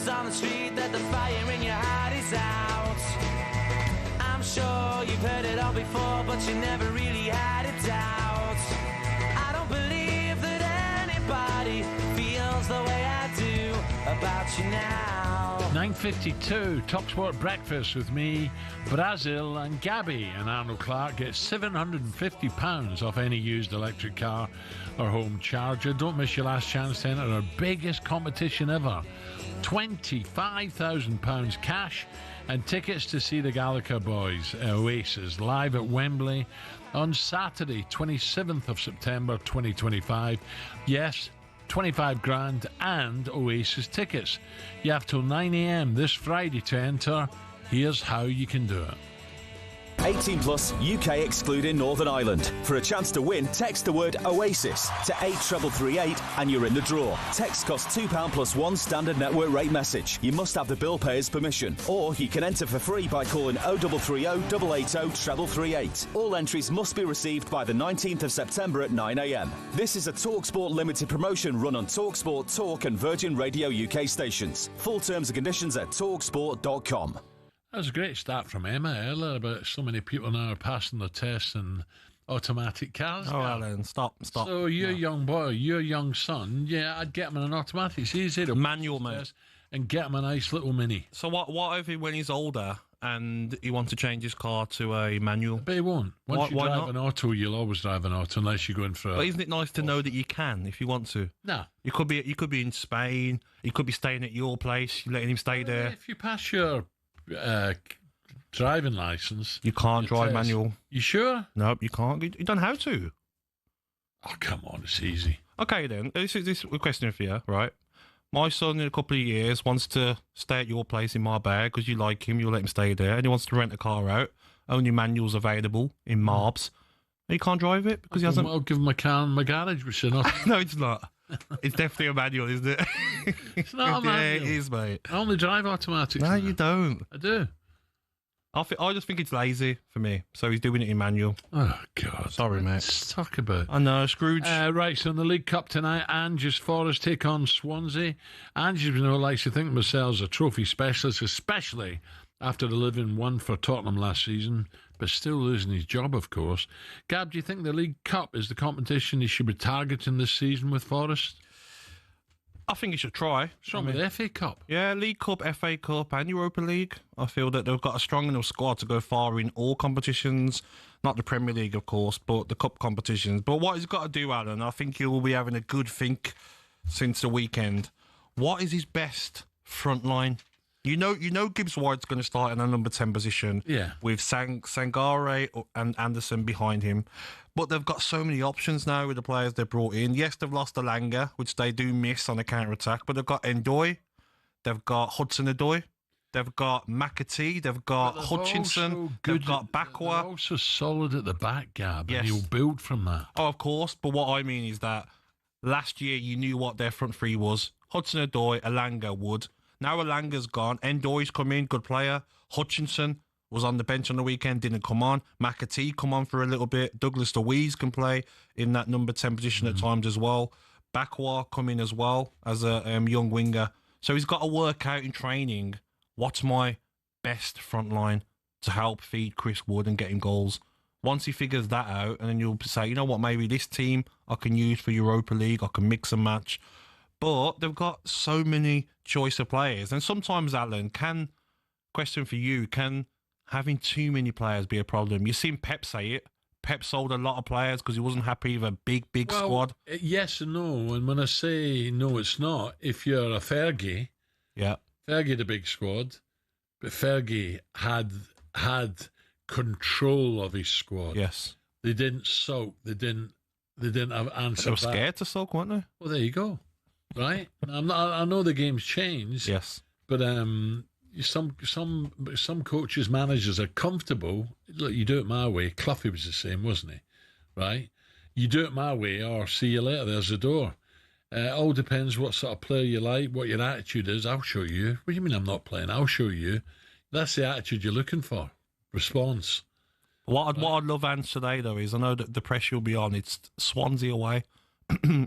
[SPEAKER 14] On the street that the fire in your heart is out. I'm sure you've heard it all before, but you never really had a doubt. I don't believe that anybody feels the way I do about you now.
[SPEAKER 2] 9:52, talkSPORT Breakfast with me, Brazil and Gabby. And Arnold Clark gets £750 off any used electric car or home charger. Don't miss your last chance to enter our biggest competition ever. £25,000 cash and tickets to see the Gallagher Boys, Oasis, live at Wembley on Saturday, 27th of September 2025. Yes, 25 grand and Oasis tickets. You have till 9 a.m. this Friday to enter. Here's how you can do it.
[SPEAKER 16] 18 plus, UK excluding Northern Ireland. For a chance to win, text the word Oasis to 83338 and you're in the draw. Text costs £2 plus one standard network rate message. You must have the bill payer's permission. Or you can enter for free by calling 0330 880 3338. All entries must be received by the 19th of September at 9 a.m. This is a talkSPORT limited promotion run on talkSPORT, Talk and Virgin Radio UK stations. Full terms and conditions at talksport.com.
[SPEAKER 2] That was a great start from Emma earlier about so many people now are passing the tests in automatic cars.
[SPEAKER 3] Oh, Alan, stop.
[SPEAKER 2] So your young boy, your young son, yeah, I'd get him in an automatic. It's easy to
[SPEAKER 3] manual, mate,
[SPEAKER 2] and get him a nice little Mini.
[SPEAKER 3] So what if when he's older and he wants to change his car to a manual?
[SPEAKER 2] But he won't. Once you
[SPEAKER 3] why
[SPEAKER 2] drive
[SPEAKER 3] not?
[SPEAKER 2] an auto, you'll always drive an auto unless you're going for.
[SPEAKER 3] But isn't it nice to know that you can if you want to?
[SPEAKER 2] No.
[SPEAKER 3] You could be in Spain. You could be staying at your place. You're letting him stay there.
[SPEAKER 2] If you pass your driving license,
[SPEAKER 3] you can't drive manual.
[SPEAKER 2] You sure?
[SPEAKER 3] Nope, you can't. You don't have to.
[SPEAKER 2] Oh, come on, it's easy.
[SPEAKER 3] Okay, then. This is a question for you, right? My son, in a couple of years, wants to stay at your place in Marbella because you like him, you'll let him stay there, and he wants to rent a car out. Only manuals available in Marbs. And he can't drive it because he hasn't.
[SPEAKER 2] I'll give him a car in my garage, which is not.
[SPEAKER 3] No, it's not. It's definitely a manual, isn't it?
[SPEAKER 2] It's not a manual.
[SPEAKER 3] Yeah, it is, mate.
[SPEAKER 2] I only drive automatics.
[SPEAKER 3] No, you don't.
[SPEAKER 2] I do.
[SPEAKER 3] I just think it's lazy for me, so he's doing it in manual.
[SPEAKER 2] Oh, God.
[SPEAKER 3] Sorry, mate.
[SPEAKER 2] Let's talk about it.
[SPEAKER 3] I know, Scrooge.
[SPEAKER 2] Right, so in the League Cup tonight, Angers Forest take on Swansea. Angers, we know, likes to think of themselves a trophy specialist, especially after delivering one for Tottenham last season, but still losing his job, of course. Gab, do you think the League Cup is the competition he should be targeting this season with Forest?
[SPEAKER 3] I think he should try.
[SPEAKER 2] With the FA Cup.
[SPEAKER 3] Yeah, League Cup, FA Cup and Europa League. I feel that they've got a strong enough squad to go far in all competitions. Not the Premier League, of course, but the cup competitions. But what he's got to do, Alan, I think he will be having a good think since the weekend. What is his best front line? You know Gibbs White's going to start in a number 10 position with Sangare and Anderson behind him. But they've got so many options now with the players they've brought in. Yes, they've lost Alanga, which they do miss on the counter-attack, but they've got Ndoye, they've got Hudson-Odoi, they've got McAtee, they've got Hutchinson, they've got Bakwa.
[SPEAKER 2] They're also solid at the back, Gab,
[SPEAKER 3] Yes.
[SPEAKER 2] and you'll build from that.
[SPEAKER 3] Oh, of course, but what I mean is that last year you knew what their front three was. Hudson-Odoi, Alanga, Wood. Now Alanga's gone. Ndoye's come in, good player. Hutchinson, was on the bench on the weekend, didn't come on. McAtee come on for a little bit. Douglas Luiz can play in that number 10 position at times as well. Bakwa come in as well as a young winger. So he's got to work out in training what's my best front line to help feed Chris Wood and get him goals. Once he figures that out, and then you'll say, you know what, maybe this team I can use for Europa League, I can mix and match. But they've got so many choice of players. And sometimes, Alan, question for you, can having too many players be a problem? You've seen Pep say it. Pep sold a lot of players because he wasn't happy with a big squad.
[SPEAKER 2] Yes and no. And when I say no, it's not. If you're a Fergie, Fergie had a big squad, but Fergie had control of his squad.
[SPEAKER 3] Yes.
[SPEAKER 2] They didn't sulk. They didn't have answer.
[SPEAKER 3] They were scared to sulk, weren't they?
[SPEAKER 2] Well, there you go. Right? I know the game's changed.
[SPEAKER 3] Yes.
[SPEAKER 2] But some coaches, managers are comfortable. Look, you do it my way. Cloughie was the same, wasn't he? Right? You do it my way, or see you later. There's the door. All depends what sort of player you like, what your attitude is. I'll show you. What do you mean I'm not playing? I'll show you. That's the attitude you're looking for. Response.
[SPEAKER 3] What I'd love Ange today, though, is I know that the pressure will be on. It's Swansea away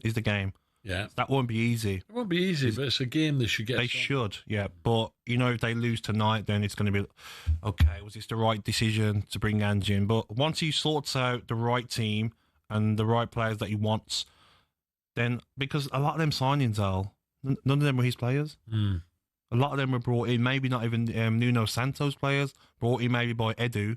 [SPEAKER 3] is the game.
[SPEAKER 2] Yeah.
[SPEAKER 3] That won't be easy.
[SPEAKER 2] It won't be easy, but it's a game they should get.
[SPEAKER 3] They should, yeah. But, if they lose tonight, then it's going to be, okay, was this the right decision to bring Ange in? But once he sorts out the right team and the right players that he wants, then, because a lot of them signings, Al, none of them were his players.
[SPEAKER 2] Mm.
[SPEAKER 3] A lot of them were brought in, maybe not even Nuno Santos players, brought in maybe by Edu.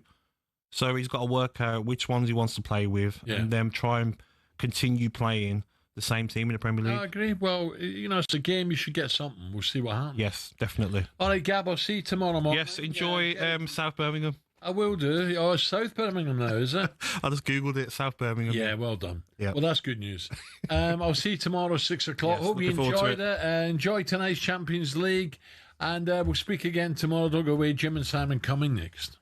[SPEAKER 3] So he's got to work out which ones he wants to play with and then try and continue playing the same team in the Premier League.
[SPEAKER 2] I agree. Well, it's a game. You should get something. We'll see what happens.
[SPEAKER 3] Yes, definitely.
[SPEAKER 2] All right, Gab, I'll see you tomorrow morning.
[SPEAKER 3] Yes, enjoy South Birmingham.
[SPEAKER 2] I will do. Oh, it's South Birmingham now, is it?
[SPEAKER 3] I just Googled it, South Birmingham.
[SPEAKER 2] Yeah, well done.
[SPEAKER 3] Yeah.
[SPEAKER 2] Well, that's good news. I'll see you tomorrow, 6 o'clock.
[SPEAKER 3] Yes,
[SPEAKER 2] Hope you enjoyed it. Enjoy tonight's Champions League. And we'll speak again tomorrow. Don't go away. Jim and Simon coming next.